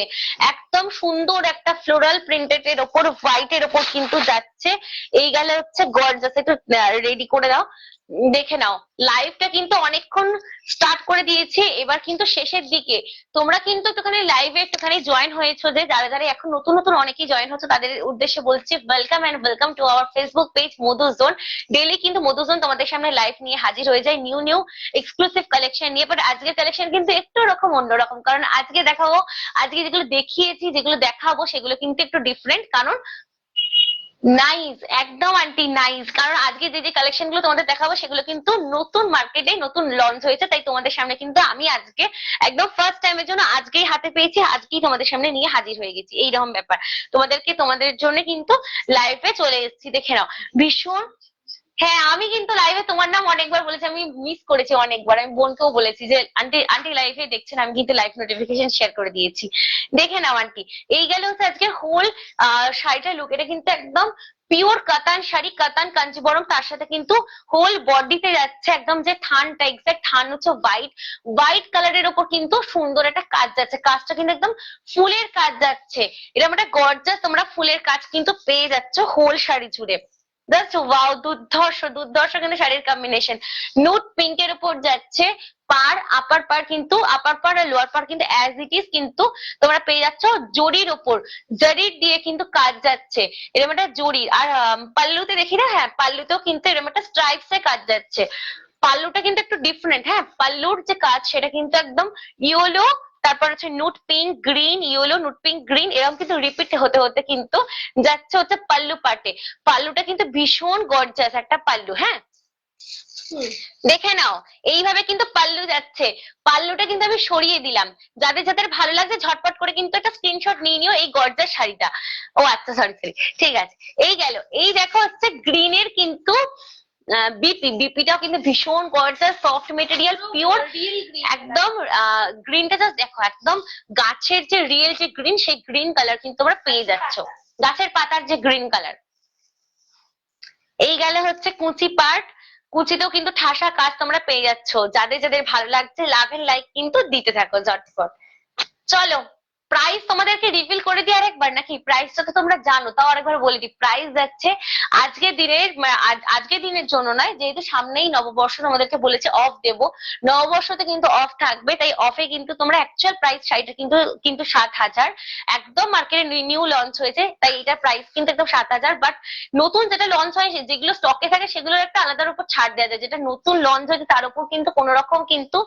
একদম সুন্দর একটা ফ্লোরাল প্রিন্টেড এর ওপর হোয়াইটের ওপর কিন্তু যাচ্ছে। এই গেলে হচ্ছে গর্জাস। একটু রেডি করে দাও, দেখে নাও। লাইভটা কিন্তু অনেকক্ষণ স্টার্ট করে দিয়েছি, এবার কিন্তু শেষের দিকে। তোমরা কিন্তু একটুখানি লাইভে একটুখানি জয়েন হয়েছো, যে যারা যারা এখন নতুন নতুন অনেকেই জয়েন হচ্ছে, তাদের উদ্দেশ্যে বলছি welcome and welcome to our Facebook page Madhujon. Daily কিন্তু মধুজোন তোমাদের সামনে লাইভ নিয়ে হাজির হয়ে যায় নিউ নিউ এক্সক্লুসিভ কালেকশন নিয়ে। বাট আজকে কালেকশন কিন্তু একটু রকম অন্যরকম, কারণ আজকে দেখাবো, আজকে যেগুলো দেখিয়েছি যেগুলো দেখাবো সেগুলো কিন্তু একটু ডিফারেন্ট। কারণ নাইস, একদম আন্টি নাইস। কারণ আজকে যে যে কালেকশন গুলো তোমাদের দেখাবো সেগুলো কিন্তু নতুন মার্কেটে নতুন লঞ্চ হয়েছে, তাই তোমাদের সামনে কিন্তু আমি আজকে একদম ফার্স্ট টাইমের জন্য আজকেই হাতে পেয়েছি, আজকেই তোমাদের সামনে নিয়ে হাজির হয়ে গেছি। এইরকম ব্যাপার। তোমাদের জন্য কিন্তু লাইভে চলে এসেছি, দেখে নাও। ভীষণ, হ্যাঁ, আমি কিন্তু লাইভে তোমার নাম অনেকবার বলেছি, আমি মিস করেছি অনেকবার। আমি বোনকেও বলেছি যে আন্টি আন্টি লাইভে দেখছেন, আমি কিন্তু লাইভ নোটিফিকেশন শেয়ার করে দিয়েছি। দেখে নাও আন্টি। এই গেল হচ্ছে আজকে হোল শাড়িটার লুক। এটা কিন্তু একদম পিওর কাতান শাড়ি, কাতান কাঞ্জিবরম। তার সাথে কিন্তু হোল বডিতে যাচ্ছে একদম যে থানটা, এক্সাক্ট থান হচ্ছে হোয়াইট, হোয়াইট কালারের ওপর কিন্তু সুন্দর একটা কাজ যাচ্ছে। কাজটা কিন্তু একদম ফুলের কাজ যাচ্ছে। এরকম একটা গর্জাস তোমরা ফুলের কাজ কিন্তু পেয়ে যাচ্ছ হোল শাড়ি জুড়ে। জাস্ট ওয়াও, দুর্ধর্ষ দুর্ধর্ষ কিন্তু শাড়ির কম্বিনেশন। নুট পিঙ্কের উপর যাচ্ছে পার, আপার পার কিন্তু, আপার পার আর লোয়ার পার কিন্তু অ্যাজ ইট ইজ কিন্তু তোমরা পেয়ে যাচ্ছ জরির ওপর। জরির দিয়ে কিন্তু কাজ যাচ্ছে, এরকম একটা জরির। আর পাল্লুতে দেখি না, হ্যাঁ পাল্লুতেও কিন্তু এরকম একটা স্ট্রাইপস এ কাজ যাচ্ছে। পাল্লুটা কিন্তু একটু ডিফারেন্ট, হ্যাঁ পাল্লুর যে কাজ সেটা কিন্তু একদম ইয়েলো, তারপর হচ্ছে নুট pink green, yellow নুট pink green, এরকম কিন্তু রিপিট হতে হতে কিন্তু যাচ্ছে হচ্ছে পাল্লু পাটে। পাল্লুটা কিন্তু ভীষণ গর্জাস একটা পাল্লু, হ্যাঁ দেখে নাও। এইভাবে কিন্তু পাল্লু যাচ্ছে। পাল্লুটা কিন্তু আমি সরিয়ে দিলাম, যাদের যাদের ভালো লাগছে ঝটপট করে কিন্তু একটা স্ক্রিনশট নিয়ে নিও এই গর্জাস শাড়িটা। ও আচ্ছা, সরি সরি, ঠিক আছে। এই গেল। এই দেখো হচ্ছে গ্রিনের কিন্তু বিপিটাও কিন্তু ভীষণ গর্জাস, সফট মেটেরিয়াল, পিওর একদম। গ্রিনটা জাস্ট দেখো, একদম গাছের যে রিয়েল যে গ্রিন, সেই গ্রিন কালার কিন্তু তোমরা পেয়ে যাচ্ছ, গাছের পাতার যে গ্রিন কালার। এই গেলে হচ্ছে কুচি পার্ট। কুচিতেও কিন্তু ঠাসা কাজ তোমরা পেয়ে যাচ্ছ। যাদের যাদের ভালো লাগছে লাভ এন্ড লাইক কিন্তু দিতে থাকো ঝটপট। চলো প্রাইস তোমাদেরকে রিভিল করে দিই আরেকবার, নাকি প্রাইসটা তো তোমরা জানো, তাও আরেকবার বলে দিই। প্রাইস যাচ্ছে আজকের দিনের জন্য নয়, যেহেতু সামনেই নববর্ষ, তোমাদেরকে বলেছে অফ দেব, নববর্ষতে কিন্তু অফ থাকবে, তাই অফে কিন্তু তোমরা অ্যাকচুয়াল প্রাইস শাড়িটা কিন্তু কিন্তু 7,000। একদম মার্কেটে নিউ লঞ্চ হয়েছে, তাই এটার প্রাইস কিন্তু একদম 7,000। বাট নতুন যেটা লঞ্চ হয় যেগুলো স্টকে থাকে সেগুলোর একটা আলাদার উপর ছাড় দেওয়া যায়। যেটা নতুন লঞ্চ হয়েছে তার উপর কিন্তু কোনো রকম কিন্তু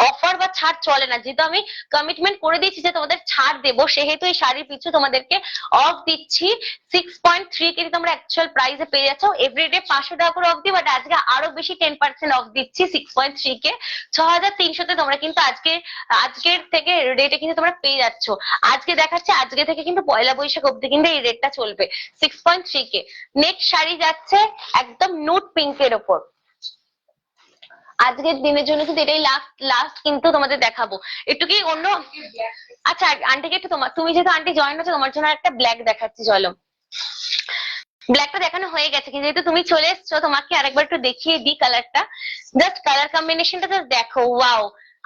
অফার বা ছাড় চলে না, যেহেতু আমি কমিটমেন্ট করে দিয়েছি যে তোমাদের ছাড় দেব। সেহেতু এই শাড়ির পিছু তোমাদেরকে অফ দিচ্ছি 6.3 কেজি। তোমরা অ্যাকচুয়াল প্রাইসে পেয়ে যাচ্ছ এভরিডে 500 টাকা করে অফ দিই, বাট আজকে আরো বেশি 10% অফ দিচ্ছি 6.3 কে 6300 তোমারা কিন্তু আজকের থেকে রেটে কিন্তু তোমরা পেয়ে যাচ্ছ। আজকে দেখাচ্ছে আজকে থেকে কিন্তু পয়লা বৈশাখ অব্দি কিন্তু এই রেটটা চলবে 6.3 কে। নেক্সট শাড়ি যাচ্ছে একদম নুট পিঙ্কের ওপর। আজকের দিনের জন্য কিন্তু এটাই লাস্ট কিন্তু তোমাদের দেখাবো। একটু কি অন্য, আচ্ছা আন্টিকে একটু তুমি যেহেতু আন্টি জয়েন হচ্ছে তোমার জন্য একটা ব্ল্যাক দেখাচ্ছি, চলো। ব্ল্যাকটা দেখানো হয়ে গেছে কিন্তু যেহেতু তুমি চলে এসছো তোমাকে আরেকবার একটু দেখিয়ে দিই কালারটা। জাস্ট কালার কম্বিনেশনটা জাস্ট দেখো, ওয়াও।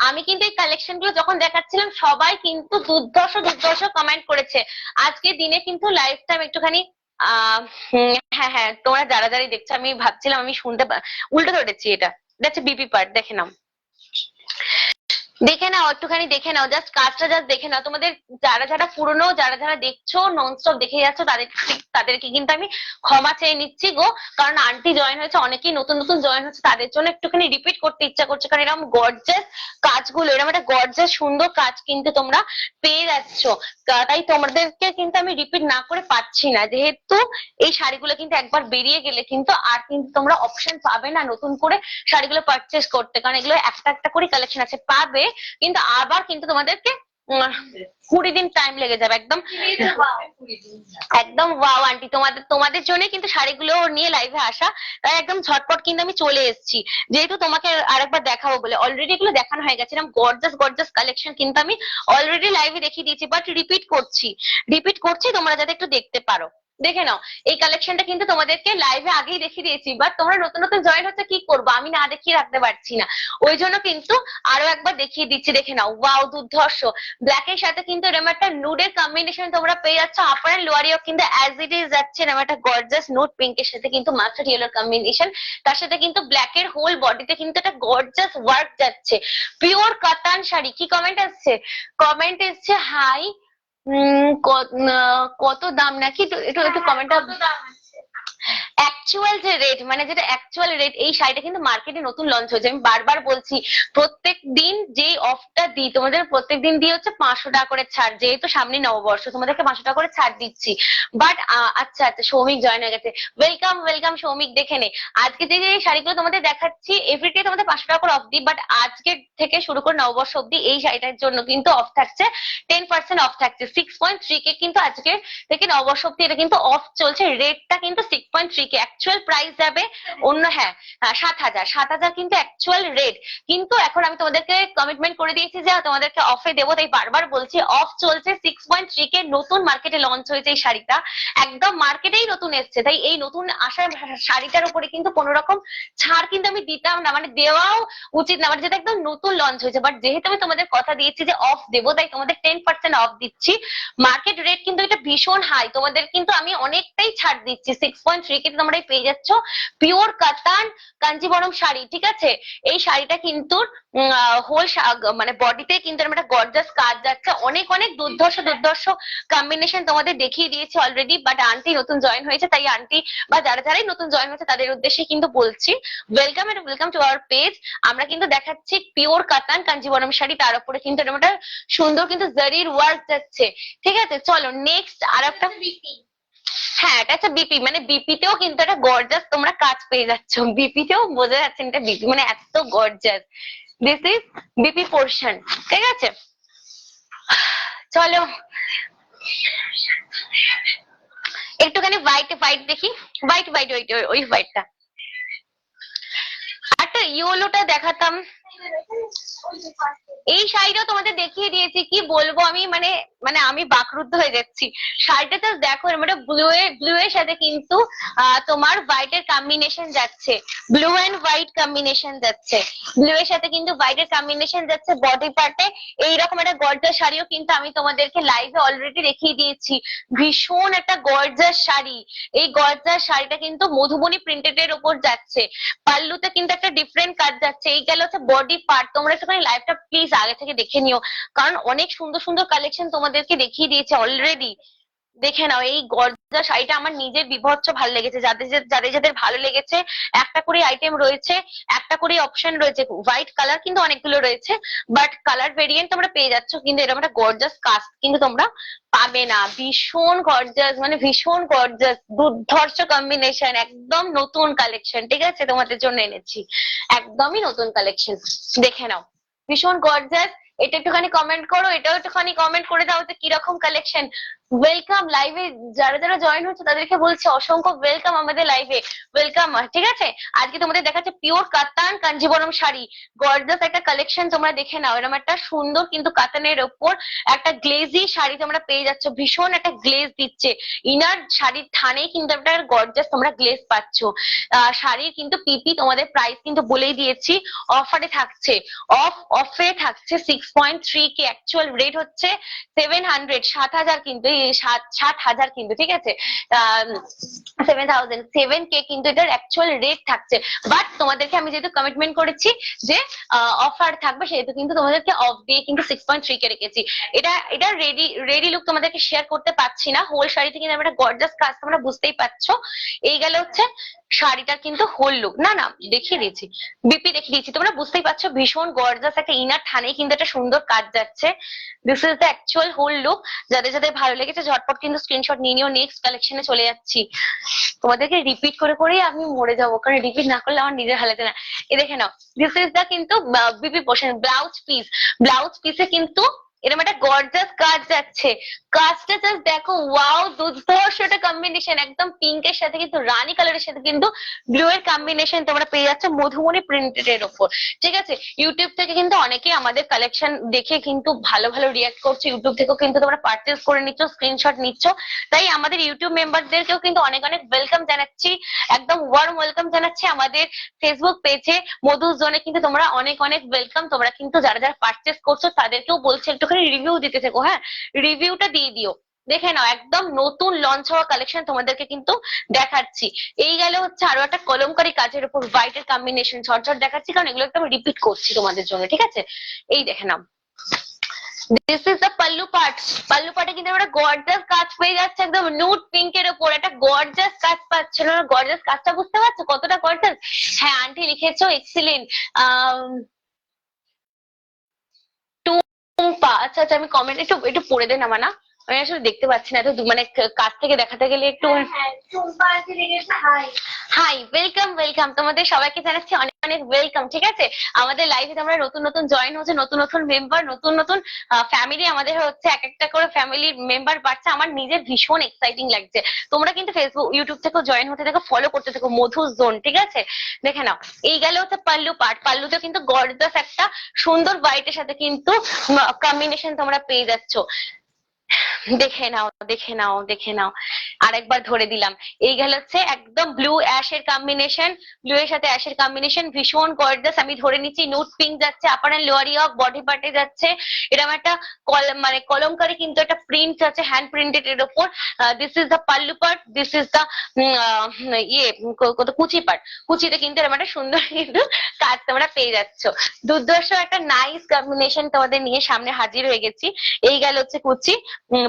আমি কিন্তু এই কালেকশন গুলো যখন দেখাচ্ছিলাম সবাই কিন্তু দুর্ধর্ষ কমেন্ট করেছে। আজকে দিনে কিন্তু লাইফ টাইম একটুখানি হ্যাঁ হ্যাঁ তোমরা যারা যারাই দেখছো আমি ভাবছিলাম আমি উল্টো ধরেছি। এটা হচ্ছে বিপি পার্ট, দেখে নাও একটুখানি দেখে নাও, জাস্ট কাজটা জাস্ট দেখে নাও। তোমাদের যারা পুরনো যারা দেখছো ননস্টপ দেখে যাচ্ছ তাদেরকে কিন্তু আমি ক্ষমা চেয়ে নিচ্ছি গো, কারণ আন্টি জয়েন হয়েছে, অনেকেই নতুন জয়েন হচ্ছে, তাদের জন্য একটুখানি রিপিট করতে ইচ্ছা করছে, কারণ এরকম গর্জাস কাজগুলো, এরকম একটা গর্জাস সুন্দর কাজ কিন্তু তোমরা পেয়ে যাচ্ছ। তাই তোমাদেরকে কিন্তু আমি রিপিট না করে পাচ্ছি না, যেহেতু এই শাড়িগুলো কিন্তু একবার বেরিয়ে গেলে কিন্তু আর কিন্তু তোমরা অপশন পাবে না নতুন করে শাড়িগুলো পারচেস করতে, কারণ এগুলো একটা করে কালেকশন আছে, পাবে কিন্তু আবার কিন্তু তোমাদেরকে 20 দিন টাইম লেগে যাবে। একদম ওয়াও আন্টি, তোমাদের জন্য কিন্তু শাড়িগুলো নিয়ে লাইভে আসা, তাই একদম ঝটপট কিন্তু আমি চলে এসেছি, যেহেতু তোমাকে আরেকবার দেখাবো বলে। অলরেডি এগুলো দেখানো হয়ে গেছে, এরকম গর্জাস কালেকশন কিন্তু আমি অলরেডি লাইভে দেখিয়ে দিয়েছি, বাট রিপিট করছি তোমরা যাতে একটু দেখতে পারো। দেখে নাও এই কালেকশনটা কিন্তু তোমাদেরকে লাইভে আগেই দেখিয়ে দিয়েছি, বাট তোমরা নতুন জয়েন হচ্ছে, কি করবো আমি না দেখিয়ে রাখতে পারছি না, ওই জন্য কিন্তু আরো একবার দেখিয়ে দিচ্ছি। দেখে নাও, ওয়াও দুর্ধর্ষ। ব্ল্যাক এর সাথে কিন্তু এরকম একটা নুডের কম্বিনেশন তোমরা পেয়ে যাচ্ছ। আপার এন্ড লোয়ারিও কিন্তু অ্যাজ ইট ইজ যাচ্ছে এরকম একটা গর্জাস নুড পিঙ্কের সাথে কিন্তু মাস্টার্ড ইয়েলোর কম্বিনেশন, তার সাথে কিন্তু ব্ল্যাক এর হোল বডিতে কিন্তু একটা গর্জাস ওয়ার্ক যাচ্ছে। পিওর কাতান শাড়ি। কি কমেন্ট এসছে হাই কত দাম নাকি, একটু কমেন্টটা অ্যাকচুয়াল যে রেট, মানে যেটা অ্যাকচুয়াল রেট, এই শাড়িটা কিন্তু মার্কেটে নতুন লঞ্চ হয়েছে। আমি বারবার বলছি প্রত্যেক দিন যেই অফটা দিই তোমাদের, প্রত্যেক দিন দিয়ে হচ্ছে 500 টাকা করে ছাড়, যেহেতু সামনে নববর্ষ তোমাদেরকে 500 টাকা করে ছাড় দিচ্ছি। বাট আচ্ছা সৌমিক জয়েন হয়ে গেছে, ওয়েলকাম সৌমিক। দেখে নে আজকে যে শাড়িগুলো তোমাদের দেখাচ্ছি এভরিডে তোমাদের 500 টাকা করে অফ দিই, বাট আজকে থেকে শুরু করে নববর্ষ অব্দি এই শাড়িটার জন্য কিন্তু অফ থাকছে 10% অফ থাকছে 6.3 কে, কিন্তু আজকে থেকে নববর্ষ অব্দি এটা কিন্তু অফ চলছে। রেটটা কিন্তু 6.3 কে, অ্যাকচুয়াল প্রাইস যাবে অন্য 7,000 কিন্তু অ্যাকচুয়াল রেট। কিন্তু এখন আমি তোমাদেরকে কমিটমেন্ট করে দিয়েছি যে তোমাদেরকে অফে দেবো, তাই বারবার বলছি অফ চলছে 6.3 কে। নতুন মার্কেটে লঞ্চ হয়েছে এই শাড়িটা, একদম মার্কেটেই নতুন এসছে, তাই এই নতুন আসা শাড়িটার উপরে কিন্তু কোনো রকম ছাড় কিন্তু আমি দিতাম না, মানে দেওয়াও উচিত না, মানে যেটা একদম নতুন লঞ্চ হয়েছে। বাট যেহেতু আমি তোমাদের কথা দিয়েছি যে অফ দেবো, তাই তোমাদের 10% অফ দিচ্ছি। মার্কেট রেট কিন্তু এটা ভীষণ হাই, তোমাদের কিন্তু আমি অনেকটাই ছাড় দিচ্ছি। 6.3 কে তোমরা পেয়ে যাচ্ছ পিওর কাতান কাঞ্জিবরম শাড়ি, ঠিক আছে। এই শাড়িটা কিন্তু হোল মানে বডিতে কিন্তু একটা গর্জাস কাজ যাচ্ছে, অনেক দুর্ধর্ষ কম্বিনেশন তোমাদের দেখিয়ে দিয়েছি অলরেডি। বাট আন্টি নতুন জয়েন হয়েছে, তাই আন্টি বা যারাই নতুন জয়েন হয়েছে তাদের উদ্দেশ্যে কিন্তু বলছি ওয়েলকাম টু আওয়ার পেজ। আমরা কিন্তু দেখাচ্ছি পিওর কাতান কাঞ্জিবরম শাড়ি, তার উপরে কিন্তু একটা সুন্দর কিন্তু জারির ওয়ার্ক যাচ্ছে, ঠিক আছে। চলো নেক্সট আর একটা, হ্যাঁ এটা হচ্ছে বিপি, মানে বিপিতেও কিন্তু একটা গর্জাস তোমরা কাজ পেয়ে যাচ্ছ, বিপিতেও বোঝা যাচ্ছে এটা বিপি, মানে এত gorgeous. This is BP portion, ঠিক আছে। চলো একটুখানি হোয়াইট দেখি, হোয়াইট ওই হোয়াইটটা, একটা ইয়েলোটা দেখাতাম। এই শাড়িটাও তোমাদের দেখিয়ে দিয়েছি, কি বলবো আমি, মানে আমি বাকরুদ্ধ হয়ে যাচ্ছি। শাড়িটা তো দেখো মানে ব্লু এর সাথে কিন্তু তোমার হোয়াইট এর কম্বিনেশন যাচ্ছে, ব্লু এন্ড হোয়াইট কম্বিনেশন যাচ্ছে, ব্লু এর সাথে কিন্তু হোয়াইট এর কম্বিনেশন যাচ্ছে বডি পার্টে। এইরকম একটা গর্জাস শাড়িও কিন্তু আমি তোমাদেরকে লাইভে অলরেডি দেখিয়ে দিয়েছি, ভীষণ একটা গর্জাস শাড়ি। এই গর্জাস শাড়িটা কিন্তু মধুবনী প্রিন্টেড এর উপর যাচ্ছে, পাল্লুতে কিন্তু একটা ডিফারেন্ট কাজ যাচ্ছে। এই গেল হচ্ছে বডি পার্ট। তোমরা একটুখানি লাইভটা প্লিজ আগে থেকে দেখে নিও, কারণ অনেক সুন্দর কালেকশন তোমাদেরকে দেখিয়ে দিয়েছে অলরেডি। দেখে নাও এই গর্জাস শাড়িটা আমার নিজের বিভৎস ভালো লেগেছে। যাদের যাদের যাদের ভালো লেগেছে, একটা করে আইটেম রয়েছে, একটা করে অপশন রয়েছে। হোয়াইট কালার কিন্তু অনেকগুলো রয়েছে, বাট কালার ভেরিয়েন্ট তোমরা পেয়ে যাচ্ছ, কিন্তু এরকম একটা গর্জাস কাস্ট কিন্তু তোমরা পাবে না। ভীষণ গর্জাস, মানে ভীষণ গর্জাস, দুর্ধর্ষ কম্বিনেশন, একদম নতুন কালেকশন, ঠিক আছে, তোমাদের জন্য এনেছি একদমই নতুন কালেকশন। দেখে নাও, ভীষণ গর্জাস। এটা একটুখানি কমেন্ট করো, এটাও একটুখানি কমেন্ট করে দাও যে কিরকম কালেকশন। ওয়েলকাম লাইভে যারা যারা জয়েন হচ্ছে তাদেরকে বলছি অসংখ্য ওয়েলকাম আমাদের লাইভে, ওয়েলকাম। ঠিক আছে, আজকে তোমাদের দেখাচ্ছে পিওর কাতান কাঞ্জিবরম শাড়ি, গর্জাস একটা কালেকশন। তোমরা দেখে নাও, এরকম একটা সুন্দর কিন্তু কাতানের ওপর একটা গ্লেজি শাড়ি তোমরা পেয়ে যাচ্ছ, ভীষণ একটা গ্লেজ দিচ্ছে। ইনার শাড়ির থানেই কিন্তু একটা গর্জাস তোমরা গ্লেজ পাচ্ছ। শাড়ির কিন্তু পিপি তোমাদের প্রাইস কিন্তু বলেই দিয়েছি, অফারে থাকছে, অফে থাকছে 6.3K, অ্যাকচুয়াল রেট হচ্ছে 700, 7,000 কিন্তু, 60,000 কিন্তু, ঠিক আছে, 7,007K কিন্তু এটার অ্যাকচুয়াল রেট থাকছে। বাট তোমাদেরকে আমি যেহেতু কমিটমেন্ট করেছি যে অফার থাকবে, সেহেতু কিন্তু তোমাদেরকে অফ দিয়ে কিন্তু 6.3K রেখেছি। এটা রেডি লুক তোমাদেরকে শেয়ার করতে পারছি না, হোল শাড়িতে কিন্তু একটা গর্জাস কাজ তোমরা বুঝতেই পারছো। এই গেল হচ্ছে শাড়িটার কিন্তু হোল লুক, না না দেখিয়ে দিয়েছি, বিপি দেখিয়ে দিয়েছি, তোমরা বুঝতেই পারছো ভীষণ গর্জাস একটা ইনার থানে কিন্তু একটা সুন্দর কাজ যাচ্ছে। This is the actual whole look. যাদের যাদের ভালো লেগেছে ঝটপট কিন্তু স্ক্রিনশট নিয়ে নিও, নেক্সট কালেকশনে চলে যাচ্ছি। তোমাদেরকে রিপিট করে করেই আমি মরে যাবো, কারণ রিপিট না করলে আমার নিজের হালাতে না। এ দেখে নাও, দিস ইজ দ্য কিন্তু BP portion, blouse piece. Blouse পিসে কিন্তু এরকম একটা গর্জাস কাজ যাচ্ছে, কাজটা জাস্ট দেখো, ওয়াও, দুর্ধর্ষ একটা কম্বিনেশন, একদম পিঙ্কের সাথে কিন্তু রানী কালারের সাথে কিন্তু ব্লু এর কম্বিনেশন তোমরা পেয়ে যাচ্ছ মধুমণি প্রিন্টেড এর ওপর, ঠিক আছে। ইউটিউব থেকে কিন্তু অনেকে আমাদের কালেকশন দেখে কিন্তু ভালো ভালো রিয়াক্ট করছে, ইউটিউব থেকেও কিন্তু তোমরা পারচেস করে নিচ্ছ, স্ক্রিনশট নিচ্ছ, তাই আমাদের ইউটিউব মেম্বারদেরকেও কিন্তু অনেক অনেক ওয়েলকাম জানাচ্ছি, একদম ওয়ার্ম ওয়েলকাম জানাচ্ছি। আমাদের ফেসবুক পেজে মধু জোনে কিন্তু তোমরা অনেক অনেক ওয়েলকাম। তোমরা কিন্তু যারা যারা পারচেস করছো তাদেরকেও বলছি একটুখানি রিভিউ দিতে থেকো, হ্যাঁ, রিভিউটা দিয়ে দিও। দেখে নাও, একদম নতুন লঞ্চ হওয়া কালেকশন তোমাদেরকে কিন্তু দেখাচ্ছি। এই গেল হচ্ছে আরো একটা কলমকারী কাজের উপর হোয়াইট এর কম্বিনেশন, ঝটঝট দেখাচ্ছি কারণ এগুলো একদম রিপিট করছি তোমাদের জন্য, ঠিক আছে। এই দেখে নাও, this is the pallu part. Pallu পার্টে কিন্তু একটা গর্জাস কাজ পেয়ে যাচ্ছে, একদম নুড পিঙ্কের উপর একটা গর্জাস কাজ পাচ্ছে না, গর্জাস কাজটা বুঝতে পারছো কতটা গর্জাস? হ্যাঁ আন্টি লিখেছো, এক্সিলেন্ট। টুম্পা, আচ্ছা আচ্ছা, আমি কমেন্ট একটু একটু পড়ে দেন আমার, না আমি আসলে দেখতে পাচ্ছি না, এত মানে কাছ থেকে দেখাতে গেলে একটু। হাই, ওয়েলকাম ওয়েলকাম, তোমাদের সবাইকে জানাচ্ছি অনেক অনেক ওয়েলকাম, ঠিক আছে। আমাদের লাইভে তোমরা নতুন নতুন জয়েন হচ্ছে, নতুন নতুন মেম্বার, নতুন নতুন ফ্যামিলি আমাদের হচ্ছে, এক একটা করে ফ্যামিলির মেম্বার বাড়ছে, আমার নিজের ভীষণ এক্সাইটিং লাগছে। তোমরা কিন্তু ফেসবুক ইউটিউব থেকেও জয়েন হতে থাকো, ফলো করতে থাকো মধু জোন, ঠিক আছে। দেখে নাও, এই গেল হচ্ছে পাল্লু পার্ট। পাল্লুতে কিন্তু গর্জাস একটা সুন্দর হোয়াইটের সাথে কিন্তু কম্বিনেশন তোমরা পেয়ে যাচ্ছ। দেখে নাও দেখে নাও দেখে নাও, আরেকবার ধরে দিলাম। এই গেল হচ্ছে একদম ব্লু অ্যাশ এর কম্বিনেশন, ব্লু এর সাথে অ্যাশ এর কম্বিনেশন, ভীষণ গর্জাস। আমি ধরে নিচ্ছি নুট পিঙ্ক যাচ্ছে, আপার এন্ড লোয়ার ইয়ক বডি পার্টে যাচ্ছে এরকম একটা মানে কলমকারী কিন্তু একটা প্রিন্ট আছে হ্যান্ড প্রিন্টেড এর উপর। This is the pallu part, this is the ইয়ে কত কুচি পার্ট। কুচিতে কিন্তু এরকম একটা সুন্দর কিন্তু কাজ তোমরা পেয়ে যাচ্ছ। দুর্দর্শ একটা নাইস কম্বিনেশন তোমাদের নিয়ে সামনে হাজির হয়ে গেছি। এই গেল হচ্ছে কুচি।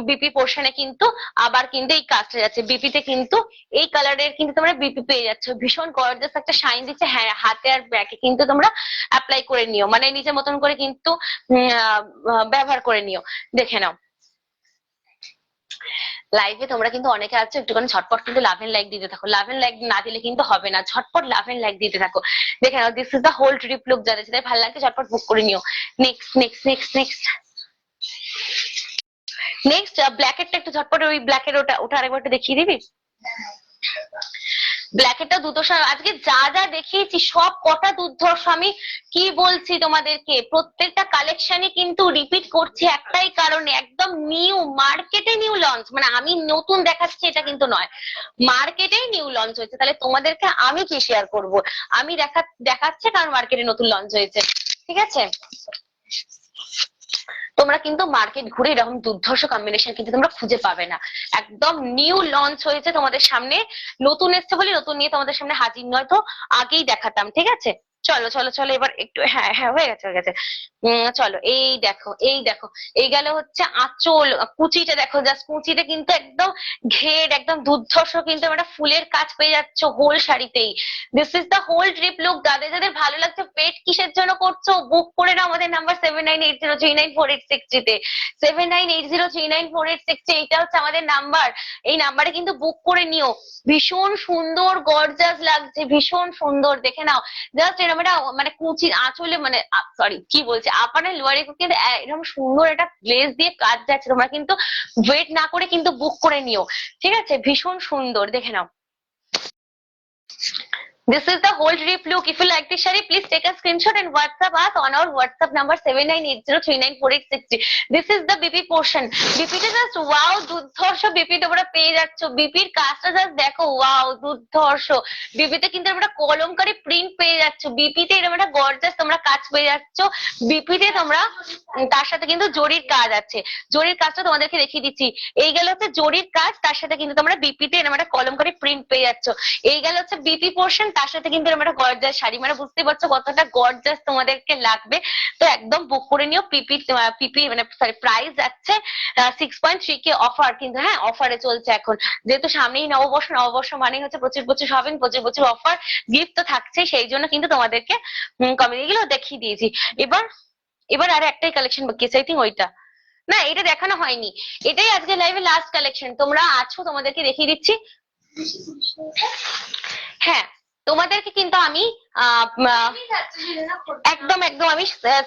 বিপি পোর্শনে কিন্তু আবার কিন্তু এই কাজটা যাচ্ছে, বিপিতে কিন্তু এই কালারের কিন্তু তোমরা বিপি পেয়ে যাচ্ছ, ভীষণ গর্জাস একটা শাইন দিচ্ছে। হ্যাঁ, হাতে আর ব্যাকে কিন্তু তোমরা অ্যাপ্লাই করে নিও, মানে নিজের মতন করে কিন্তু ব্যবহার করে নিও। দেখে নাও, লাইভে তোমরা কিন্তু অনেকে আছো, একটুখানি ঝটপট কিন্তু লাভ এন্ড লাইক দিতে থাকো, লাভ এন্ড লাইক না দিলে কিন্তু হবে না, ঝটপট লাভ এন্ড লাইক দিতে থাকো। দেখে নাও, this is the whole trip look, যাদের যাদের ভালো লাগছে ঝটপট বুক করে নিও। Next next next next next ব্ল্যাকেটটা একটু ঝটপট, ওই ব্ল্যাকের ওটা ওটা আরেকবার একটু দেখিয়ে দিবি। ব্ল্যাকেটটা দুর্ধর্ষ, আজকে যা যা দেখিয়েছি সব কটা দুর্ধর্ষ। আমি কি বলছি তোমাদেরকে, প্রত্যেকটা কালেকশনই কিন্তু রিপিট করছি একটাই কারণে, একদম নিউ মার্কেটে নিউ লঞ্চ, মানে আমি নতুন দেখাচ্ছি এটা কিন্তু নয়, মার্কেটেই নিউ লঞ্চ হয়েছে। তাহলে তোমাদেরকে আমি কি শেয়ার করব, আমি দেখাচ্ছি কারণ মার্কেটে নতুন লঞ্চ হয়েছে, ঠিক আছে। তোমরা কিন্তু মার্কেট ঘুরে এরকম দুর্ধর্ষ কম্বিনেশন কিন্তু তোমরা খুঁজে পাবে না, একদম নিউ লঞ্চ হয়েছে তোমাদের সামনে, নতুন এসছে বলে নতুন নিয়ে তোমাদের সামনে হাজির, নয় তো আগেই দেখাতাম, ঠিক আছে। চলো চলো চলো এবার একটু, হ্যাঁ হ্যাঁ হয়ে গেছে হয়ে গেছে। চলো এই দেখো এই দেখো, এই গেল হচ্ছে আঁচল, কুচিটা দেখো, জাস্ট কুচিটা কিন্তু একদম ঘের একদম দুর্ধর্ষ কিন্তু একটা ফুলের কাজ পেয়ে যাচ্ছ হোল শাড়িতেই। This is the whole trip look. যাদের যাদের ভালো লাগছে পেট কিসের জন্য করছো, বুক করে নাও আমাদের নাম্বার 7980394860 7980394860, এইটা হচ্ছে আমাদের নাম্বার। এই নাম্বারে কিন্তু বুক করে নিও। ভীষণ সুন্দর গর্জাস লাগছে, ভীষণ সুন্দর, দেখে নাও। জাস্ট এরকম একটা মানে কুচির আঁচলে মানে সরি কি বলছি আপানের লোয়ারে কিন্তু এরকম সুন্দর একটা গ্লেজ দিয়ে কাজ যাচ্ছে, তোমরা কিন্তু ওয়েট না করে কিন্তু বুক করে নিও, ঠিক আছে? ভীষণ সুন্দর, দেখে নাও। This is the whole trip look. If you like this saree, please take a screenshot and WhatsApp us on our WhatsApp number 7980394860. This is the BP portion. BP তে জাস্ট ওয়াও দুর্ধর্ষ BP তোমরা পেয়ে যাচ্ছ। বিপির কাজটা just দেখো, wow দুর্ধর্ষ। বিপিতে কিন্তু আমরা কলমকারী প্রিন্ট পেয়ে যাচ্ছ, বিপিতে এরকম একটা গর্জাস তোমরা কাজ পেয়ে যাচ্ছ। বিপিতে তোমরা তার সাথে কিন্তু জরির কাজ আছে, জরির কাজটা তোমাদেরকে দেখিয়ে দিচ্ছি। এই গেল হচ্ছে জরির কাজ, তার সাথে কিন্তু তোমরা বিপিতে এরকম একটা কলমকারী প্রিন্ট পেয়ে যাচ্ছ। এই গেল হচ্ছে বিপি পোর্শন, তার সাথে কিন্তু এরকম একটা গর্জাস শাড়ি, মানে বুঝতে পারছো কতটা গর্জাস তোমাদেরকে লাগবে। তো একদম বুক করে নিও। পিপি পিপি মানে সরি প্রাইস যাচ্ছে 6.3K অফার কিন্তু, হ্যাঁ অফারে চলছে এখন, যেহেতু সামনেই নববর্ষ, নববর্ষ মানে হচ্ছে প্রচুর প্রচুর শপিং, প্রচুর প্রচুর অফার, গিফট তো থাকছে, সেই জন্য কিন্তু তোমাদেরকে কমিয়ে গুলো দেখিয়ে দিয়েছি। এবার এবার আর একটাই কালেকশন বাকি আছে, আই থিঙ্ক ওইটা না, এটা দেখানো হয়নি, এটাই আজকে লাইভে লাস্ট কালেকশন। তোমরা আছো, তোমাদেরকে দেখিয়ে দিচ্ছি। হ্যাঁ তোমাদেরকে কিন্তু আমি একদম একদম আমি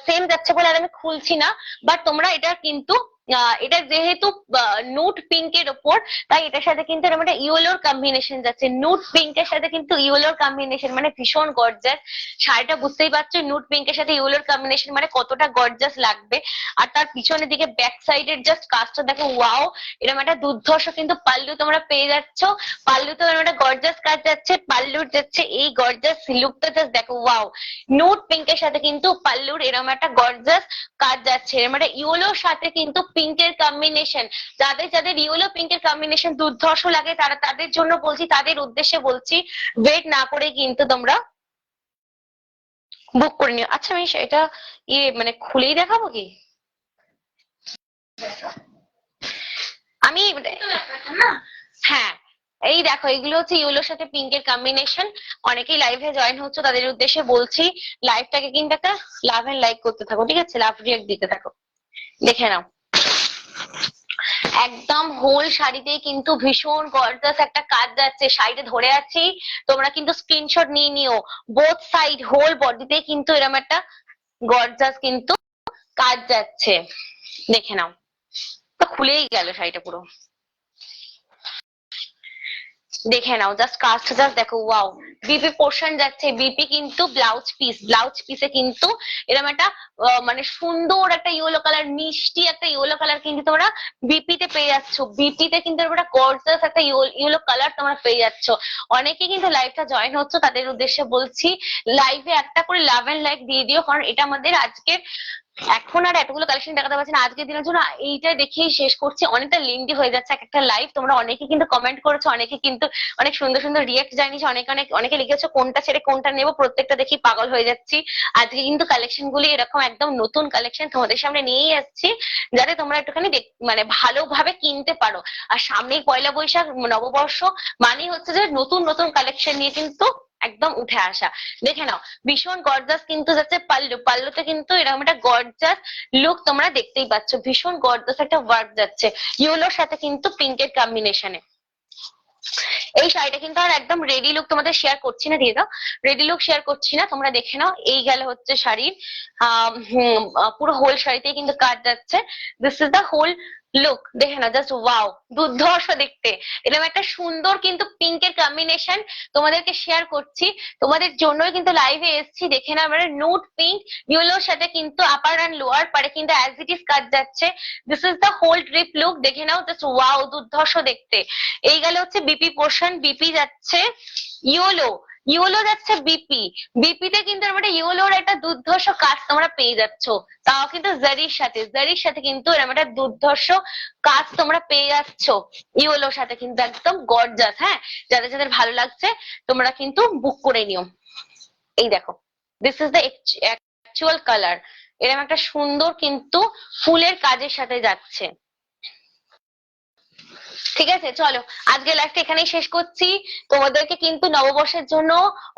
সেম যাচ্ছে বলে আর আমি খুলছি না, বাট তোমরা এটা কিন্তু এটা যেহেতু নুট পিঙ্কের ওপর, তাই এটার সাথে কিন্তু এরকম একটা ইয়েলোর কম্বিনেশন যাচ্ছে। নুট পিঙ্কের সাথে কিন্তু ইয়েলোর কম্বিনেশন মানে ভীষণ গর্জাস শাড়িটা, বুঝতেই পারছো নুট পিঙ্কের সাথে ইয়েলোর কম্বিনেশন মানে কতটা গর্জাস লাগবে। আর তার পিছনের দিকে ব্যাক সাইডের জাস্ট কাজটা দেখো, ওয়াও এরকম একটা দুর্ধর্ষ কিন্তু পাল্লু তোমরা পেয়ে যাচ্ছ। পাল্লুতে এরকম একটা গর্জাস কাজ যাচ্ছে, পাল্লুর যাচ্ছে এই গর্জাস লুকটা জাস্ট দেখো, ওয়াও নুট পিঙ্কের সাথে কিন্তু পাল্লুর এরকম একটা গর্জাস কাজ যাচ্ছে, এরকম একটা ইয়েলোর সাথে কিন্তু পিঙ্কের কম্বিনেশন। যাদের যাদের ইয়েলো পিঙ্কের কম্বিনেশন দুর্ধর্ষ লাগে তারা, তাদের জন্য বলছি, তাদের উদ্দেশ্যে বলছি, ওয়েট না করে কিন্তু তোমরা বুক করে নিও। আচ্ছা আমি এটা মানে খুলেই দেখাবো কি, আমি হ্যাঁ এই দেখো এগুলো হচ্ছে ইয়েলোর সাথে পিঙ্কের কম্বিনেশন। অনেকেই লাইভে জয়েন হচ্ছে, তাদের উদ্দেশ্যে বলছি লাইভটাকে কিন্তু একটা লাভ এন্ড লাইক করতে থাকো, ঠিক আছে? লাভ রিয়েক্ট দিতে থাকো, দেখে নাও। একদম হোল শাড়িতে কিন্তু ভীষণ গর্জাস একটা কাজ যাচ্ছে, শাড়িতে ধরে আছি, তোমরা কিন্তু স্ক্রিনশট নিয়ে নিও। বোথ সাইড হোল বডিতে কিন্তু এরকম একটা গর্জাস কিন্তু কাজ যাচ্ছে, দেখে নাও। তো খুলেই গেল শাড়িটা পুরো, দেখে নাও জাস্ট কাজটা জাস্ট দেখো, ওয়াও। বিপি পোর্শন যাচ্ছে, বিপি কিন্তু ব্লাউজ পিস, ব্লাউজ পিসে কিন্তু এরকম একটা মানে সুন্দর একটা ইয়েলো কালার, মিষ্টি একটা ইয়েলো কালার কিন্তু তোমরা বিপিতে পেয়ে যাচ্ছ। বিপিতে কিন্তু একটা গর্জাস একটা ইয়েলো কালার তোমরা পেয়ে যাচ্ছ। অনেকে কিন্তু লাইভটা জয়েন হচ্ছে, তাদের উদ্দেশ্যে বলছি লাইভে একটা করে লাভ এন্ড লাইক দিয়ে দিও, কারণ এটা আমাদের আজকের, এখন আর এতগুলো কালেকশন দেখাতে পারছি না আজকের দিনের জন্য, এইটাই দেখেই শেষ করছি, অনেকটা লেন্দি হয়ে যাচ্ছে এক একটা লাইভ। তোমরা অনেকে কিন্তু কমেন্ট করেছো, অনেকে কিন্তু অনেক সুন্দর সুন্দর রিয়েক্ট জানিয়েছো, অনেকে লিখেছো কোনটা ছেড়ে কোনটা নেবো, প্রত্যেকটা দেখি পাগল হয়ে যাচ্ছি। আজকে কিন্তু কালেকশন গুলি এরকম একদম নতুন কালেকশন তোমাদের সামনে নিয়েই আসছি, যাতে তোমরা একটুখানি মানে ভালোভাবে কিনতে পারো। আর সামনেই পয়লা বৈশাখ, নববর্ষ, মানেই হচ্ছে যে নতুন নতুন কালেকশন নিয়ে কিন্তু একদম উঠে আসা। দেখে নাও ভীষণ গর্জাস কিন্তু যাচ্ছে পাল্লু, পাল্লুতে কিন্তু এরকম একটা গর্জাস লুক তোমরা দেখতেই পাচ্ছ, ভীষণ গর্জাস একটা ওয়ার্ক যাচ্ছে ইয়েলোর সাথে কিন্তু পিঙ্কের কম্বিনেশনে। এই শাড়িটা কিন্তু আর একদম রেডি লুক তোমাদের শেয়ার করছি না, দিয়ে দাও, রেডি লুক শেয়ার করছি না, তোমরা দেখে নাও। এই গেল হচ্ছে শাড়ির পুরো হোল শাড়িতে কিন্তু কাজ যাচ্ছে। This is the whole look, দেখে না জাস্ট ওয়াও দুর্ধর্ষ দেখতে, এরকম একটা সুন্দর কিন্তু পিঙ্কের কম্বিনেশন তোমাদেরকে শেয়ার করছি, তোমাদের জন্যই কিন্তু লাইভে এসেছি। দেখে না মানে নুট পিঙ্ক ইয়েলোর সাথে কিন্তু আপার অ্যান্ড লোয়ার পারে কিন্তু অ্যাজ ইট ইজ কাজ যাচ্ছে। This is the whole trip look, দেখে নাও জাস্ট ওয়াও দুর্ধর্ষ দেখতে। এই গেল হচ্ছে বিপি পোর্শন, বিপি যাচ্ছে ইয়েলো, ইয়েলো যাচ্ছে বিপি, বিপিতে কিন্তু আমরা ইয়েলোর একটা দুর্ধর্ষ কাজ তোমরা পেয়ে যাচ্ছ, তাও কিন্তু জারির সাথে, জারির সাথে কিন্তু এরকম একটা দুর্ধর্ষ কাজ তোমরা পেয়ে যাচ্ছ ইয়েলোর সাথে কিন্তু একদম গর্জাস। হ্যাঁ যাদের যাদের ভালো লাগছে তোমরা কিন্তু বুক করে নিও। এই দেখো this is the actual colour. এরকম একটা সুন্দর কিন্তু ফুলের কাজের সাথে যাচ্ছে। ঠিক আছে, চলো আজকে লাইভটা এখানেই শেষ করছি। তোমাদেরকে কিন্তু নববর্ষের জন্য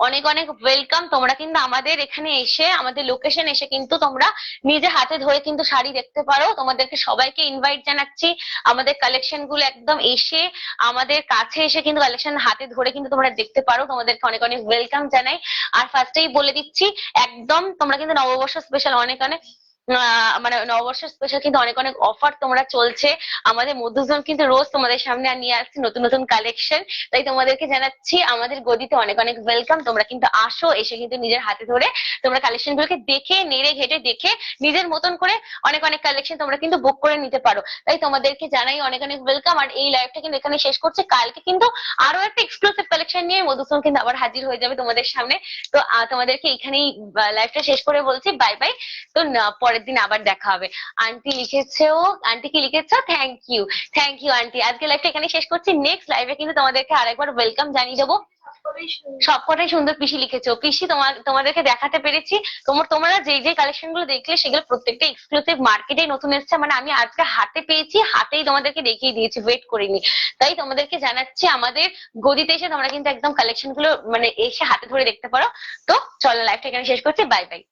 অনেক অনেক ওয়েলকাম। তোমরা কিন্তু আমাদের এখানে এসে, আমাদের লোকেশন এসে কিন্তু তোমরা নিজে হাতে ধরে কিন্তু শাড়ি দেখতে পারো। তোমাদেরকে সবাইকে ইনভাইট জানাচ্ছি আমাদের কালেকশন গুলো একদম এসে আমাদের কাছে এসে কিন্তু কালেকশন হাতে ধরে কিন্তু তোমরা দেখতে পারো। তোমাদেরকে অনেক অনেক ওয়েলকাম জানাই। আর ফার্স্টেই বলে দিচ্ছি একদম তোমরা কিন্তু নববর্ষ স্পেশাল অনেক অনেক মানে নববর্ষের স্পেশাল কিন্তু অনেক অনেক অফার তোমরা চলছে। আমাদের মধুজন কিন্তু রোজ তোমাদের সামনে নিয়ে আসছে নতুন নতুন কালেকশন। তাই তোমাদেরকে জানাচ্ছি আমাদের গদিতে অনেক অনেক ওয়েলকাম। তোমরা কিন্তু আসো, এসে কিন্তু নিজের হাতে ধরে তোমরা কালেকশন গুলোকে দেখে, নেড়ে ঘেটে দেখে নিজের মতন করে অনেক অনেক কালেকশন তোমরা কিন্তু বুক করে নিতে পারো। তাই তোমাদেরকে জানাই অনেক অনেক ওয়েলকাম। আর এই লাইভটা কিন্তু এখানে শেষ করছে। কালকে কিন্তু আরো একটা এক্সক্লুসিভ কালেকশন নিয়ে মধুজন কিন্তু আবার হাজির হয়ে যাবে তোমাদের সামনে। তো তোমাদেরকে এখানেই লাইভটা শেষ করে বলছি বাই বাই। তো পরের দিন আবার দেখা হবে। আন্টি লিখেছো, আন্টি কি লিখেছো? Thank you, thank you aunty. আজকে লাইভটা এখানে শেষ করছি। নেক্সট লাইভে কিন্তু তোমাদেরকে আরেকবার ওয়েলকাম জানিয়ে দেবো। সবকটাই সুন্দর পিসি লিখেছো। পিসি তোমাদেরকে দেখাতে পেরেছি। তোমরা যে যে কালেকশন গুলো দেখলে সেগুলো প্রত্যেকটা এক্সক্লুসিভ, মার্কেটে নতুন এসেছে। মানে আমি আজকে হাতে পেয়েছি, হাতেই তোমাদেরকে দেখিয়ে দিয়েছি, ওয়েট করিনি। তাই তোমাদেরকে জানাচ্ছি আমাদের গদিতে এসে তোমরা কিন্তু একদম কালেকশন গুলো মানে এসে হাতে ধরে দেখতে পারো। তো চলো লাইভটা এখানে শেষ করছি, বাই বাই।